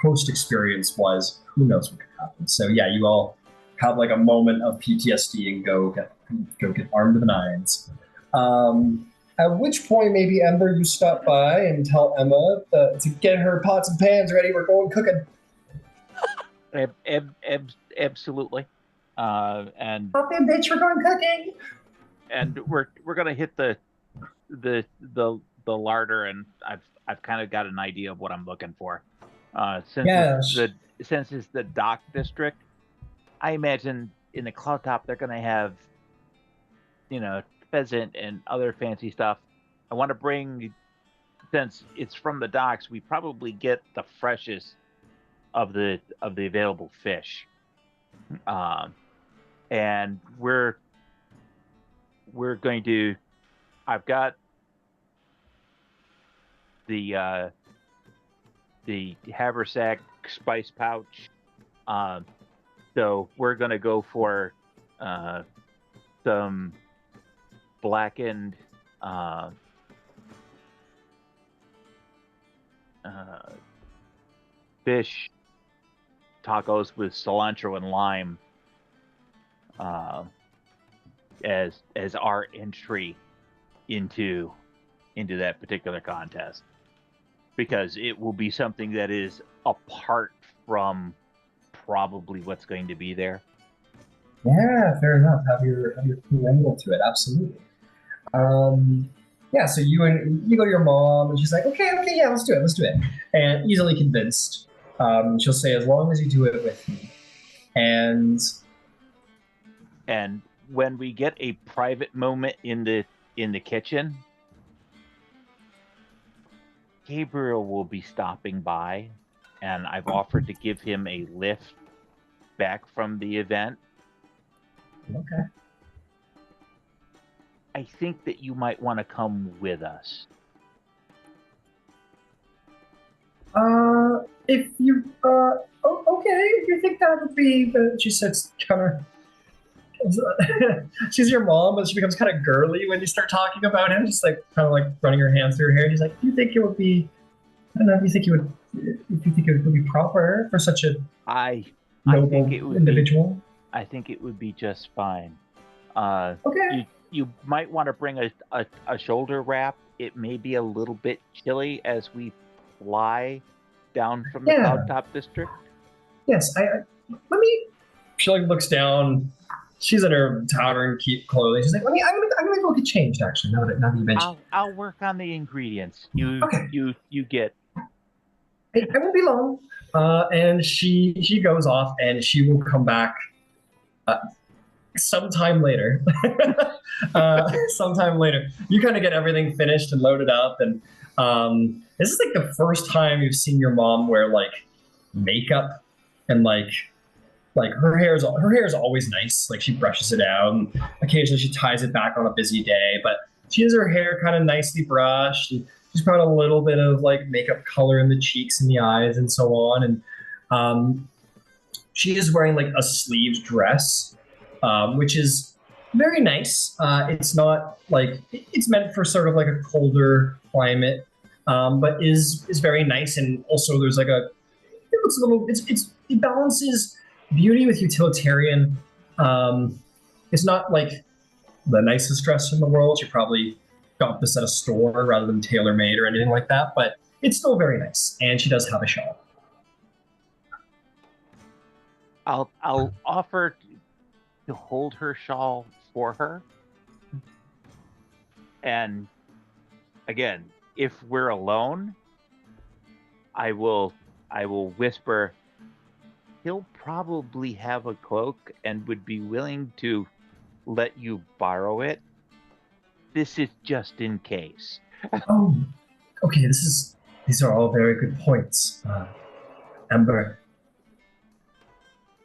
post experience was. Who knows what could happen? So yeah, you all have like a moment of PTSD and go get armed to the nines. At which point, maybe Ember, you stop by and tell Emma to get her pots and pans ready. We're going cooking. Absolutely. And Hop in, bitch. We're going cooking. And we're gonna hit the larder, and I've kind of got an idea of what I'm looking for. Since it's the dock district, I imagine in the Cloud Top they're gonna have, pheasant and other fancy stuff. I want to bring, since it's from the docks, we probably get the freshest of the available fish, and we're going to. I've got the haversack spice pouch, so we're gonna go for some blackened fish tacos with cilantro and lime as our entry into that particular contest, because it will be something that is apart from probably what's going to be there. Yeah, fair enough. Have your cool angle to it. Absolutely. Yeah, so you go to your mom, and she's like, okay, yeah, let's do it. And easily convinced, she'll say, as long as you do it with me. And when we get a private moment in the kitchen, Gabriel will be stopping by, and I've offered to give him a lift back from the event. Okay. I think that you might want to come with us. If you, okay, if you think that would be, she says kind of, she's your mom, but she becomes kind of girly when you start talking about him, just like kind of like running her hands through her hair. She's like, do you think it would be, I don't know, if you think it would be proper for such a noble individual? I think it would be just fine. Okay. You might want to bring a shoulder wrap. It may be a little bit chilly as we fly down from the Cloud Top district. Yes, let me. She like looks down. She's in her towering keep clothing. She's like, I'm gonna go get changed. Actually, now that you mentioned, I'll work on the ingredients. You get. I won't be long. And she goes off, and she will come back. sometime later, sometime later, you kind of get everything finished and loaded up, and this is like the first time you've seen your mom wear like makeup and like her hair is always nice. Like she brushes it out, and occasionally she ties it back on a busy day, but she has her hair kind of nicely brushed. And she's got a little bit of like makeup color in the cheeks and the eyes and so on, and um, she is wearing like a sleeved dress, which is very nice. It's not like it's meant for sort of like a colder climate, but is very nice. And also, there's like it looks a little. It balances beauty with utilitarian. It's not like the nicest dress in the world. She probably got this at a store rather than tailor made or anything like that, but it's still very nice. And she does have a shawl. I'll offer to hold her shawl for her. And again, if we're alone, I will whisper, he'll probably have a cloak and would be willing to let you borrow it. This is just in case. Oh, okay. These are all very good points, Amber.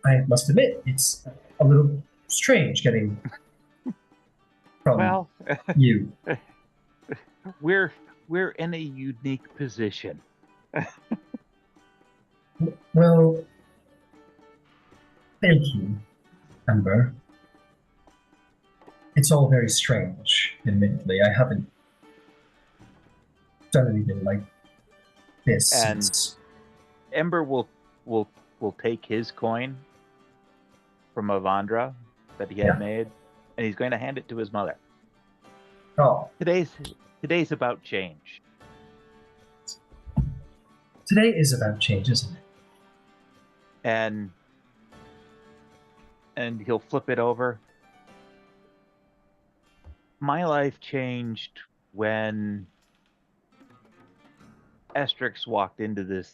I must admit, it's a little strange getting from you. We're in a unique position. Well, thank you, Amber. It's all very strange, admittedly. I haven't done anything like this And since. Ember will take his coin from Avandra that he had made, and he's going to hand it to his mother. Oh, Today's about change. today is about change, isn't it? And he'll flip it over. My life changed when Estrix walked into this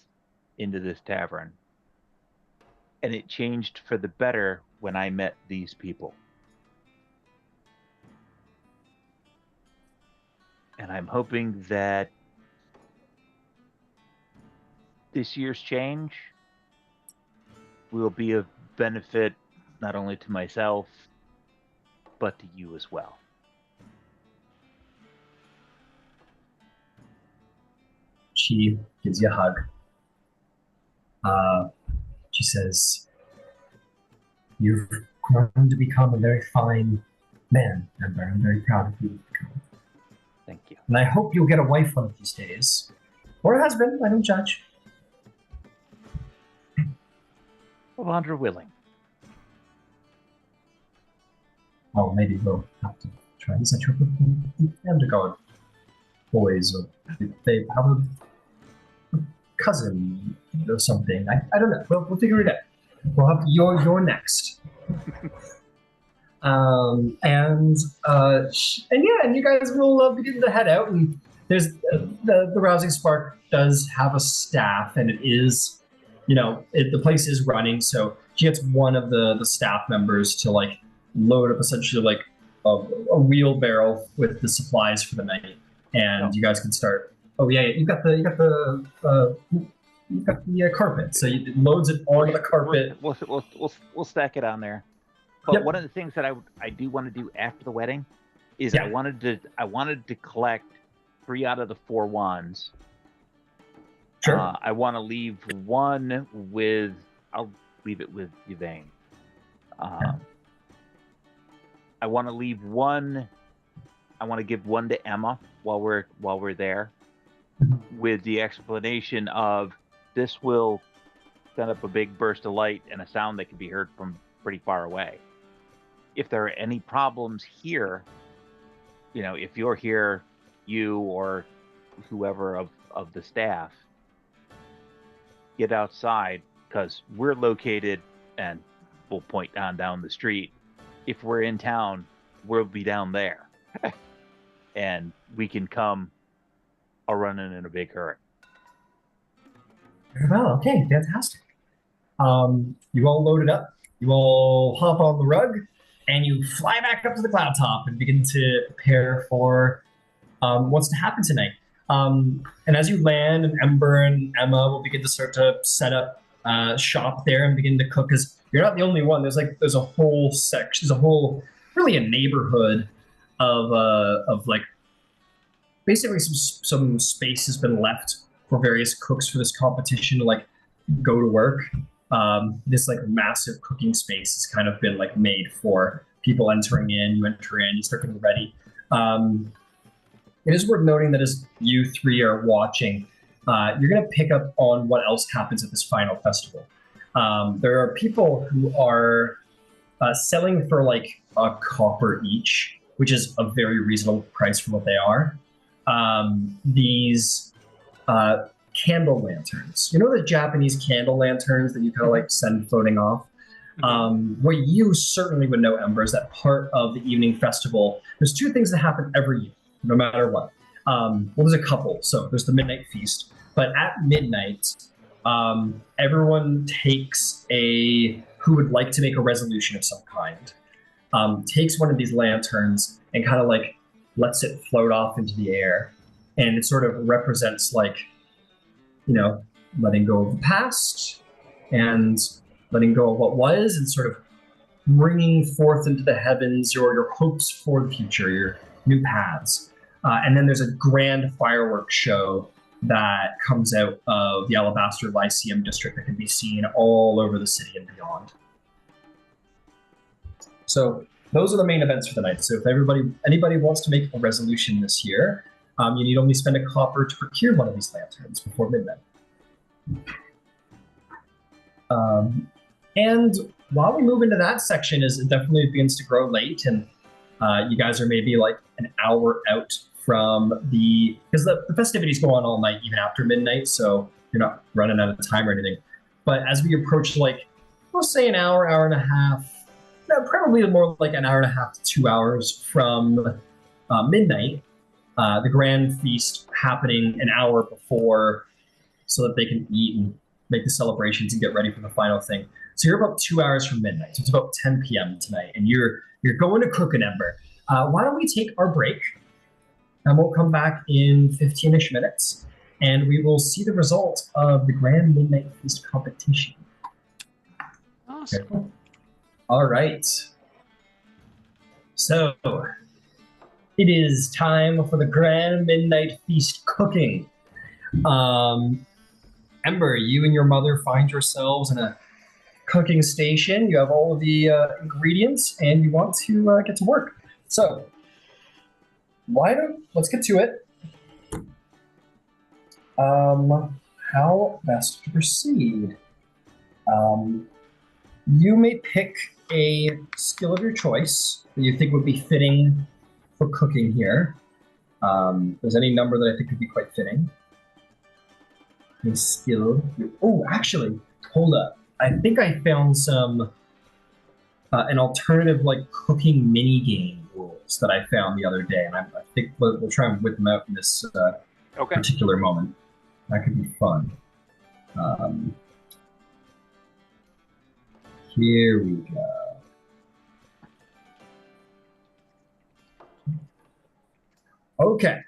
tavern. And it changed for the better when I met these people. And I'm hoping that this year's change will be of benefit not only to myself, but to you as well. She gives you a hug. She says, "You've grown to become a very fine man, Amber. I'm very proud of you. Thank you. And I hope you'll get a wife one of these days. Or a husband, I don't judge." Avandra willing. Well, maybe we'll have to try and set you up with the Underguard boys, or if they have a cousin or something. I don't know. We'll figure it out. We'll have you're next. And you guys will begin to head out. And there's the Rousing Spark does have a staff, and it is, the place is running. So she gets one of the staff members to like load up essentially like a wheelbarrow with the supplies for the night, and you guys can start. Oh yeah, you've got the carpet, so it loads it onto the carpet. We'll stack it on there. But one of the things that I do want to do after the wedding is I wanted to collect 3 out of the 4 wands. Sure. I want to leave one with. I'll leave it with Yvain. I want to leave one. I want to give one to Emma while we're there, with the explanation of this will send up a big burst of light and a sound that can be heard from pretty far away. If there are any problems here, if you're here, you or whoever of the staff, get outside, because we're located, and we'll point down the street. If we're in town, we'll be down there. And we can come running in a big hurry. Well, okay, fantastic. You all load it up. You all hop on the rug, and you fly back up to the cloud top and begin to prepare for what's to happen tonight. And as you land, and Ember and Emma will begin to start to set up shop there and begin to cook, because you're not the only one. There's a whole section, there's a whole, really a neighborhood of like, basically some space has been left for various cooks for this competition to like go to work. This like massive cooking space has kind of been like made for people entering in. You enter in, you start getting ready. It is worth noting that as you three are watching, you're going to pick up on what else happens at this final festival. There are people who are selling for like a copper each, which is a very reasonable price for what they are. These candle lanterns. You know the Japanese candle lanterns that you kind of like send floating off? What you certainly would know, Ember, is that part of the evening festival, there's two things that happen every year, no matter what. Well, there's a couple. So there's the midnight feast, but at midnight, everyone takes who would like to make a resolution of some kind, takes one of these lanterns and kind of like lets it float off into the air. And it sort of represents like, letting go of the past and letting go of what was, and sort of bringing forth into the heavens your hopes for the future, your new paths. And then there's a grand fireworks show that comes out of the Alabaster Lyceum district that can be seen all over the city and beyond. So those are the main events for the night. So if anybody wants to make a resolution this year, you need only spend a copper to procure one of these lanterns before midnight. And while we move into that section, as it definitely begins to grow late, and you guys are maybe like an hour out from because the festivities go on all night, even after midnight, so you're not running out of time or anything. But as we approach, like, we'll say an hour and a half, probably more like an hour and a half to 2 hours from midnight, the grand feast happening an hour before, so that they can eat and make the celebrations and get ready for the final thing. So you're about 2 hours from midnight. So it's about 10 p.m. tonight, and you're going to cook an Ember. Why don't we take our break, and we'll come back in 15-ish minutes, and we will see the result of the Grand Midnight Feast competition. Awesome. Okay. All right. So it is time for the Grand Midnight Feast cooking. Ember, you and your mother find yourselves in a cooking station. You have all of the ingredients, and you want to get to work. So, let's get to it. How best to proceed? You may pick a skill of your choice that you think would be fitting for cooking here. There's any number that I think would be quite fitting. A skill. Oh, actually, hold up. I think I found some an alternative like cooking mini game rules that I found the other day, and I think we'll try and whip them out in this particular moment. That could be fun. Here we go. Okay,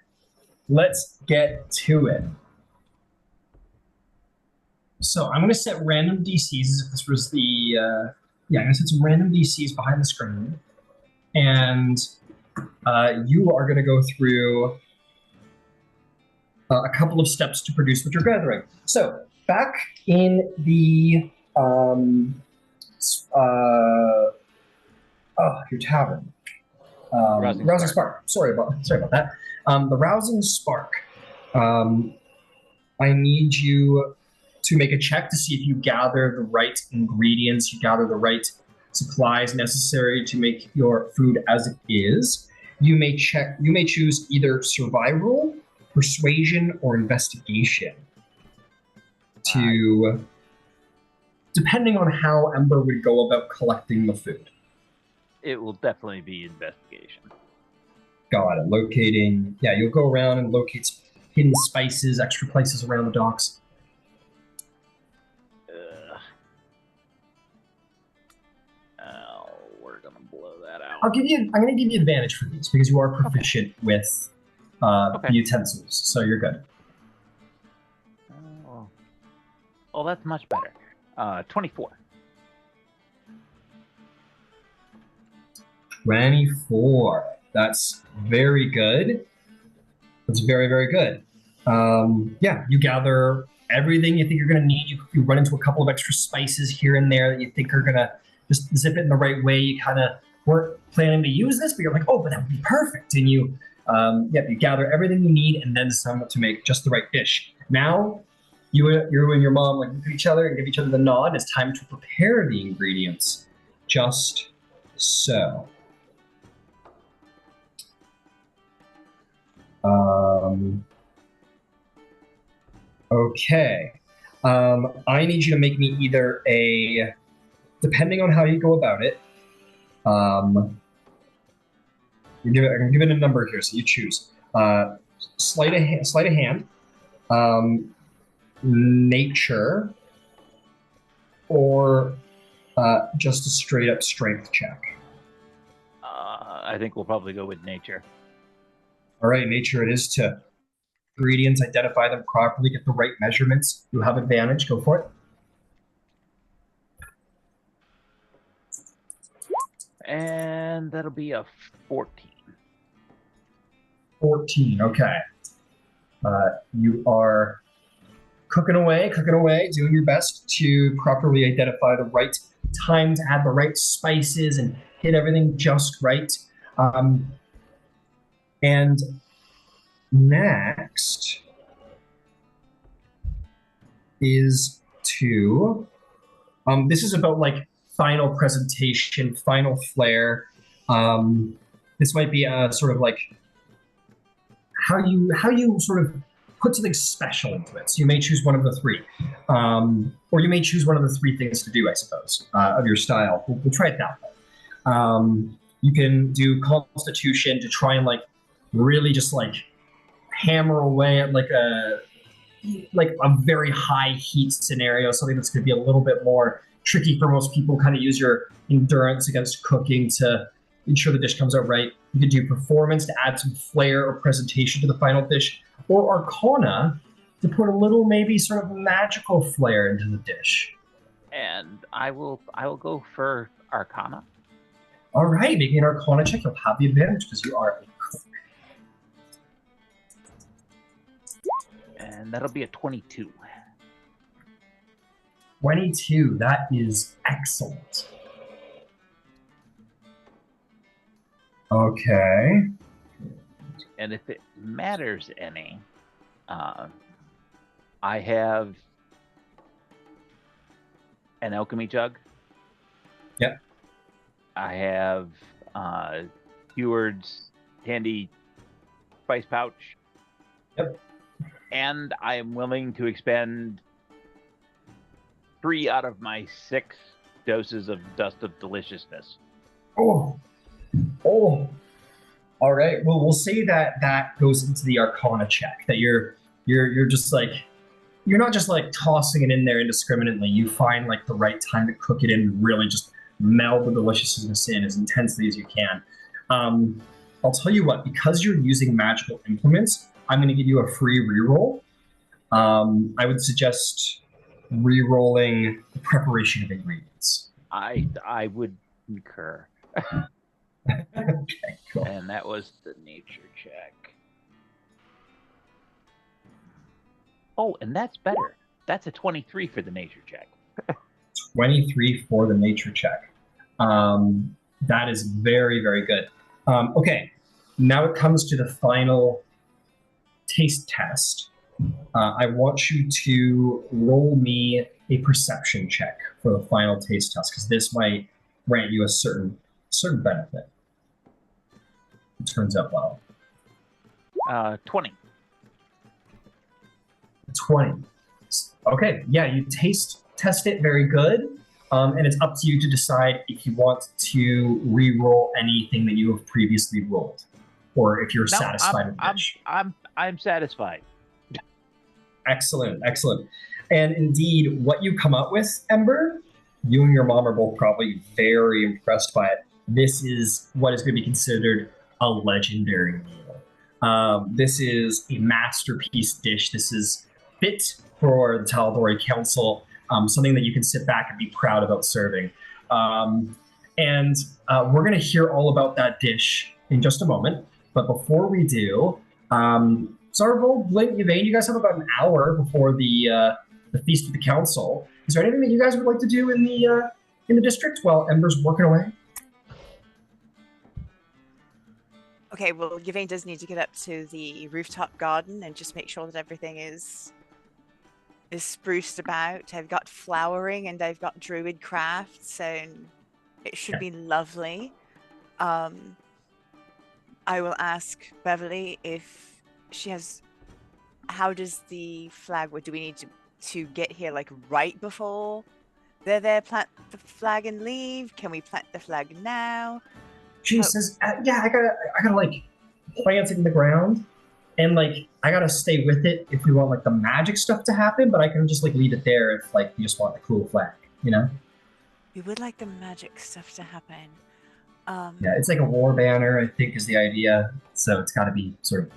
let's get to it. So I'm going to set random DCs as if this was the, I'm going to set some random DCs behind the screen. And you are going to go through a couple of steps to produce what you're gathering. So back in the, your tavern. Rousing Spark. Sorry about that. The Rousing Spark. I need you to make a check to see if you gather the right ingredients, you gather the right supplies necessary to make your food as it is. You may choose either survival, persuasion, or investigation depending on how Ember would go about collecting the food. It will definitely be investigation. Got it. Locating. Yeah, you'll go around and locate hidden spices, extra places around the docks. Where to gonna blow that out. I'm going to give you advantage for these because you are proficient with the utensils, so you're good. Oh, that's much better. 24. 24. That's very good. That's very, very good. Yeah, you gather everything you think you're going to need. You run into a couple of extra spices here and there that you think are going to just zip it in the right way. You kind of weren't planning to use this, but you're like, oh, but that would be perfect. And you gather everything you need and then some to make just the right dish. Now, you and your mom look at each other and give each other the nod. It's time to prepare the ingredients. Just so. Okay. I need you to make me either depending on how you go about it. I'm gonna give it a number here, so you choose. Sleight of hand, nature, or just a straight up strength check. I think we'll probably go with nature. All right, nature it is to ingredients, identify them properly, get the right measurements. You'll have advantage. Go for it. And that'll be a 14. 14, okay. You are cooking away, doing your best to properly identify the right time to add the right spices and hit everything just right. And next is to, this is about like final presentation, final flair. This might be a sort of like how you sort of put something special into it. So you may choose one of the three, or you may choose one of the three things to do, I suppose, of your style. We'll try it that way. You can do Constitution to try and like really just like hammer away at like a very high heat scenario, something that's going to be a little bit more tricky for most people. Kind of use your endurance against cooking to ensure the dish comes out right. You could do Performance to add some flair or presentation to the final dish, or Arcana to put a little maybe sort of magical flair into the dish. And I will go for Arcana. All right, making an Arcana check, you'll have the advantage because you are a cook. And that'll be a 22. 22, that is excellent. Okay. And if it matters any, I have an alchemy jug. Yep. I have Heward's handy spice pouch. Yep. And I am willing to expend 3 out of my 6 doses of Dust of Deliciousness. Oh. All right. Well, we'll say that goes into the Arcana check. That you're just like, you're not just like tossing it in there indiscriminately. You find like the right time to cook it in and really just meld the deliciousness in as intensely as you can. I'll tell you what, because you're using magical implements, I'm going to give you a free reroll. I would suggest re-rolling the preparation of ingredients. I would concur. Okay, cool. And that was the nature check. Oh, and that's better. That's a 23 for the nature check. 23 for the nature check. That is very, very good. Okay, now it comes to the final taste test. I want you to roll me a perception check for the final taste test, because this might grant you a certain benefit. It turns out well. 20. 20. Okay, yeah, you test it very good, and it's up to you to decide if you want to re-roll anything that you have previously rolled, or if you're satisfied with it. I'm satisfied. Excellent. And indeed, what you come up with, Ember, you and your mom are both probably very impressed by it. this is what is going to be considered a legendary meal. This is a masterpiece dish. This is fit for the Tal'Dorei Council, something that you can sit back and be proud about serving. And we're going to hear all about that dish in just a moment. But before we do, Zarvold, Blink, Yvain, you guys have about an hour before the Feast of the Council. Is there anything that you guys would like to do in the district while Ember's working away? Okay, well, Yvain does need to get up to the rooftop garden and just make sure that everything is spruced about. I've got flowering and I've got druid crafts, so it should be lovely. I will ask Beverly if she has. How does the flag work? Do we need to get here like right before they're there, plant the flag and leave? Can we plant the flag now? She says, "Yeah, I gotta like plant it in the ground, and like I gotta stay with it if we want like the magic stuff to happen. But I can just like leave it there if like you just want the cool flag, you know." We would like the magic stuff to happen. Yeah, it's like a war banner, I think, is the idea. So it's got to be sort of.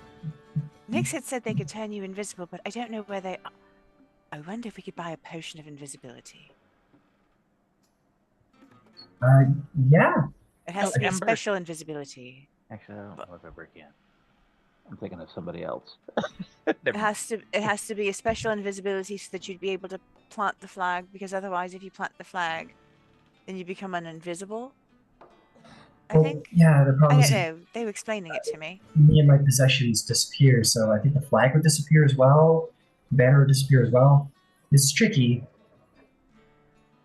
Nix had said they could turn you invisible, but I don't know where they are. I wonder if we could buy a potion of invisibility. Yeah. It has to be special invisibility. Actually, I don't know if ever again. I'm thinking of somebody else. It has to be a special invisibility so that you'd be able to plant the flag, because otherwise if you plant the flag, then you become invisible. I think. Yeah, the problem is I don't know. They were explaining it to me. Me and my possessions disappear, so I think the flag would disappear as well. The banner would disappear as well. It's tricky.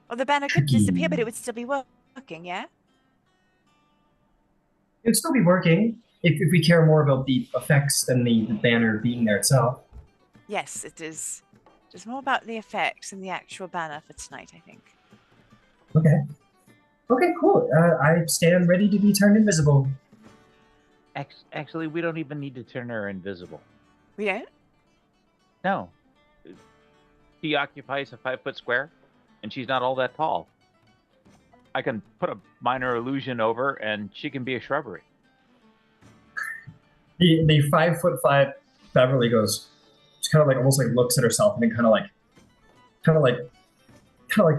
Well, the banner could disappear, but it would still be working, yeah? It would still be working if we care more about the effects than the banner being there itself. Yes, it is. Just more about the effects and the actual banner for tonight, I think. Okay. Okay, cool. I stand ready to be turned invisible. Actually, we don't even need to turn her invisible. We don't? No. She occupies a 5-foot square, and she's not all that tall. I can put a minor illusion over, and she can be a shrubbery. The 5'5" Beverly goes, just kind of like almost like looks at herself and then kind of like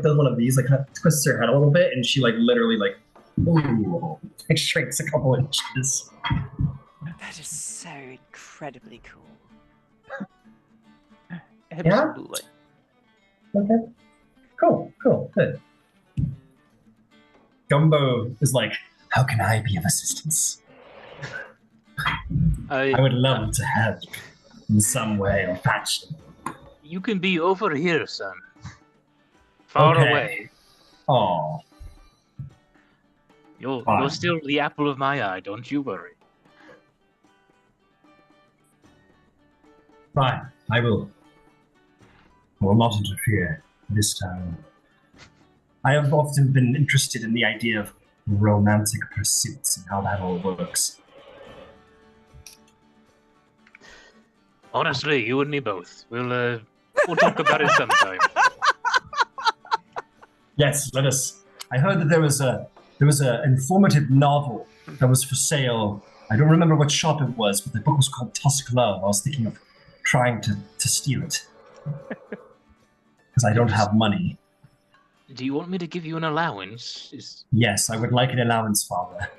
does one of these, like kind of twists her head a little bit, and she like literally like, ooh, like shrinks a couple inches. That is so incredibly cool. Absolutely. Yeah? Okay. Cool, good. Gumbo is like, how can I be of assistance? I would love to help in some way or fashion. You can be over here, son. Far away. Oh. You're still the apple of my eye, don't you worry. Fine, I will not interfere this time. I have often been interested in the idea of romantic pursuits and how that all works. Honestly, you and me both. We'll talk about it sometime. Yes, let us. I heard that there was an informative novel that was for sale. I don't remember what shop it was, but the book was called Tusk Love. I was thinking of trying to steal it because I don't have money. Do you want me to give you an allowance? Yes, I would like an allowance, Father.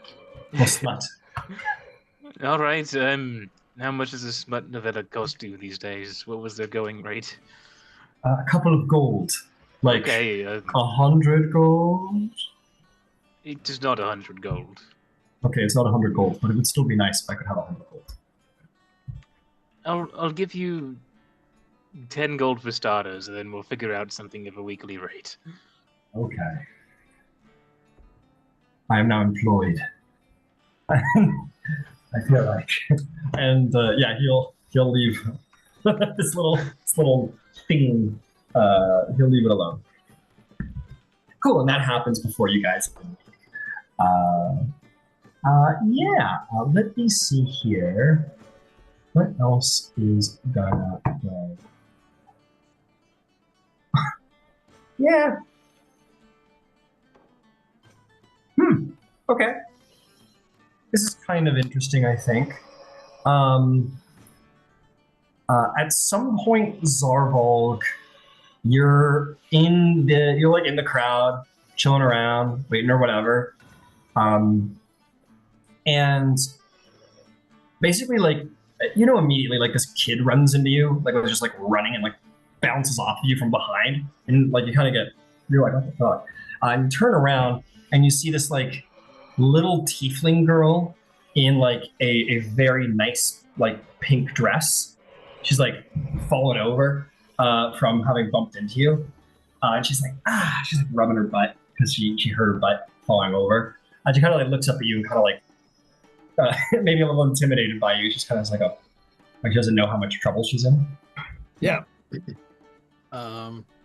Or slut. All right. How much does a smut novella cost you these days? What was their going rate? A couple of gold. Like, okay, 100 gold? It is not 100 gold. Okay, it's not 100 gold, but it would still be nice if I could have 100 gold. I'll give you 10 gold for starters, and then we'll figure out something of a weekly rate. Okay. I am now employed. I feel like, and yeah, he'll leave this little thing. He'll leave it alone. Cool, and that happens before you guys. Yeah. Let me see here. What else is gonna go? Yeah. Okay. This is kind of interesting, I think. At some point, Zarvolg, you're like in the crowd, chilling around, waiting or whatever. And basically, like, immediately, like, this kid runs into you, like, was just like running and like bounces off of you from behind, and like you kind of you're like, what the fuck? And you turn around and you see this like little tiefling girl in like a very nice like pink dress. She's like fallen over from having bumped into you, and she's like rubbing her butt because she heard her butt falling over. And she kind of like looks up at you and kind of like maybe a little intimidated by you. She's kind of like she doesn't know how much trouble she's in. Yeah.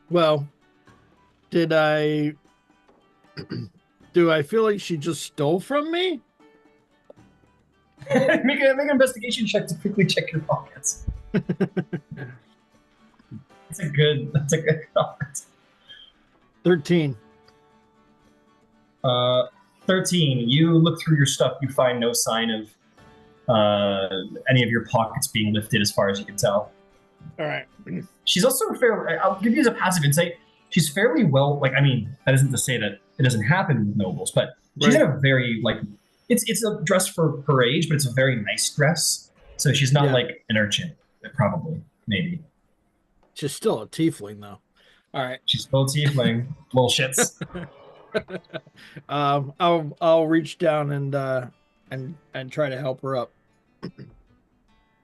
Well, did I do I feel like she just stole from me? make an investigation check to quickly check your pockets. That's a good comment. 13. 13. You look through your stuff, you find no sign of any of your pockets being lifted as far as you can tell. All right. She's also fairly, I'll give you as a passive insight, she's fairly well, like, I mean, that isn't to say that it doesn't happen with nobles, but she's in a very, like, it's a dress for her age, but it's a very nice dress. So she's not like an urchin, probably, maybe. She's still a tiefling, though. All right. She's still a tiefling. Little shits. I'll reach down and try to help her up.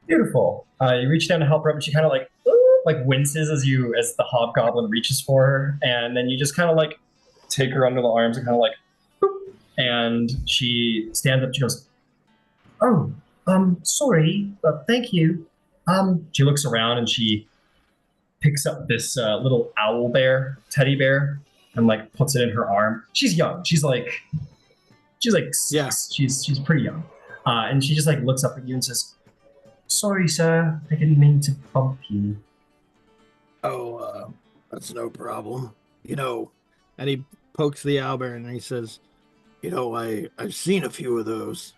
Beautiful. You reach down to help her up, and she kind of like winces as the hobgoblin reaches for her, and then you just kind of like take her under the arms and kind of like, boop, and she stands up. She goes, "Oh, sorry, but thank you." She looks around and she picks up this little owl bear, teddy bear, and like puts it in her arm. She's young. She's like six. Yeah. She's pretty young, and she just like looks up at you and says, "Sorry, sir, I didn't mean to bump you." Oh, that's no problem. And he pokes the owlbear and he says, I've seen a few of those.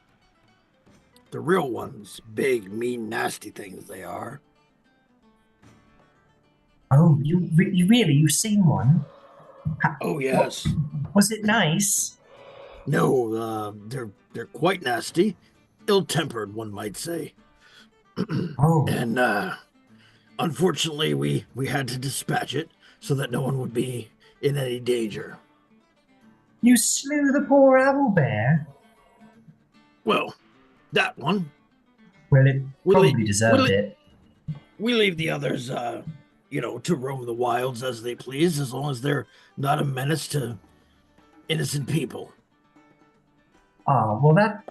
The real ones, big, mean, nasty things they are. Oh, you've seen one? Oh, yes. Was it nice? No, they're quite nasty, ill-tempered, one might say. Oh, And unfortunately, we had to dispatch it so that no one would be in any danger. you slew the poor owl bear? Well, that one. Well, it probably deserved it. We leave the others, to roam the wilds as they please, as long as they're not a menace to innocent people. Oh, well,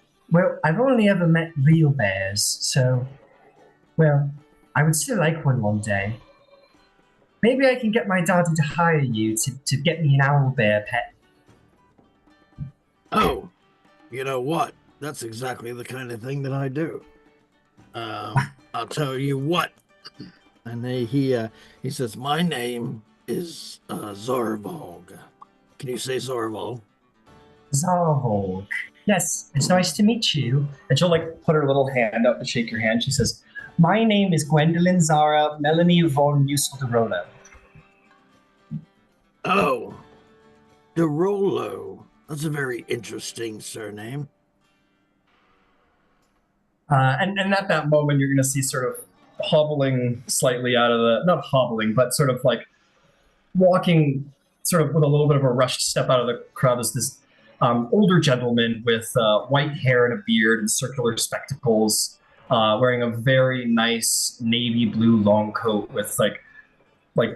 I've only ever met real bears, so, well, I would still like one day. Maybe I can get my daddy to hire you to get me an owl bear pet. Oh, you know what? That's exactly the kind of thing that I do. I'll tell you what. And he says, my name is Zarvolg. Can you say Zarvolg? Zarvolg. Yes, it's nice to meet you. And she'll like put her little hand up to shake your hand. She says, my name is Gwendolyn Zara Melanie von Muselderolo. Oh, Derolo. That's a very interesting surname. And at that moment, you're going to see sort of hobbling slightly out of not hobbling, but sort of like walking sort of with a little bit of a rushed step out of the crowd is this older gentleman with white hair and a beard and circular spectacles, wearing a very nice navy blue long coat with like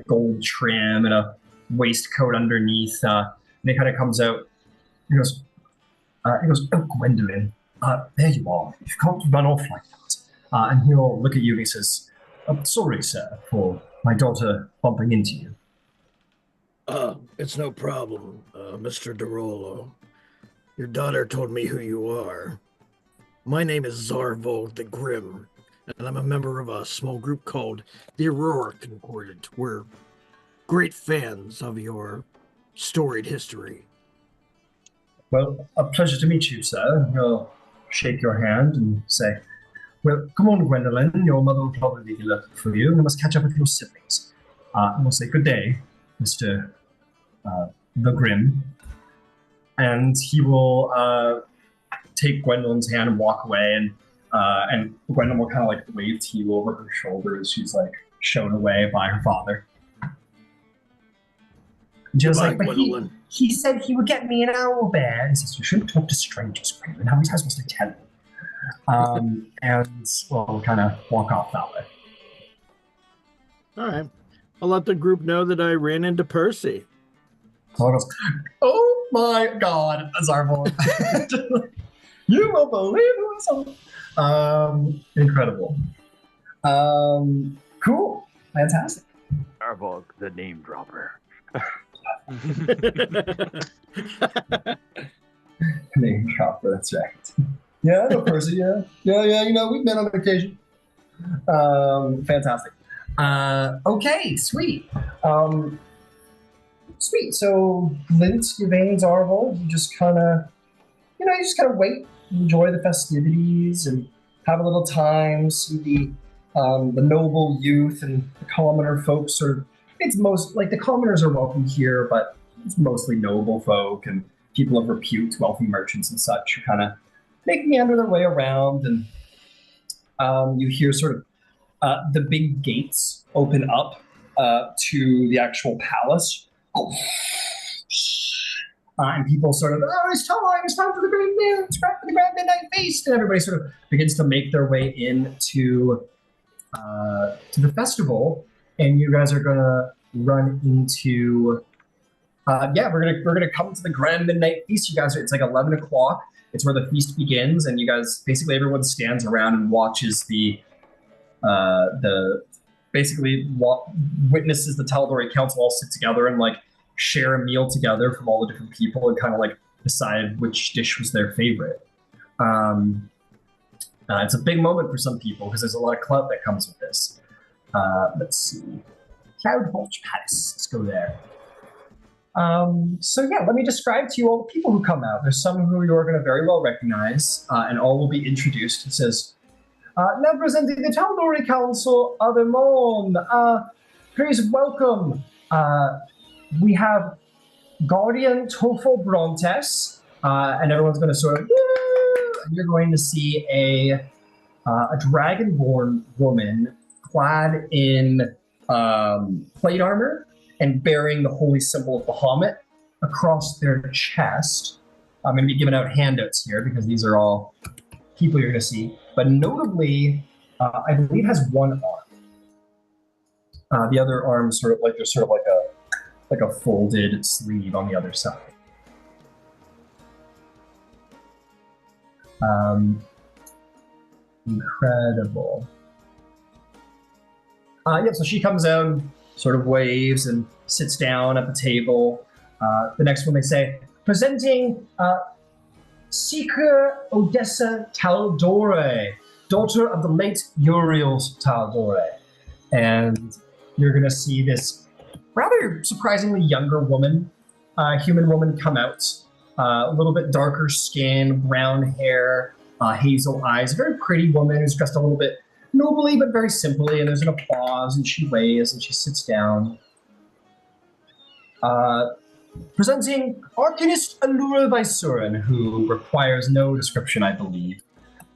gold trim and a waistcoat underneath. And he kind of comes out. He goes, "Oh, Gwendolyn, there you are. You can't run off like that." And he'll look at you and he says, "Sorry, sir, for my daughter bumping into you." It's no problem, Mr. Derolo. Your daughter told me who you are. My name is Zarvolg the Grim, and I'm a member of a small group called the Aurora Concordant. We're great fans of your storied history. Well, a pleasure to meet you, sir. I'll shake your hand and say, well, come on, Gwendolyn. Your mother will probably be looking for you. You must catch up with your siblings. And we'll say good day, Mr. The Grim. And he will take Gwendolyn's hand and walk away, and Gwendolyn will kind of like wave to you over her shoulder as she's like shown away by her father. Just Goodbye, like, but he said he would get me an owl bear. And he says, you shouldn't talk to strangers, Gwendolyn. How many times must I tell you? And well, we'll kind of walk off that way. All right. I'll let the group know that I ran into Percy. So goes, oh my God, Zarvon. You will believe who I saw. Incredible. Cool. Fantastic. Arbog, the name dropper. Name dropper, that's right. Yeah, I know Percy, yeah. Yeah, you know, we've been on occasion. Fantastic. Okay, sweet. Sweet. So, Glint, Yvain, Zarval, you just kind of wait, enjoy the festivities, and have a little time. See the noble youth and the commoner folks. Sort of, it's most like the commoners are welcome here, but it's mostly noble folk and people of repute, wealthy merchants and such, who kind of make meander their way around, and you hear sort of the big gates open up to the actual palace. And people sort of, oh, it's time for the great meal, it's time for the grand midnight feast, and everybody sort of begins to make their way into to the festival, and you guys are gonna run into, we're gonna come to the grand midnight feast. You guys it's like 11 o'clock. It's where the feast begins, and you guys basically everyone stands around and watches witnesses the Tal'Dorei Council all sit together and like share a meal together from all the different people and kind of like decide which dish was their favorite. It's a big moment for some people because there's a lot of clout that comes with this. Let's see. Cloud Hulch Palace. Let's go there. Let me describe to you all the people who come out. There's some who you're going to very well recognize, and all will be introduced. It says, now presenting the Tal'Dorei Council of Emon. Please welcome. We have Guardian Tofel Brontes, and everyone's going to sort of, and you're going to see a dragonborn woman clad in plate armor and bearing the holy symbol of Bahamut across their chest. I'm going to be giving out handouts here because these are all people you're going to see. But notably, I believe has one arm. The other arm there's sort of like a folded sleeve on the other side. Incredible. So she comes out, sort of waves and sits down at the table. The next one they say, presenting Seeker Odessa Tal'Dorei, daughter of the late Uriel Tal'Dorei. And you're going to see this rather surprisingly younger woman, human woman come out. A little bit darker skin, brown hair, hazel eyes. A very pretty woman who's dressed a little bit nobly but very simply, and there's an applause, and she waves and she sits down. Presenting Arcanist Allura Vaisurin, who requires no description, I believe.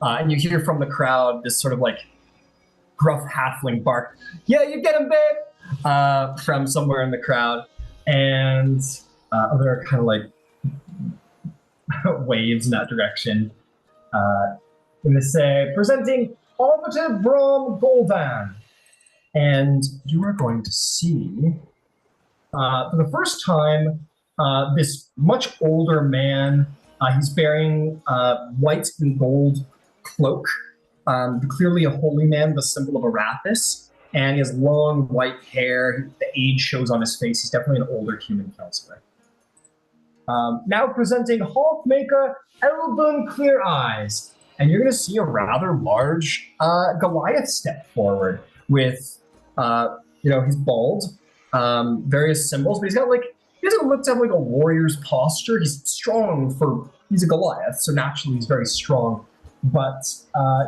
And you hear from the crowd this sort of like gruff halfling bark, yeah, you get him, babe, from somewhere in the crowd. And other kind of like waves in that direction. I'm going to say, presenting Arbiter Brom Goldan. And you are going to see, for the first time, this much older man. He's bearing white and gold cloak, clearly a holy man, the symbol of Arathis, and he has long white hair. The age shows on his face. He's definitely an older human counselor. Now presenting Hawkmaker Elbun Clear Eyes. And you're going to see a rather large Goliath step forward with, he's bald, various symbols, but he's got like he doesn't look to have like a warrior's posture. He's strong he's a Goliath, so naturally he's very strong. But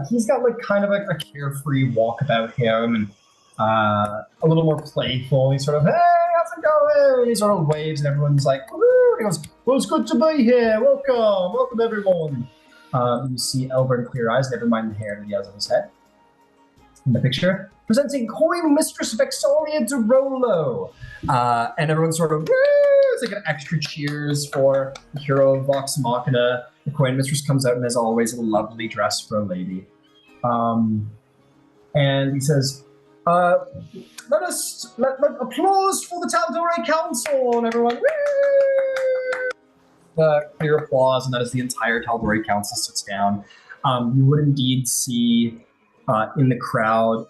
he's got like kind of a carefree walk about him, and a little more playful. He's sort of, hey, how's it going? And he sort of waves, and everyone's like, woo! He goes, well, it's good to be here. Welcome everyone. You see Elburn clear eyes, never mind the hair that he has on his head. In the picture, presenting Coin Mistress Vexalia de Rolo. And everyone sort of, woo! It's like an extra cheers for the hero of Vox Machina. The Coin Mistress comes out and, as always, a lovely dress for a lady. And he says, let applause for the Tal'Dorei Council, and everyone, clear applause, and that is the entire Tal'Dorei Council sits down. You would indeed see in the crowd,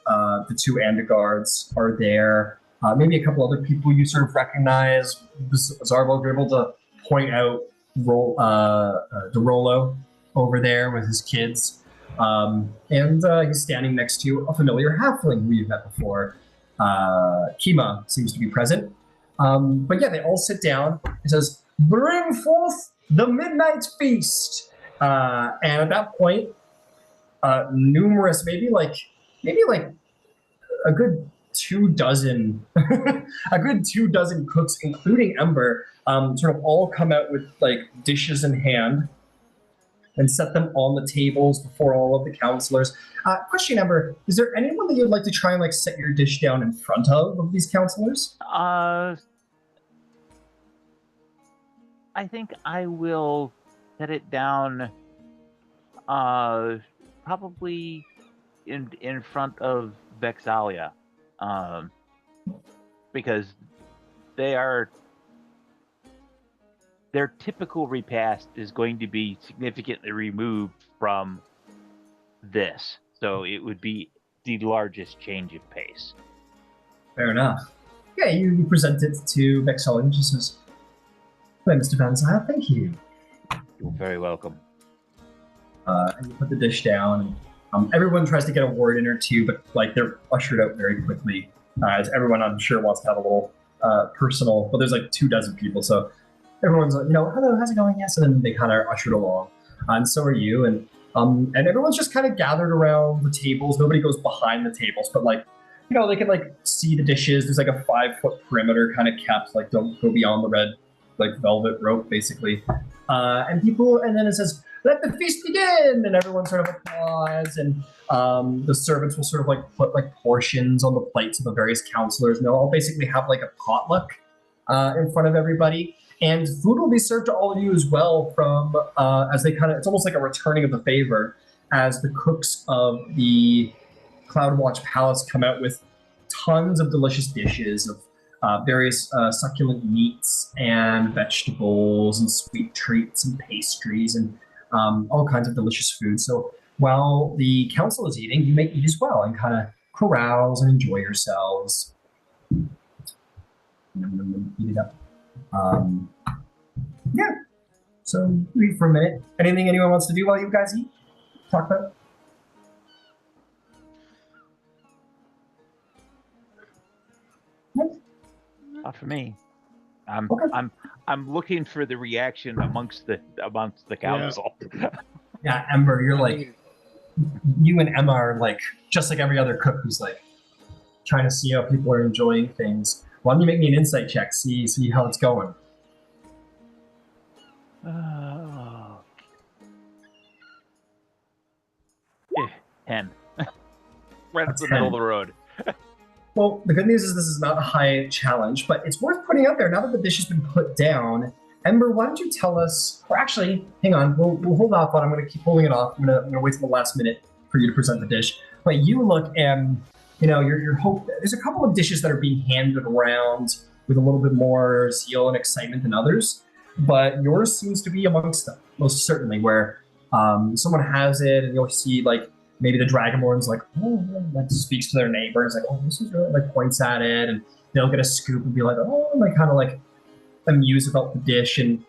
the two Andagards are there. Maybe a couple other people you sort of recognize. Zarbo, you're able to point out DeRolo over there with his kids. And he's standing next to a familiar halfling who you've met before. Kima seems to be present. But yeah, they all sit down. It says, bring forth the midnight feast. And at that point, numerous, maybe like a good 24 a good 24 cooks, including Ember, sort of all come out with like dishes in hand and set them on the tables before all of the counselors. Question, Ember, is there anyone that you'd like to try and like set your dish down in front of these counselors? I think I will set it down probably in front of Vexalia, because their typical repast is going to be significantly removed from this, so it would be the largest change of pace. Fair enough. Yeah, you present it to Vexalia, and she says, "Well, Mr. Van Zyl, thank you." You're very welcome. And you put the dish down, and everyone tries to get a word in or two, but like they're ushered out very quickly, as everyone, I'm sure, wants to have a little personal. But there's like 24 people, so everyone's like, hello, how's it going? Yes, and then they kind of ushered along, and so are you, and everyone's just kind of gathered around the tables. Nobody goes behind the tables, but like, they can like see the dishes. There's like a 5-foot perimeter kind of kept, like don't go beyond the red like velvet rope, basically. And then it says, let the feast begin, and everyone sort of applauds, and the servants will sort of like put like portions on the plates of the various counselors, and they'll all basically have like a potluck in front of everybody, and food will be served to all of you as well from as they it's almost like a returning of the favor, as the cooks of the Cloudwatch Palace come out with tons of delicious dishes of various succulent meats and vegetables and sweet treats and pastries and all kinds of delicious food. So while the council is eating, you may eat as well and kind of carouse and enjoy yourselves. Eat it up. Yeah. So eat for a minute. Anything anyone wants to do while you guys eat? Talk about it? Not for me. I'm Okay. I'm looking for the reaction amongst the council. Yeah, Ember, you're like, you and Emma are like, just like every other cook who's like trying to see how people are enjoying things. Why don't you make me an insight check, see how it's going? 10. Right at the 10. middle of the road. Well, the good news is this is not a high challenge, but it's worth putting out there now that the dish has been put down. Ember, why don't you tell us, or actually, hang on, we'll hold off on, I'm going to keep holding it off. I'm going to wait till the last minute for you to present the dish. But you look and, your hope, there's a couple of dishes that are being handed around with a little bit more zeal and excitement than others, but yours seems to be amongst them, most certainly, where someone has it and you'll see like, maybe the Dragonborn's like, that speaks to their neighbors, like, this is really, like, points at it, and they'll get a scoop and be like, and they kind of like amuse about the dish, and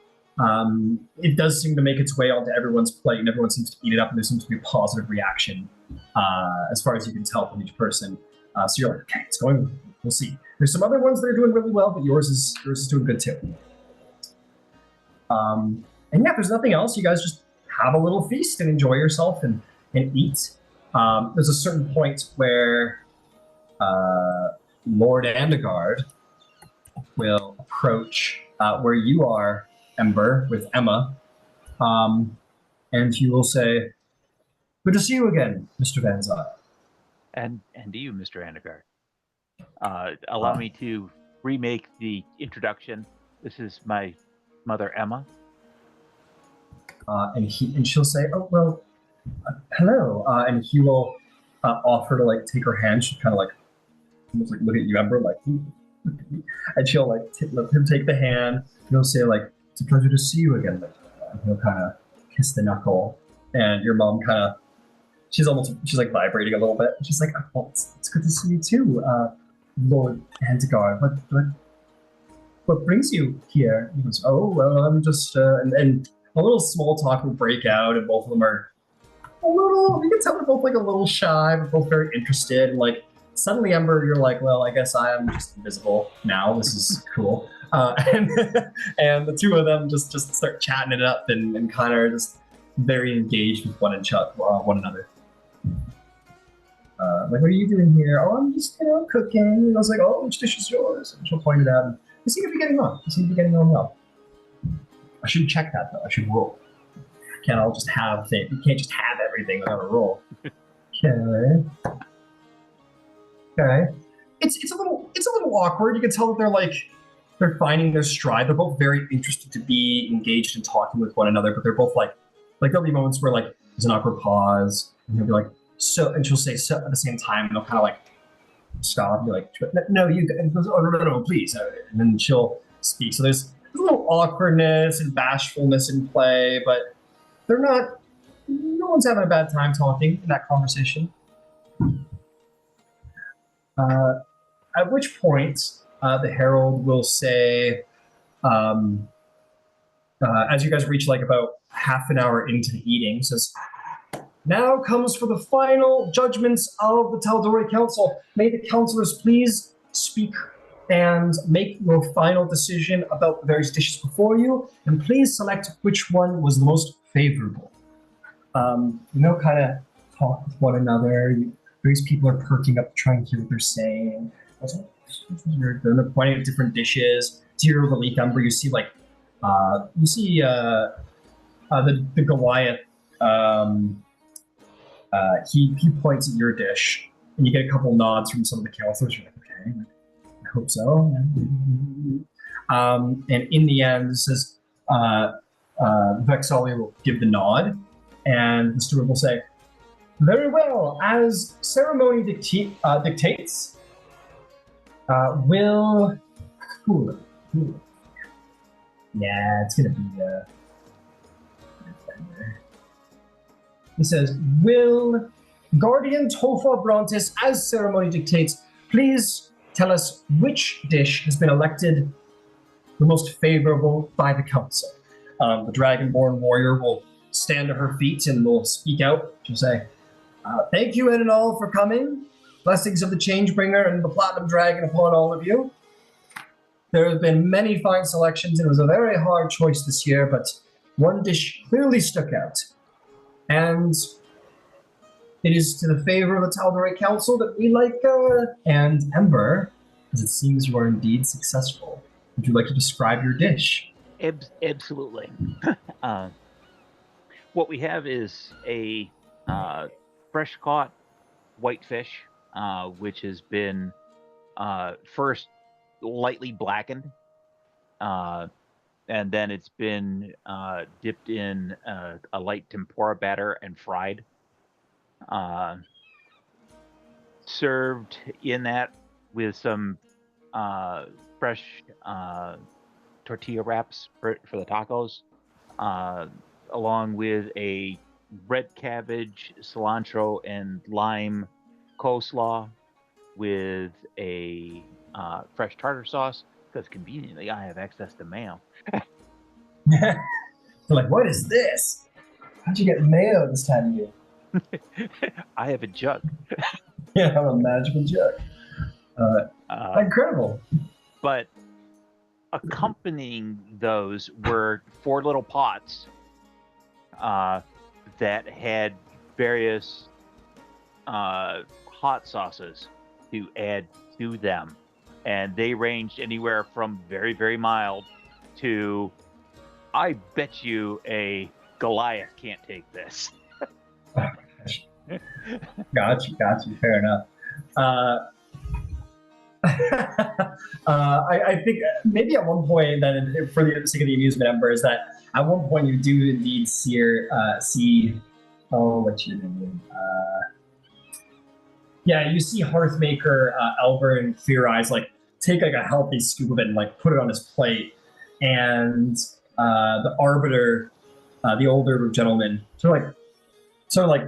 it does seem to make its way onto everyone's plate, and everyone seems to eat it up, and there seems to be a positive reaction as far as you can tell from each person. So you're like, okay, it's going, we'll see. There's some other ones that are doing really well, but yours is doing good too. And yeah, if there's nothing else, you guys just have a little feast and enjoy yourself and eat. There's a certain point where Lord Andegard will approach where you are, Ember, with Emma, and he will say, "Good to see you again, Mr. Van Zyl." And to you, Mr. Andegard. Allow me to remake the introduction. This is my mother, Emma. And she'll say, "Oh well, hello," and he will offer to like take her hand. She'll kind of like almost like look at you, Ember, like, "Ooh, look at me," and she'll like let him take the hand. And he'll say like, "It's a pleasure to see you again." And he'll kind of kiss the knuckle, and your mom kind of she's like vibrating a little bit. She's like, "Oh, it's good to see you too, Lord Antigar. What brings you here?" He goes, "Oh well, I'm just," and a little small talk will break out, and both of them are a little. You can tell they're both like a little shy, but both very interested. And like suddenly, Ember, you're like, "Well, I guess I am just invisible now. This is cool." And and the two of them just start chatting it up and kind of just very engaged with one another. Like, "What are you doing here?" "Oh, I'm just, cooking." And I was like, "Oh, which dish is yours?" And she'll point it out. And you seem to be getting on. You seem to be getting on well. I should check that, though. I should roll. Can't all just have things. You can't just have everything without a roll. Okay. It's a little awkward. You can tell that they're finding their stride. They're both very interested to be engaged and talking with one another, but they're both like there'll be moments where like there's an awkward pause, and he'll be like, "So," and she'll say "so" at the same time, and they'll kind of like stop and be like, "No, you," and goes, "Oh, no, please," and then she'll speak. So there's a little awkwardness and bashfulness in play, but they're not. No one's having a bad time talking in that conversation. At which point, the herald will say, as you guys reach like about half an hour into the eating, says, "Now comes for the final judgments of the Tal'Dorei Council. May the councilors please speak and make your final decision about the various dishes before you, and please select which one was the most favorable." Kind of talk with one another. Various people are perking up to try and hear what they're saying. They're pointing at different dishes. To your relief, Ember, you see the Goliath. He points at your dish, and you get a couple nods from some of the counselors. You're like, "Okay, I hope so." And in the end, it says Vexali will give the nod, and the steward will say, "Very well. As ceremony dictates, will..." Ooh. Yeah, it's gonna be He says, "Will Guardian Tofa Brontis, as ceremony dictates, please tell us which dish has been elected the most favorable by the council." The Dragonborn warrior will stand to her feet and will speak out. She'll say, "Thank you, Enanol, for coming. Blessings of the Changebringer and the Platinum Dragon upon all of you. There have been many fine selections, and it was a very hard choice this year, but one dish clearly stuck out. And it is to the favor of the Tal'Dorei Council that we like," and Ember, as it seems you are indeed successful. Would you like to describe your dish? Absolutely. What we have is a fresh caught whitefish, which has been first lightly blackened, and then it's been dipped in a light tempura batter and fried. Served in that with some fresh tortilla wraps for the tacos, along with a red cabbage, cilantro, and lime coleslaw with a fresh tartar sauce, because conveniently I have access to mayo. They're like, "What is this? How'd you get mayo this time of year?" I have a jug. Yeah, I'm a magical jug. Incredible. But accompanying those were 4 little pots that had various hot sauces to add to them, and they ranged anywhere from very, very mild to, I bet you a Goliath can't take this. Gotcha. Fair enough. I think maybe at one point, then for the sake of the amusement, Ember, is that at one point you do indeed see what's your name? Yeah, you see Hearthmaker, Elver, and Clear Eyes like take like a healthy scoop of it and like put it on his plate, and the Arbiter, the older gentleman, sort of like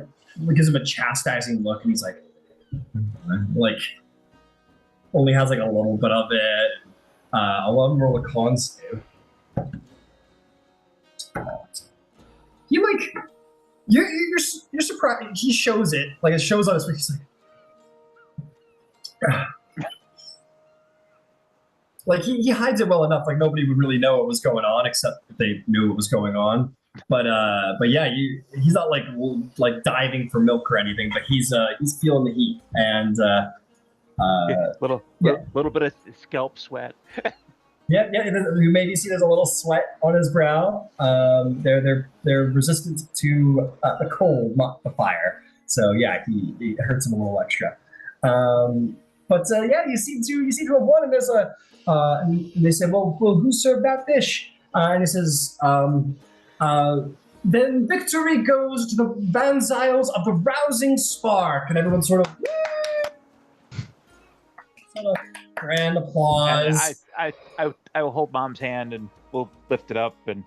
gives him a chastising look, and he's like only has like a little bit of it. I'll let him roll a con save. You're surprised. He shows it, like it shows on his face. He's like he hides it well enough, like nobody would really know what was going on except if they knew what was going on. But yeah, he's not like diving for milk or anything, but he's feeling the heat and little bit of scalp sweat. Yeah. You maybe see there's a little sweat on his brow. They're resistant to the cold, not the fire. So yeah, it hurts him a little extra. But yeah, you seem to have won, and there's and they say, well, who served that dish? And he says, then victory goes to the Van Zyles of the Rousing Spark, and everyone sort of grand applause. And I will hold Mom's hand and we'll lift it up and.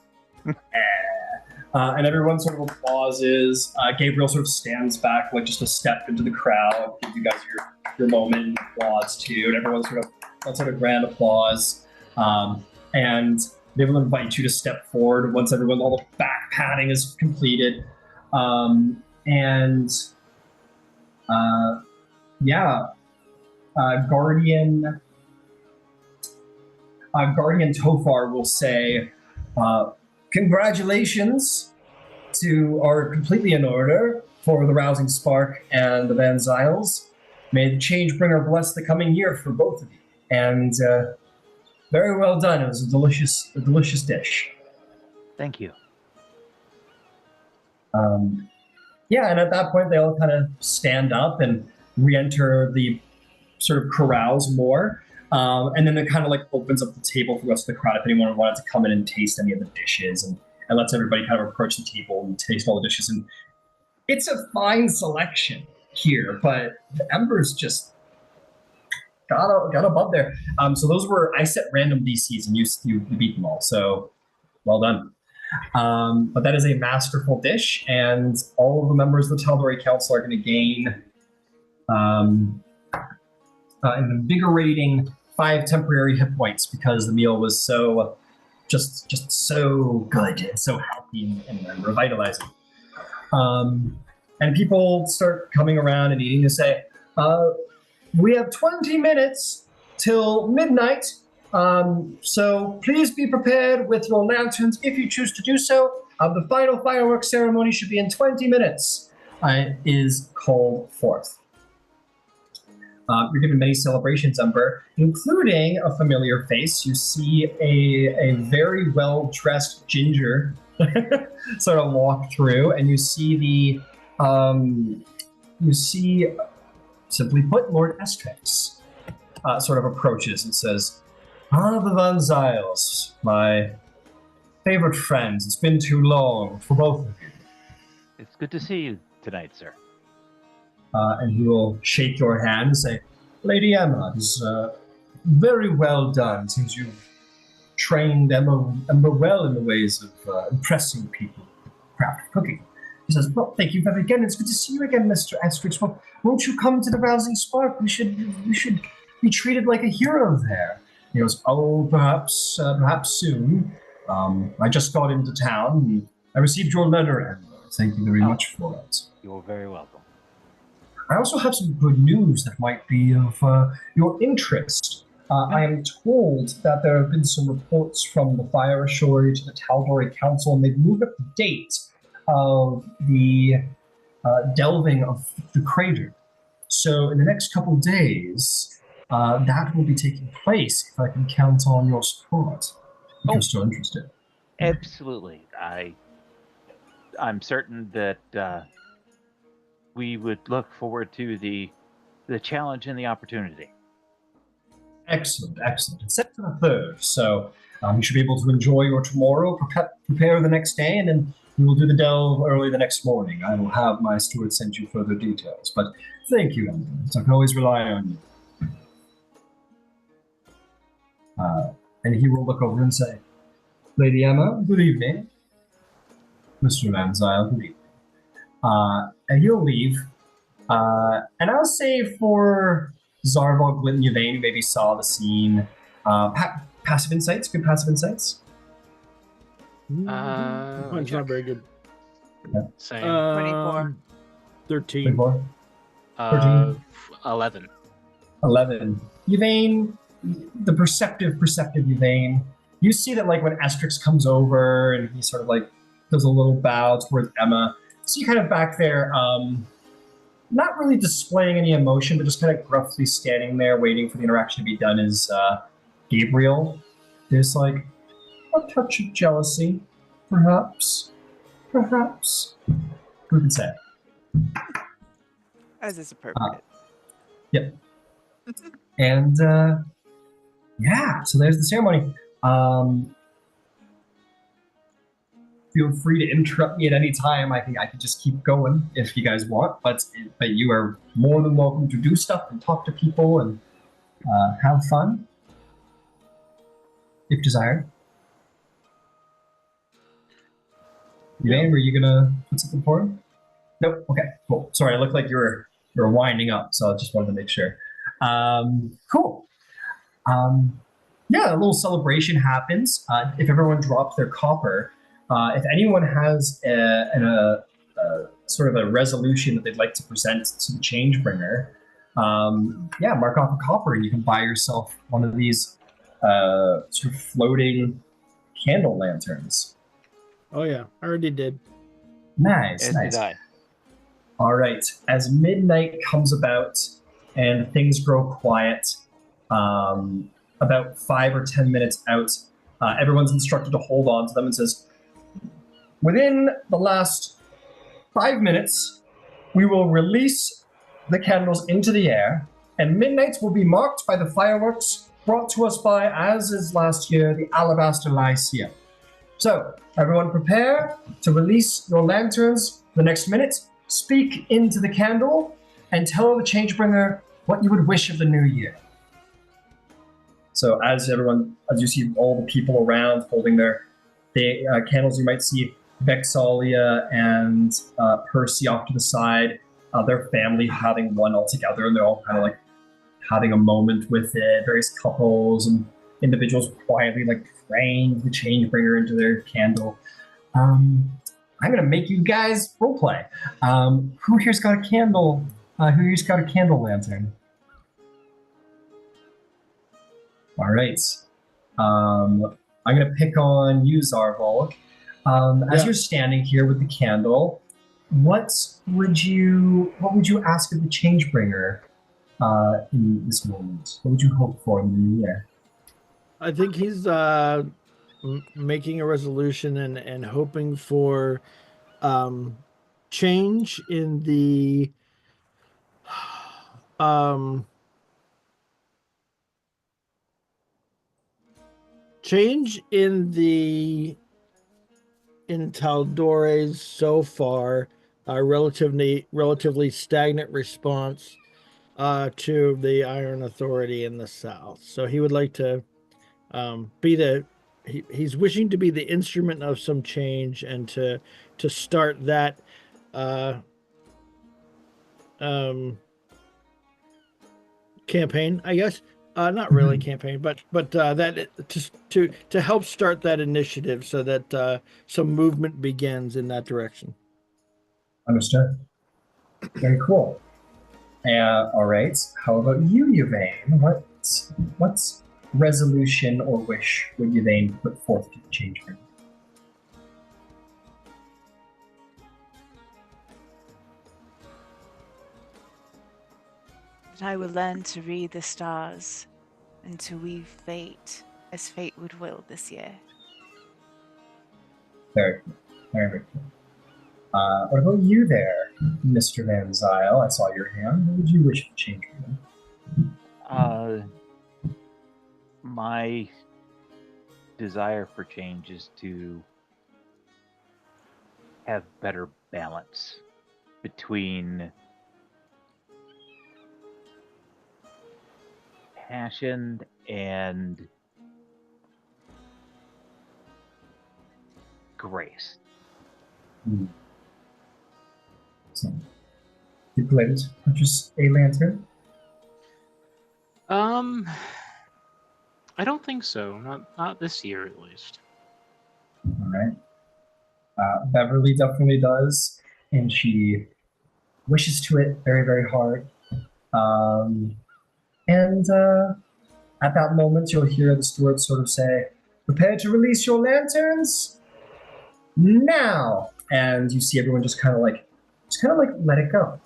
And everyone sort of applauses. Gabriel sort of stands back, like just a step into the crowd, give you guys your moment and applause too. And everyone sort of grand applause. And they will invite you to step forward once all the back patting is completed. Guardian Tofar will say, congratulations to our completely in order for the Rousing Spark and the Van Zyles. May the Changebringer bless the coming year for both of you. And very well done. It was a delicious dish. Thank you. Yeah, and at that point, they all kind of stand up and re-enter the sort of corrals more. And then it kind of like opens up the table for the rest of the crowd if anyone wanted to come in and taste any of the dishes, and lets everybody kind of approach the table and taste all the dishes. And it's a fine selection here, but the Embers just got above there. So those were, I set random DCs and you beat them all. So well done. But that is a masterful dish, and all of the members of the Tal'Dorei Council are going to gain an invigorating 5 temporary hit points because the meal was so just so good and so healthy and revitalizing. And people start coming around and eating to say, we have 20 minutes till midnight, so please be prepared with your lanterns if you choose to do so. The final fireworks ceremony should be in 20 minutes. Is called forth. You're given many celebrations, Ember, including a familiar face. You see a very well-dressed ginger sort of walk through, and you see simply put, Lord Estrix sort of approaches and says, the Van Zyles, my favorite friends. It's been too long for both of you. It's good to see you tonight, sir. And he will shake your hand and say, Lady Emma, it's very well done. Seems you've trained Emma well in the ways of impressing people with craft cooking. He says, well, thank you very again. It's good to see you again, Mr. Estrix. Well, won't you come to the Rousing Spark? We should be treated like a hero there. He goes, oh, perhaps soon. I just got into town and I received your letter, Emma. Thank you very much for it. You're very welcome. I also have some good news that might be of your interest. I am told that there have been some reports from the Fire Authority to the Tal'Dorei Council, and they've moved up the date of the delving of the crater. So in the next couple of days, that will be taking place, if I can count on your support, if you're still interested. Absolutely. I'm certain that we would look forward to the challenge and the opportunity. Excellent, excellent. It's set for the 3rd, so you should be able to enjoy your tomorrow, prepare the next day, and then we will do the delve early the next morning. I will have my steward send you further details. But thank you, Emma. I can always rely on you. And he will look over and say, Lady Emma, good evening. Mr. Manzile, good evening. And he'll leave. And I'll say for Zarvog, Glint, and Yvain, who maybe saw the scene, passive insights, good passive insights. Mine's not very good. Same. 24. 13. 24. 11. 11. Yvain, the perceptive Yvain. You see that like when Estrix comes over and he sort of like does a little bow towards Emma. So you kind of back there, not really displaying any emotion, but just kind of gruffly standing there waiting for the interaction to be done is Gabriel. There's like a touch of jealousy, perhaps. Who can say? As is appropriate. Yep. And yeah, so there's the ceremony. Feel free to interrupt me at any time. I think I could just keep going if you guys want, but you are more than welcome to do stuff and talk to people and have fun, if desired. Elaine, were you gonna put something forward? Nope. Okay. Cool. Sorry, it looked like you were winding up, so I just wanted to make sure. Cool. Yeah, a little celebration happens. If everyone drops their copper, if anyone has a sort of a resolution that they'd like to present to the Changebringer, yeah, mark off a copper and you can buy yourself one of these sort of floating candle lanterns. Oh yeah, I already did. Nice. Did I. All right. As midnight comes about and things grow quiet, about 5 or 10 minutes out, everyone's instructed to hold on to them and says, within the last 5 minutes, we will release the candles into the air, and midnights will be marked by the fireworks brought to us by, as is last year, the Alabaster Lyceum. So, everyone prepare to release your lanterns the next minute, speak into the candle, and tell the Changebringer what you would wish of the new year. So as you see all the people around holding their candles, you might see Vexalia and Percy off to the side, their family having one all together, and they're all kind of like having a moment with it. Various couples and individuals quietly like praying the Changebringer into their candle. I'm gonna make you guys roleplay. Who here's got a candle? Who here's got a candle lantern? All right. I'm gonna pick on you, Zarvolk. As you're standing here with the candle, what would you ask of the Changebringer in this moment? What would you hope for in the new year? I think he's making a resolution and hoping for change in the in Tal'Dorei's so far relatively stagnant response to the Iron Authority in the South. So he would like to he's wishing to be the instrument of some change and to start that campaign, I guess. Not really campaign, but that to help start that initiative so that some movement begins in that direction. Understood. Very cool. All right. How about you, Yvain? What resolution or wish would you then put forth to the Changebringer? That I will learn to read the stars and to weave fate as fate would will this year. Very cool. Very cool. What about you there, Mr. Van Zyl? I saw your hand. What would you wish to change? My desire for change is to have better balance between passion and grace. So, did Glenn purchase a lantern? I don't think so. Not this year, at least. All right. Beverly definitely does, and she wishes to it very, very hard. And at that moment, you'll hear the steward sort of say, "Prepare to release your lanterns now!" And you see everyone just kind of like let it go.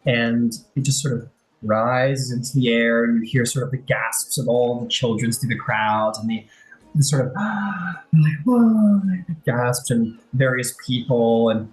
And it just sort of rises into the air, and you hear sort of the gasps of all the children through the crowd, and the sort of like, whoa, gasps, and various people, and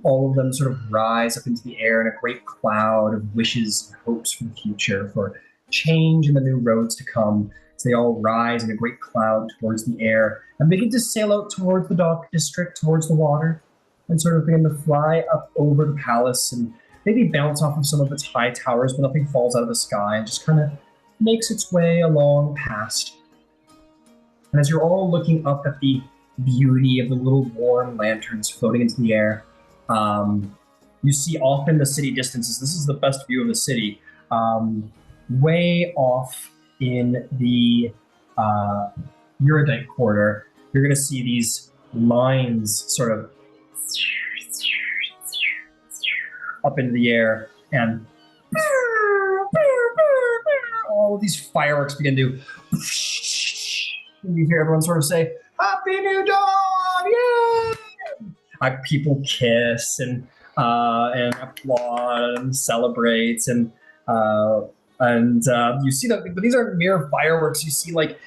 all of them sort of rise up into the air in a great cloud of wishes and hopes for the future, for change in the new roads to come. So they all rise in a great cloud towards the air and begin to sail out towards the dock district, towards the water, and sort of begin to fly up over the palace and maybe bounce off of some of its high towers, but nothing falls out of the sky and just kind of makes its way along past. And as you're all looking up at the beauty of the little warm lanterns floating into the air, you see off in the city distances, this is the best view of the city, way off in the Eurodite quarter, you're going to see these lines sort of up into the air, and all of these fireworks begin to, and you hear everyone sort of say, "Happy New Dawn! Yay!" People kiss and applaud and celebrate, and you see that, but these aren't mere fireworks. You see like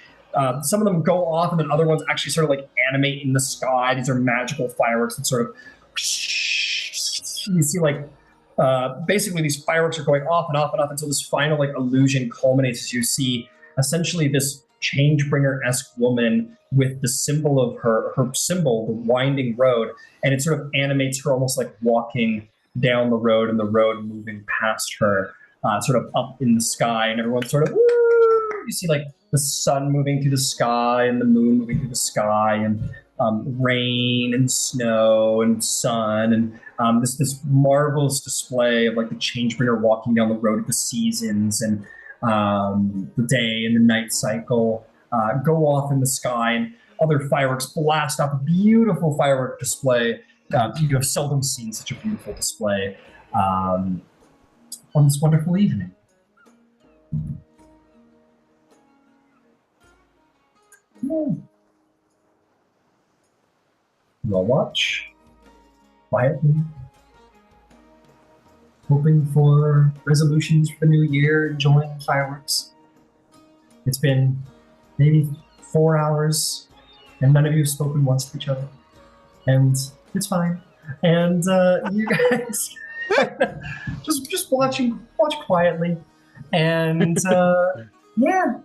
some of them go off, and then other ones actually sort of like animate in the sky. These are magical fireworks that sort of, you see like basically these fireworks are going off and off and off until this final like illusion culminates as you see essentially this Changebringer-esque woman with the symbol of her symbol, the winding road, and it sort of animates her almost like walking down the road and the road moving past her, sort of up in the sky, and everyone's sort of, woo! You see like the sun moving through the sky and the moon moving through the sky, and rain and snow and sun, and this marvelous display of like the Changebringer walking down the road of the seasons, and the day and the night cycle go off in the sky, and other fireworks blast off. A beautiful firework display. You have seldom seen such a beautiful display on this wonderful evening. Yeah. You all watch quietly, hoping for resolutions for the new year, enjoying fireworks. It's been maybe 4 hours, and none of you have spoken once to each other, and it's fine. And you guys just watch quietly, and yeah.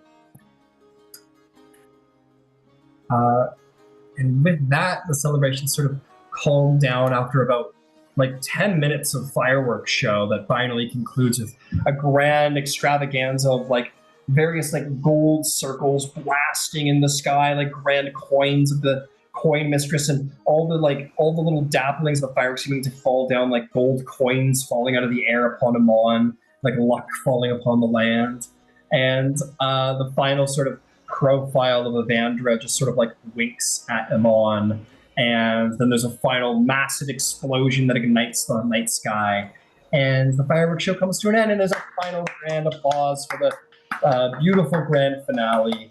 And with that, the celebration sort of calmed down after about like 10 minutes of fireworks show that finally concludes with a grand extravaganza of like various like gold circles blasting in the sky, like grand coins of the coin mistress, and all the little dapplings of the fireworks seeming to fall down like gold coins falling out of the air upon Amon, like luck falling upon the land. And the final sort of profile of Evandra just sort of like winks at Amon, and then there's a final massive explosion that ignites the night sky, and the fireworks show comes to an end, and there's a final grand applause for the Beautiful grand finale.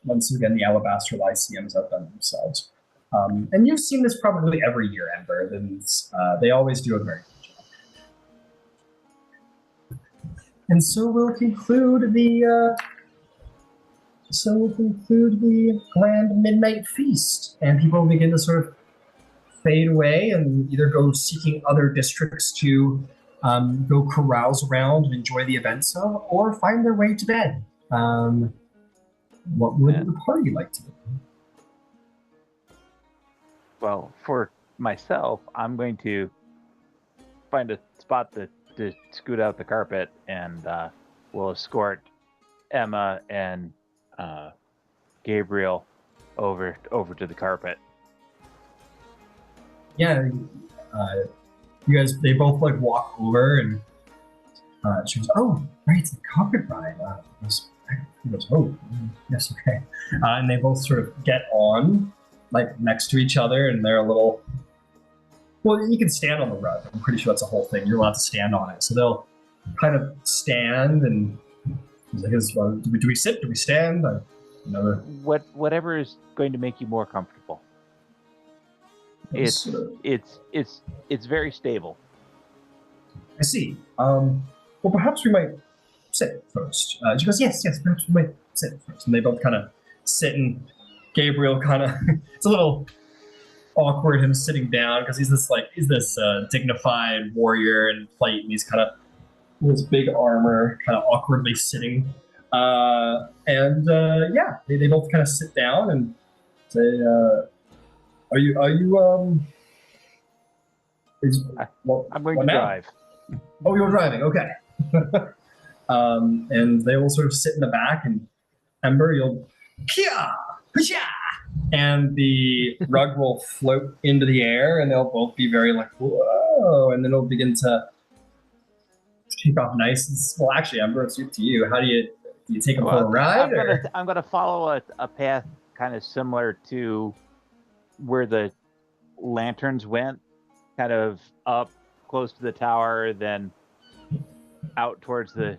Once again, the Alabaster Lyceums outdone themselves. And you've seen this probably every year, Ember. And they always do a very good job. And so we'll conclude the grand midnight feast, and people begin to sort of fade away and either go seeking other districts to go carouse around and enjoy the events of, or find their way to bed. What would the party like to do? Well, for myself, I'm going to find a spot to scoot out the carpet, and we'll escort Emma and Gabriel over to the carpet. Yeah, you guys, they both like walk over, and she goes, "Oh, right, it's the carpet ride." He goes, "Oh, yes, okay." And they both sort of get on, like next to each other, and they're a little. Well, you can stand on the rug. I'm pretty sure that's a whole thing. You're allowed to stand on it, so they'll kind of stand and. He's like, do we sit? Do we stand? Whatever is going to make you more comfortable. It's very stable. I see. Well, perhaps we might sit first. She goes, yes, perhaps we might sit first. And they both kind of sit, and Gabriel kind of, it's a little awkward him sitting down because he's this dignified warrior in plate, and he's kind of this big armor, kind of awkwardly sitting. They both kind of sit down and say, are you I'm going to drive. Oh, you're driving, okay. And they will sort of sit in the back, and Ember, you'll kia, husha, and the rug will float into the air, and they'll both be very like, whoa, and then it'll begin to take off nice. Well, actually, Ember, it's up to you. How do you take them for a ride? I'm gonna follow a path kind of similar to where the lanterns went, kind of up close to the tower, then out towards the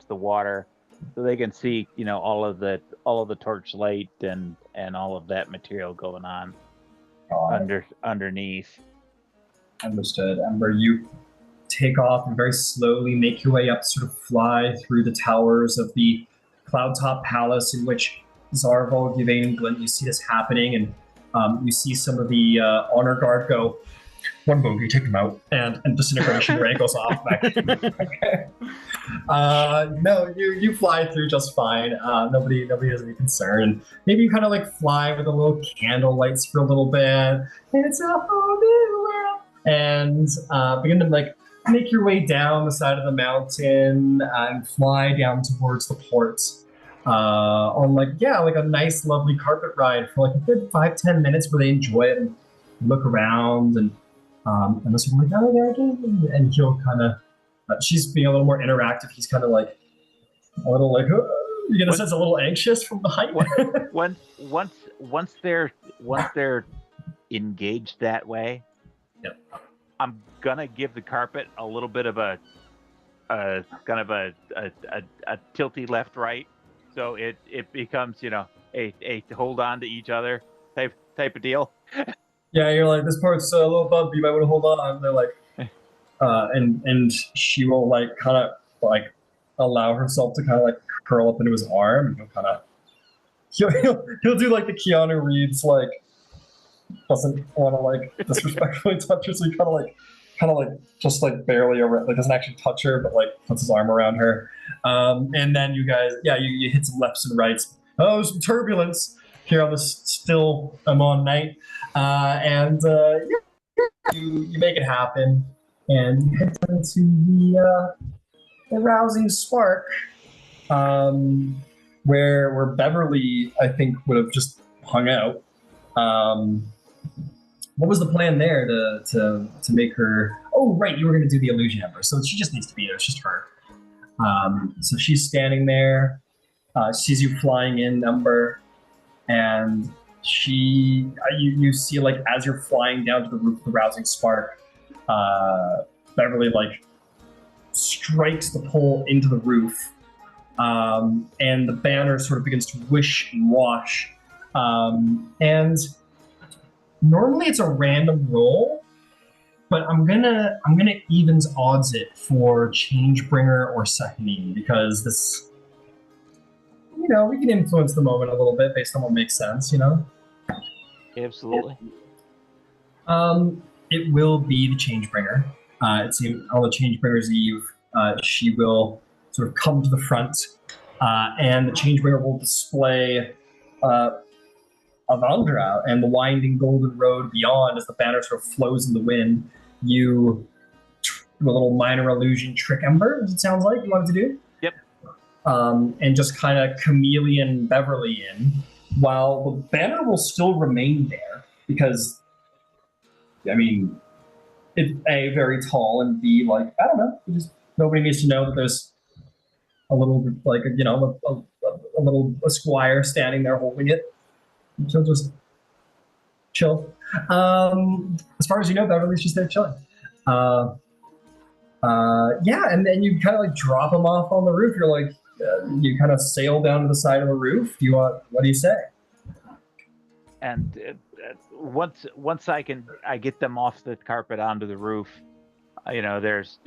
water, so they can see, all of the torchlight and all of that material going on underneath. Understood. Ember, you take off and very slowly make your way up, sort of fly through the towers of the Cloudtop Palace, in which Zarval, Givane, and Glint, you see this happening, and you see some of the honor guard go, one bogey, take them out, and disintegration ray goes off. Okay. No, you fly through just fine. Nobody has any concern. And maybe you kind of like fly with the little candle lights for a little bit, and it's a whole new world. And begin to like make your way down the side of the mountain and fly down towards the ports on like a nice lovely carpet ride for like a good 5-10 minutes where they enjoy it and look around, and this will be like, oh, there again, and he'll kind of she's being a little more interactive. He's kind of like a little like you get a sense a little anxious from the height. Once they're engaged that way, yep. I'm gonna give the carpet a little bit of a kind of a tilty left right, so it becomes a hold on to each other type of deal. Yeah, you're like, this part's a little bumpy, you might want to hold on. And they're like, and she will like kind of like allow herself to kind of like curl up into his arm, and he'll kind of he'll do like the Keanu Reeves like doesn't want to like disrespectfully touch her, so he kind of like just like barely over, like doesn't actually touch her, but like puts his arm around her. And then you guys, you hit some lefts and rights. Oh, some turbulence here on this still Amon night, you make it happen, and you head down to the rousing spark, where Beverly, I think, would have just hung out. What was the plan there to make her? Oh, right, you were going to do the illusion Ember, so she just needs to be there. It's just her. So she's standing there, sees you flying in, Ember, and you see like as you're flying down to the roof of the rousing spark, Beverly like strikes the pole into the roof, and the banner sort of begins to wish and wash. And normally it's a random roll, but I'm gonna evens odds it for Changebringer or Seconding because this, we can influence the moment a little bit based on what makes sense, Absolutely. It will be the Changebringer. It seems on the Changebringer's Eve, she will sort of come to the front, and the Changebringer will display Avandra and the winding golden road beyond as the banner sort of flows in the wind. You do a little minor illusion trick Ember, as it sounds like you wanted to do. Yep. And just kind of chameleon Beverly in, while the banner will still remain there because, it's A, very tall, and B, I don't know, nobody needs to know that there's a little, a little squire standing there holding it. So just chill. As far as you know, Beverly's just there chilling. And then you kind of drop him off on the roof. You're you kind of sail down to the side of the roof. What do you say? And once I get them off the carpet onto the roof, there's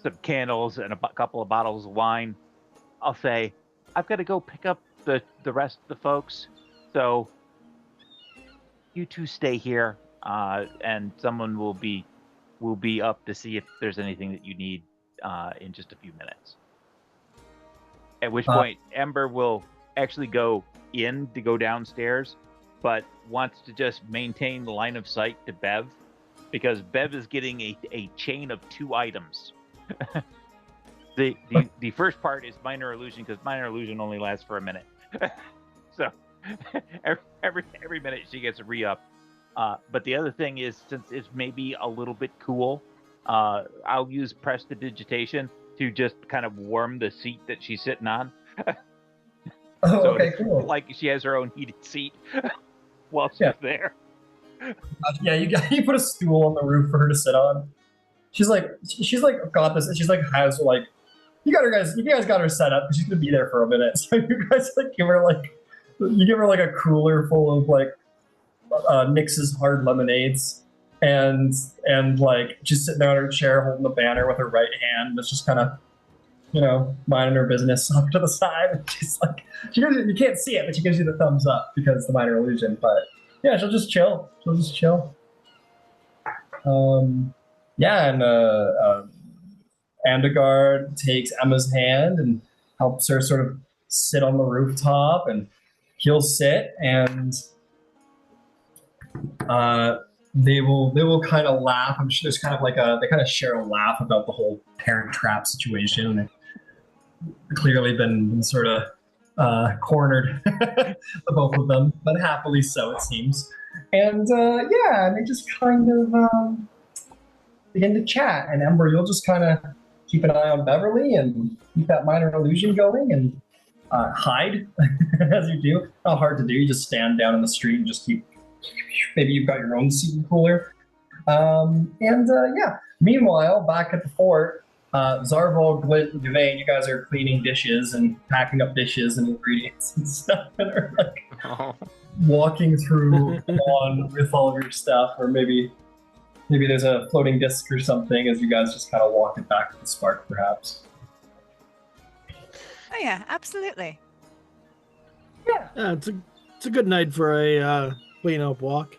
some candles and a couple of bottles of wine. I'll say I've got to go pick up the rest of the folks, so you two stay here, and someone will be up to see if there's anything that you need in just a few minutes. At which point Ember will actually go downstairs, but wants to just maintain the line of sight to Bev, because Bev is getting a chain of 2 items. The first part is minor illusion, because minor illusion only lasts for a minute. So every minute she gets a re-up. But the other thing is, since it's maybe a little bit cool, I'll use prestidigitation to just kind of warm the seat that she's sitting on. So okay, cool. Like she has her own heated seat while she's there. You put a stool on the roof for her to sit on. She's got this. She's has you guys got her set up because she's gonna be there for a minute. So you guys give her a cooler full of Nix's hard lemonades, and just sitting there on her chair holding the banner with her right hand. That's just kind of minding her business off to the side. She's you can't see it, but she gives you the thumbs up because the minor illusion. But yeah, she'll just chill. And Andegard takes Emma's hand and helps her sort of sit on the rooftop, and he'll sit, and they will kind of laugh. I'm sure there's kind of they kind of share a laugh about the whole Parent Trap situation. They've clearly been sort of cornered, the both of them, but happily so, it seems. And they just kind of begin to chat. And Ember, you'll just kind of keep an eye on Beverly and keep that minor illusion going, and hide as you do. Not hard to do. You just stand down in the street and just keep. Maybe you've got your own seat cooler. Meanwhile, back at the fort, Zarval, Glint, and Devane, you guys are cleaning dishes and packing up dishes and ingredients and stuff, and are walking through on with all of your stuff, or maybe there's a floating disc or something as you guys just kind of walk it back to the spark, perhaps. Oh yeah, absolutely. Yeah, it's a good night for a clean up walk.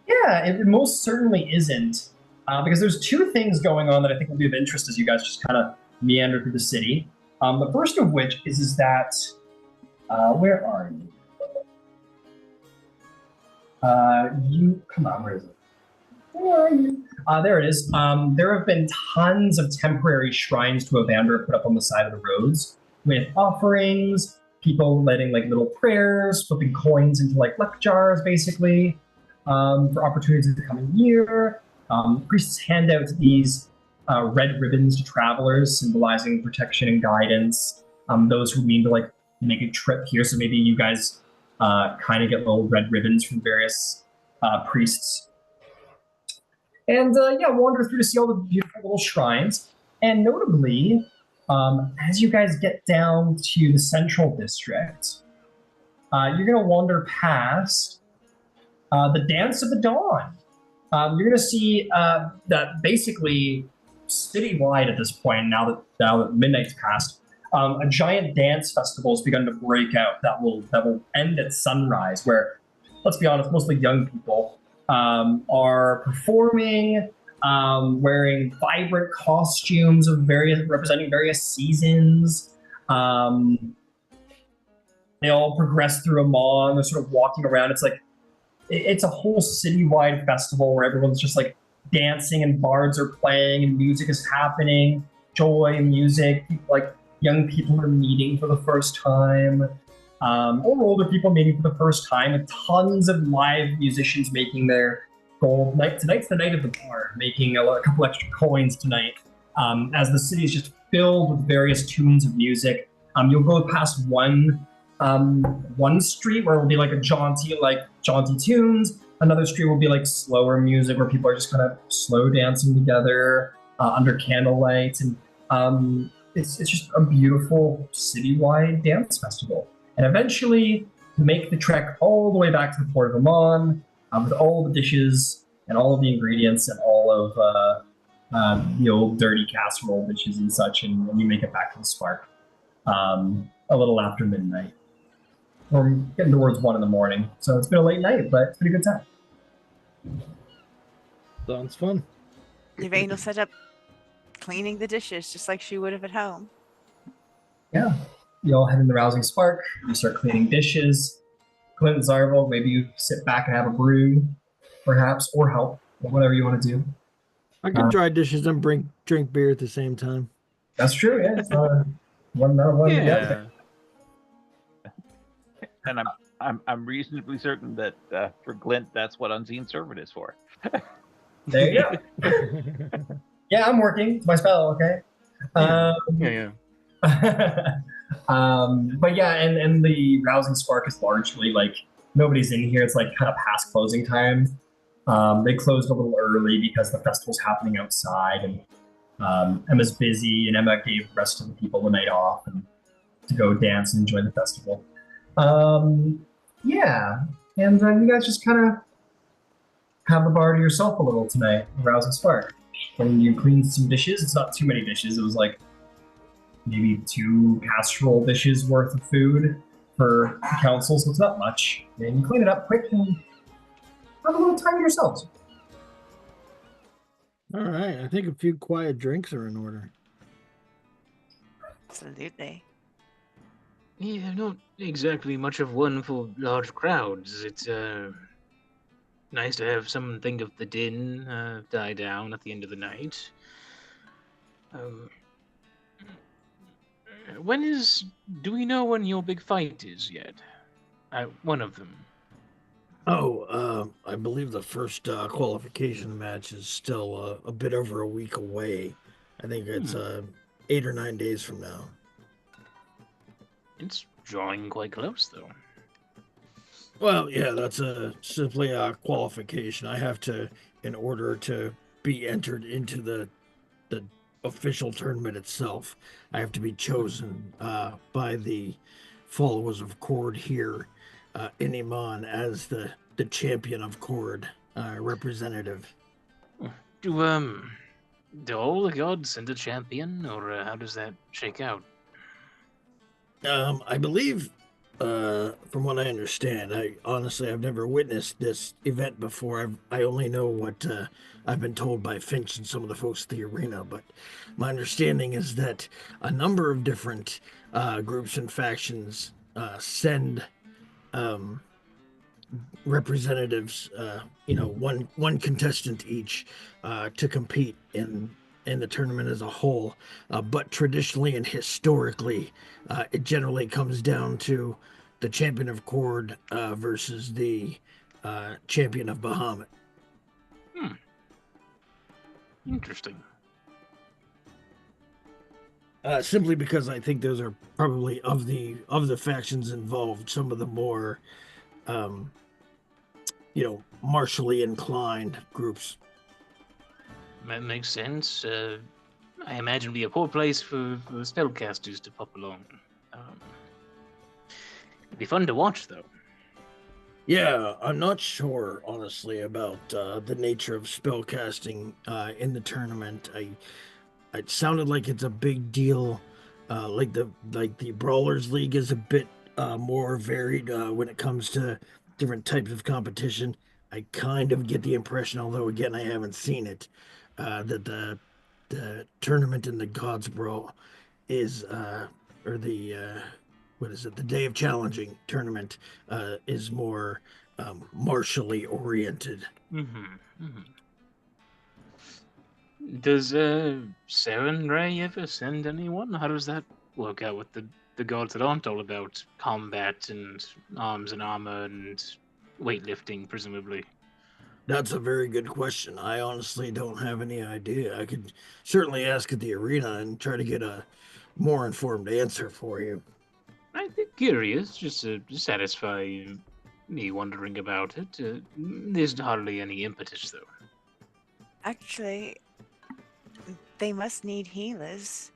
Yeah, it most certainly isn't, because there's 2 things going on that I think will be of interest as you guys just kind of meander through the city. The first of which is that where are you? Come on, where is it? Where are you? There it is. There have been tons of temporary shrines to Evander put up on the side of the roads with offerings, people letting little prayers, flipping coins into luck jars, basically, for opportunities of the coming year. Priests hand out these red ribbons to travelers, symbolizing protection and guidance. Those who mean to make a trip here, so maybe you guys kind of get little red ribbons from various priests. And wander through to see all the beautiful little shrines. And notably, As you guys get down to the central district, you're going to wander past the Dance of the Dawn. You're going to see that basically citywide at this point, now that midnight's passed, a giant dance festival has begun to break out that will end at sunrise. Where, let's be honest, mostly young people are performing, wearing vibrant costumes of representing various seasons. They all progress through a mall. They're sort of walking around. It's a whole citywide festival where everyone's just like dancing and bards are playing and music is happening. Joy, music, like young people are meeting for the first time, or older people meeting for the first time, and tons of live musicians making their gold. Tonight's the night of the bar, making a couple extra coins tonight. As the city is just filled with various tunes of music. You'll go past one street where it will be like jaunty tunes. Another street will be like slower music where people are just kind of slow dancing together under candlelight, and it's just a beautiful citywide dance festival. And eventually, to make the trek all the way back to the Port of Amman with all the dishes and all of the ingredients and all of the old dirty casserole dishes and such, and you make it back to the Spark a little after midnight. Or getting towards 1 in the morning. So it's been a late night, but it's been a good time. Sounds fun. Yvain will set up cleaning the dishes just like she would have at home. Yeah. You all head in the Rousing Spark. You start cleaning dishes. Clint and Zarval, maybe you sit back and have a brew, perhaps, or help, or whatever you want to do. I can dry dishes and drink beer at the same time. That's true, yeah. It's not one. Yeah. And I'm reasonably certain that for Glint, that's what Unseen Servant is for. There you go. Yeah, I'm working. It's my spell, okay? Yeah. But yeah, and the Rousing Spark is largely like nobody's in here. It's like kind of past closing time. They closed a little early because the festival's happening outside, and Emma's busy, and Emma gave the rest of the people the night off and to go dance and enjoy the festival. Yeah, and then you guys just kind of have the bar to yourself a little tonight, Rousing Spark. When you clean some dishes, it's not too many dishes. It was like maybe 2 casserole dishes worth of food for the council, so it's not much. And you clean it up quick and have a little time to yourselves. All right, I think a few quiet drinks are in order. Absolutely. Yeah, not exactly much of one for large crowds. It's nice to have something of the din die down at the end of the night. Do we know when your big fight is yet? One of them. I believe the first qualification match is still a bit over a week away. I think it's 8 or 9 days from now. It's drawing quite close, though. Well, yeah, that's simply a qualification. I have to, in order to be entered into the official tournament itself, I have to be chosen by the followers of Cord here in Iman as the champion of Cord representative. Do all the gods send a champion, or how does that shake out? I believe, from what I understand, I've never witnessed this event before. I only know what I've been told by Finch and some of the folks at the arena, but my understanding is that a number of different groups and factions send representatives, one contestant each, to compete in the tournament as a whole. But traditionally and historically, it generally comes down to the champion of Cord versus the champion of Bahamut. Interesting. Simply because I think those are probably of the factions involved, some of the more martially inclined groups. That makes sense. I imagine it'd be a poor place for spellcasters to pop along. It'd be fun to watch, though. Yeah, I'm not sure, honestly, about the nature of spellcasting in the tournament. It sounded like it's a big deal. Like the Brawlers League is a bit more varied when it comes to different types of competition. I kind of get the impression, although again I haven't seen it, that the tournament in the Gods Brawl is or the what is it? The Day of Challenging tournament is more martially oriented. Does Ray ever send anyone? How does that work out with the gods that aren't all about combat and arms and armor and weightlifting, presumably? That's a very good question. I honestly don't have any idea. I could certainly ask at the arena and try to get a more informed answer for you. I'd be curious, just to satisfy me wondering about it. There's hardly any impetus, though. Actually, they must need healers.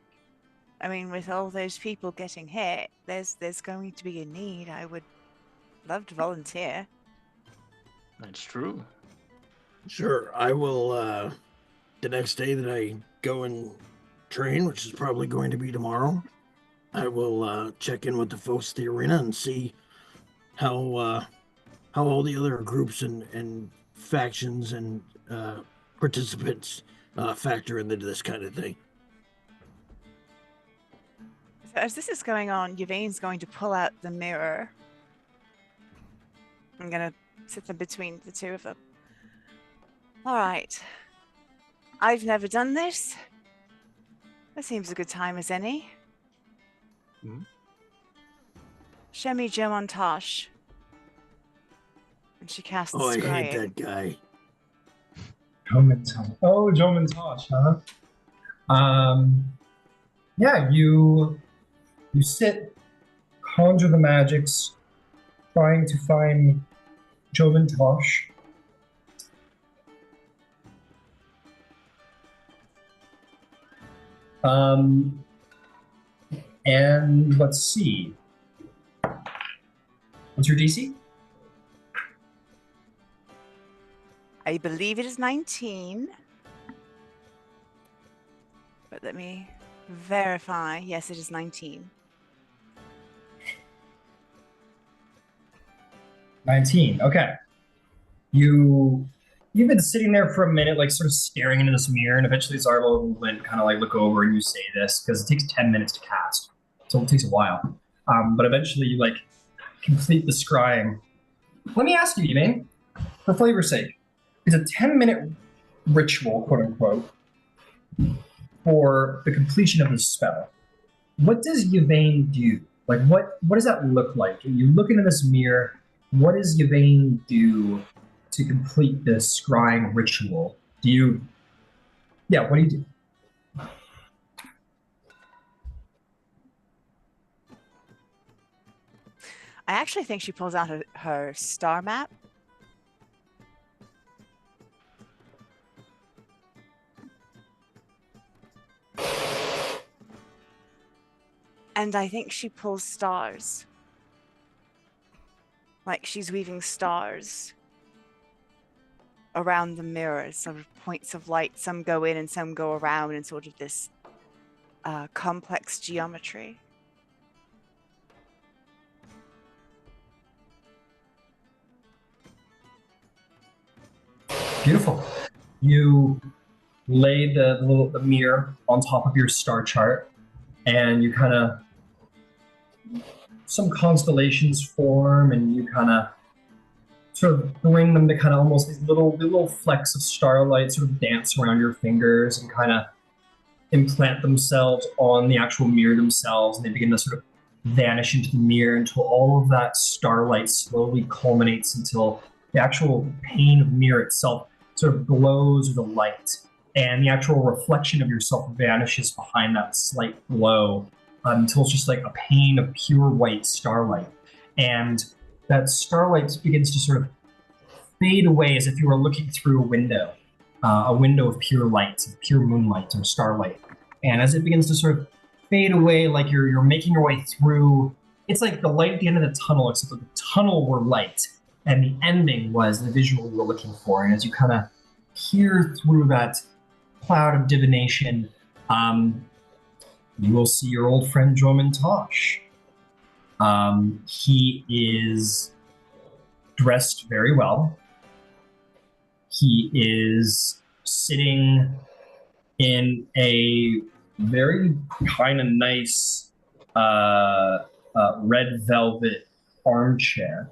I mean, with all those people getting hit, there's going to be a need. I would love to volunteer. That's true. Sure, I will, the next day that I go and train, which is probably going to be tomorrow, I will check in with the folks at the arena and see how all the other groups and factions and participants factor into this kind of thing. So as this is going on, Yvain's going to pull out the mirror. I'm going to sit them between the two of them. All right. I've never done this. That seems a good time as any. Show me Joe Montage. And she casts Oh, I Scrying. hate that guy. Joe Montage, huh? Yeah, you sit, conjure the magics, trying to find Joe Montage. And let's see. What's your DC? I believe it is 19. But let me verify. Yes, it is 19. 19. Okay. You've been sitting there for a minute, like sort of staring into this mirror, and eventually Zarbo will kind of like look over and you say this because it takes 10 minutes to cast, so it takes a while. But eventually you like complete the scrying. Let me ask you, Yvain, for flavor's sake, is a 10-minute ritual, quote unquote, for the completion of the spell. What does Yvain do? Like, what does that look like? You look into this mirror. What does Yvain do to complete this scrying ritual? What do you do? I actually think she pulls out her star map. And I think she pulls stars. Like she's weaving stars around the mirror, sort of points of light. Some go in and some go around in sort of this complex geometry. Beautiful. You lay the mirror on top of your star chart, and you kind of some constellations form, and you kind of sort of bring them to kind of almost these little flecks of starlight sort of dance around your fingers and kind of implant themselves on the actual mirror themselves, and they begin to sort of vanish into the mirror until all of that starlight slowly culminates until the actual pane of mirror itself sort of glows with a light, and the actual reflection of yourself vanishes behind that slight glow until it's just like a pane of pure white starlight. And that starlight begins to sort of fade away as if you were looking through a window of pure light, of pure moonlight or starlight. And as it begins to sort of fade away, like you're making your way through, it's like the light at the end of the tunnel, except that the tunnel were light, and the ending was the visual you were looking for. And as you kind of peer through that cloud of divination, you will see your old friend Jorman Tosh. He is dressed very well. He is sitting in a very kind of nice red velvet armchair.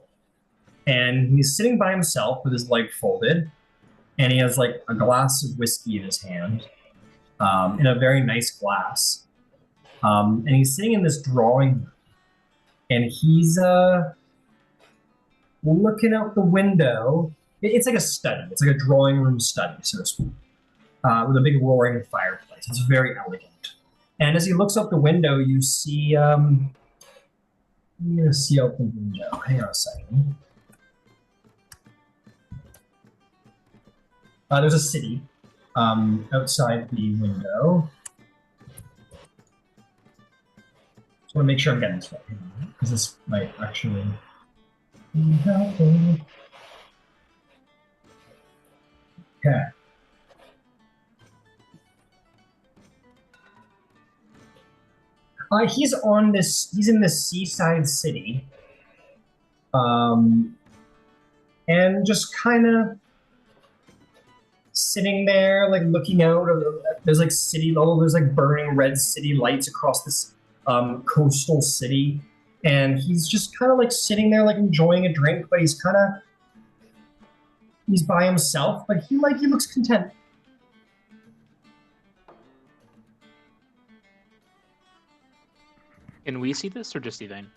And he's sitting by himself with his leg folded, and he has like a glass of whiskey in his hand, in a very nice glass. And he's sitting in this drawing room, and he's looking out the window. It's like a study. It's like a drawing room study, so to speak, with a big roaring fireplace. It's very elegant. And as he looks out the window, you see, I'm going to see out the window. Hang on a second. There's a city outside the window. Just want to make sure I'm getting this right, because this might actually be helpful. Okay. He's in this seaside city. And just kind of sitting there, like looking out. There's like there's like burning red city lights across this coastal city. And he's just kind of like sitting there, like enjoying a drink, but he's by himself, but he looks content. Can we see this or just Yvain?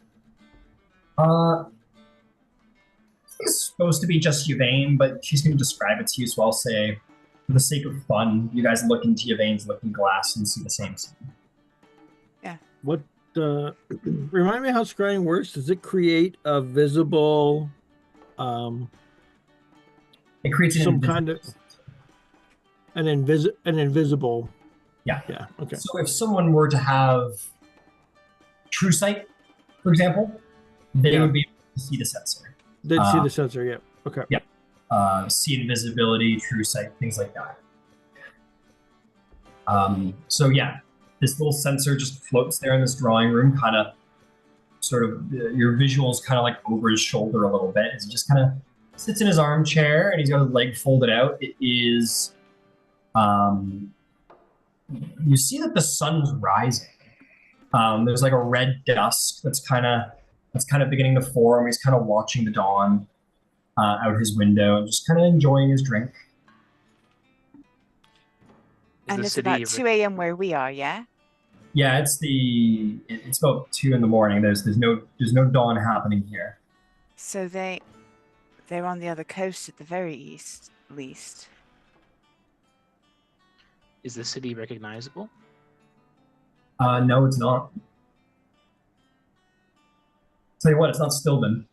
It's supposed to be just Yvain, but she's going to describe it to you, so I'll say, for the sake of fun, you guys look into Yvain's looking glass and see the same scene. Yeah. What, remind me how scrying works. Does it create a visible, it creates some kind of, an invisible. Yeah. Yeah, okay. So if someone were to have true sight, for example, they would be able to see the sensor. They'd see the sensor, yeah. Okay. Yeah. See invisibility, true sight, things like that. So yeah, this little sensor just floats there in this drawing room, kind of sort of, your visuals kind of like over his shoulder a little bit as he just kind of sits in his armchair and he's got his leg folded out. It is, you see that the sun's rising. There's like a red dusk that's kind of beginning to form. He's kind of watching the dawn out his window and just kind of enjoying his drink. And it's about 2 a.m. where we are, yeah? Yeah, it's about 2 in the morning. There's no dawn happening here. So they're on the other coast at the very least. Is the city recognizable? No, it's not. Tell you what, it's not Stilben.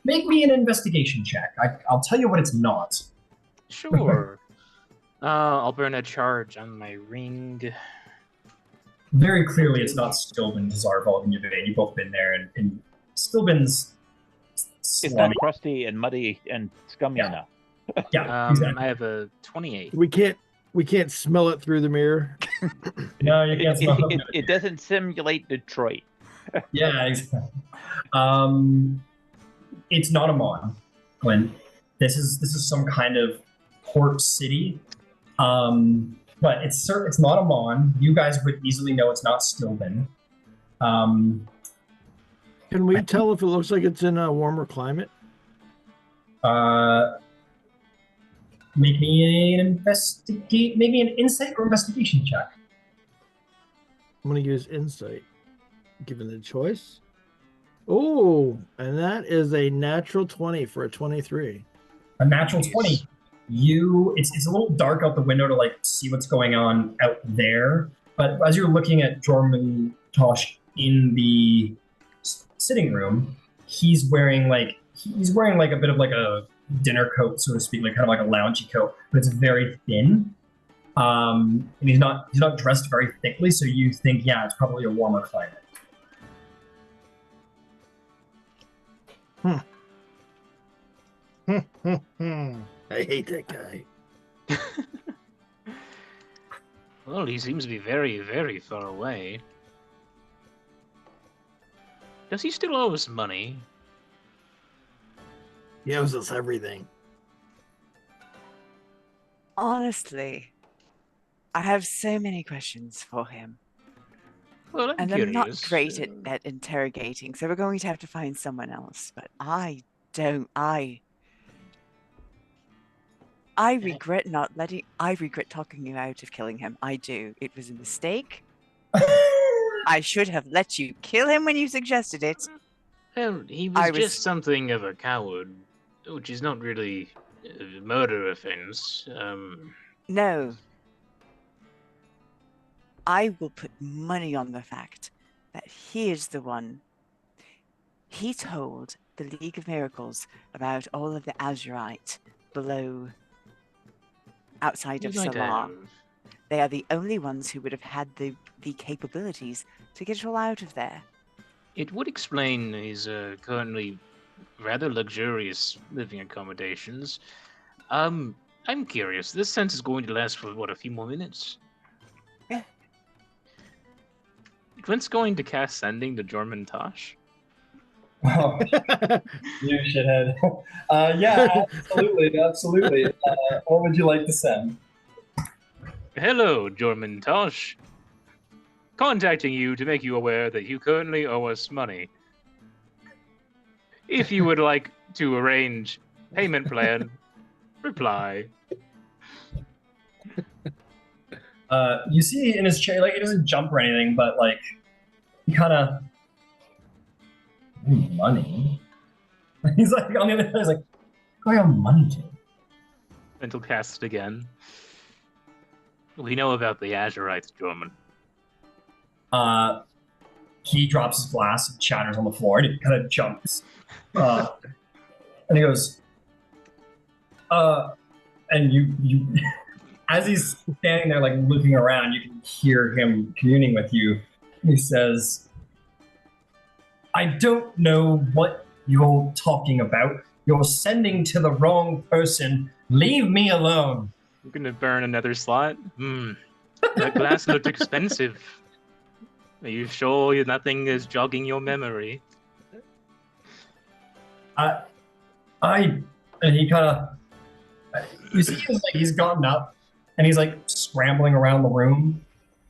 Make me an investigation check. I'll tell you what it's not. Sure. I'll burn a charge on my ring. Very clearly, it's not Stilben, Zarvald, and Yvain. You've both been there, and Stilben's It's not crusty and muddy and scummy enough. Yeah, exactly. I have a 28. We can't smell it through the mirror. No, you can't smell it. It doesn't simulate Detroit. Yeah, exactly. It's not Amon, Glenn. This is some kind of port city. But it's not Amon. You guys would easily know it's not Stilben. Can we tell if it looks like it's in a warmer climate? Make me an insight or investigation check. I'm going to use insight, given the choice. Oh, and that is a natural 20 for a 23. A natural 20. It's a little dark out the window to like see what's going on out there. But as you're looking at Jorman Tosh in the sitting room, he's wearing like a bit of like a dinner coat, so to speak, like kind of like a loungy coat, but it's very thin. And he's not dressed very thickly, so you think, yeah, it's probably a warmer climate. I hate that guy. Well, he seems to be very, very far away. Does he still owe us money? He owes us everything. Honestly, I have so many questions for him. Well, I'm And curious. I'm not great at interrogating, so we're going to have to find someone else. But I regret I regret talking you out of killing him. I do. It was a mistake. I should have let you kill him when you suggested it. Well, he was just something of a coward, which is not really a murder offense. No. I will put money on the fact that he is the one. He told the League of Miracles about all of the Azurite below, outside of Salah. They are the only ones who would have had the capabilities to get it all out of there. It would explain his currently rather luxurious living accommodations. I'm curious. This sense is going to last for, what, a few more minutes? Yeah. Clint's going to cast Sending to Jorman Tosh. Oh, you shithead. Yeah, absolutely. What would you like to send? Hello, Jorman Tosh. Contacting you to make you aware that you currently owe us money. If you would like to arrange payment plan, reply. You see in his chair, like, he doesn't jump or anything, but like he kind of money. He's like on the other side. He's like, "Who I owe money to?" Mental cast again. We know about the Azurites, Jorman. He drops his glass and shatters on the floor, and he kind of jumps. And he goes, and you, as he's standing there, like looking around, you can hear him communing with you. He says, "I don't know what you're talking about. You're sending to the wrong person. Leave me alone." I'm gonna burn another slot. That glass looked expensive. Are you sure nothing is jogging your memory? And he kind of, you see, he's gotten up and he's like scrambling around the room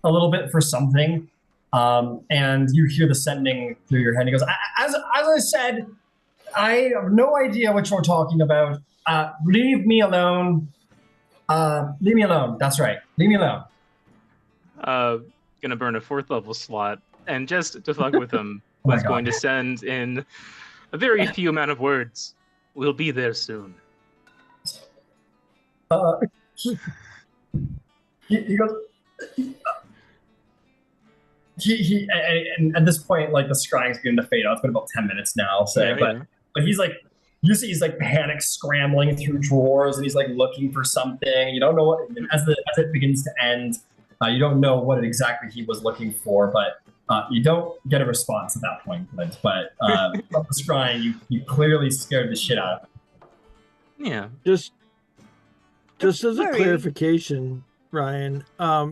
a little bit for something. And you hear the sending through your head. He goes, as I said, I have no idea what you're talking about. Leave me alone. Leave me alone. That's right. Leave me alone. Gonna burn a 4th level slot, and just to fuck with him, was going to send in a very few amount of words. We'll be there soon. He goes. And at this point, like, the scrying's beginning to fade out. It's been about 10 minutes now, I'll say. Yeah. But he's like, you see, he's like panic scrambling through drawers, and he's like looking for something. You don't know what. As it begins to end, you don't know what exactly he was looking for, but you don't get a response at that point, Clint. But from the scrying, you clearly scared the shit out of him. Yeah. Just as a clarification, Ryan,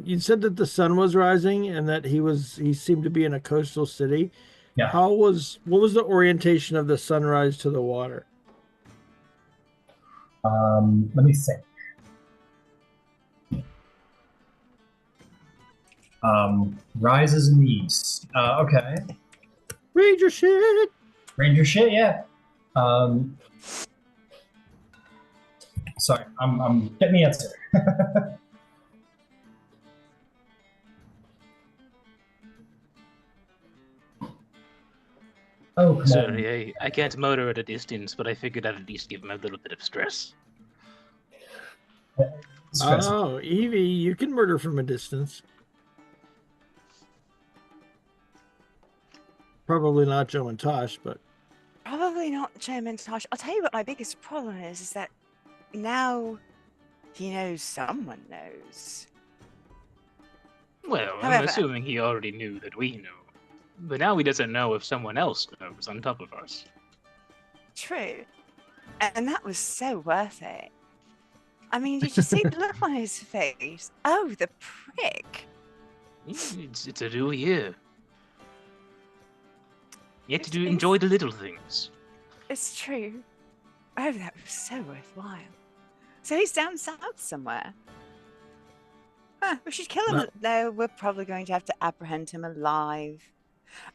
you said that the sun was rising and that he seemed to be in a coastal city. Yeah. What was the orientation of the sunrise to the water? Let me think. Rises in the east. Okay. Ranger shit. Ranger shit, yeah. Sorry, I'm getting the answer. Oh, come Sorry, I can't motor at a distance, but I figured I'd at least give him a little bit of stress. Oh, Evie, you can murder from a distance. Probably not Joe and Tosh, but Probably Probably not Chairman Tosh. I'll tell you what my biggest problem is that now he knows someone knows. Well, I'm However- assuming he already knew that we knew. But now he doesn't know if someone else knows on top of us. True. And that was so worth it. I mean, did you see the look on his face? Oh, the prick. It's a new year. You have to It's- enjoy the little things. It's true. Oh, that was so worthwhile. So he's down south somewhere. Huh, we should kill him. No. No, we're probably going to have to apprehend him alive.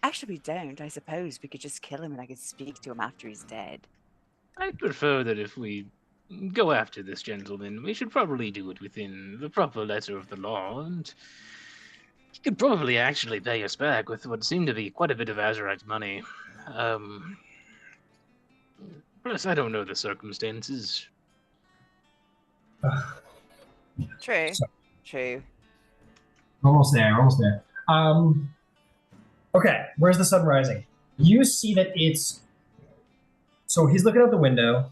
Actually, we don't. I suppose we could just kill him and I could speak to him after he's dead. I prefer that if we go after this gentleman, we should probably do it within the proper letter of the law, and he could probably actually pay us back with what seemed to be quite a bit of Azurite money. Plus, I don't know the circumstances. True. So- True. Almost there, almost there. Okay, where's the sun rising? You see that it's... So he's looking out the window,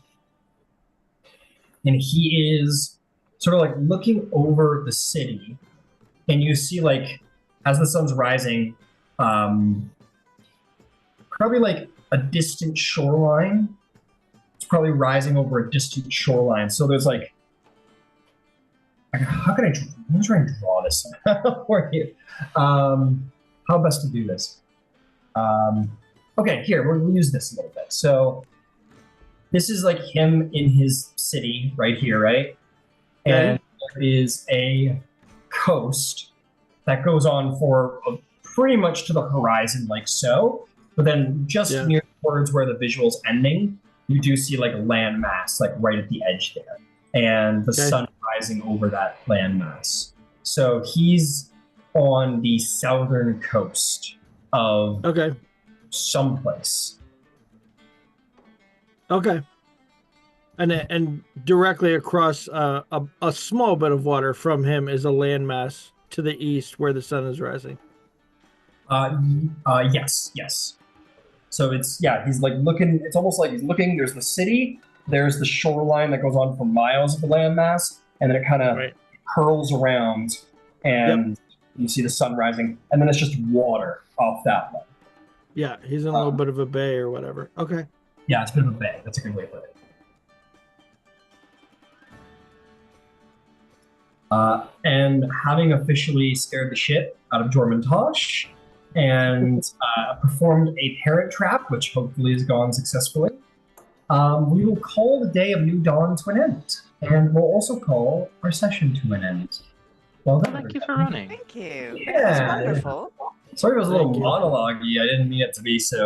and he is sort of like looking over the city, and you see like, as the sun's rising, probably like a distant shoreline. It's probably rising over a distant shoreline. So there's like, how can I'm trying to draw this for you. How best to do this? Okay, here, we'll use this a little bit. So this is like him in his city right here, right? And there is a coast that goes on for pretty much to the horizon, like so. But then just near towards where the visual's ending, you do see like a landmass, like right at the edge there. And the sun rising over that landmass. So he's on the southern coast of someplace. Okay. And directly across a small bit of water from him is a landmass to the east where the sun is rising. Yes. So it's, he's like looking, it's almost like he's looking, there's the city, there's the shoreline that goes on for miles of the landmass, and then it kind of curls around, and you see the sun rising, and then it's just water off that one. Yeah, he's in a little bit of a bay or whatever. Okay. Yeah, it's a bit of a bay. That's a good way to put it. And having officially scared the shit out of Jormuntosh and performed a parent trap, which hopefully has gone successfully, we will call the day of New Dawn to an end. And we'll also call our session to an end. Well done. Thank you for running. Thank you. Yeah. That's wonderful. Sorry it was a little Thank you. monologue-y. I didn't mean it to be so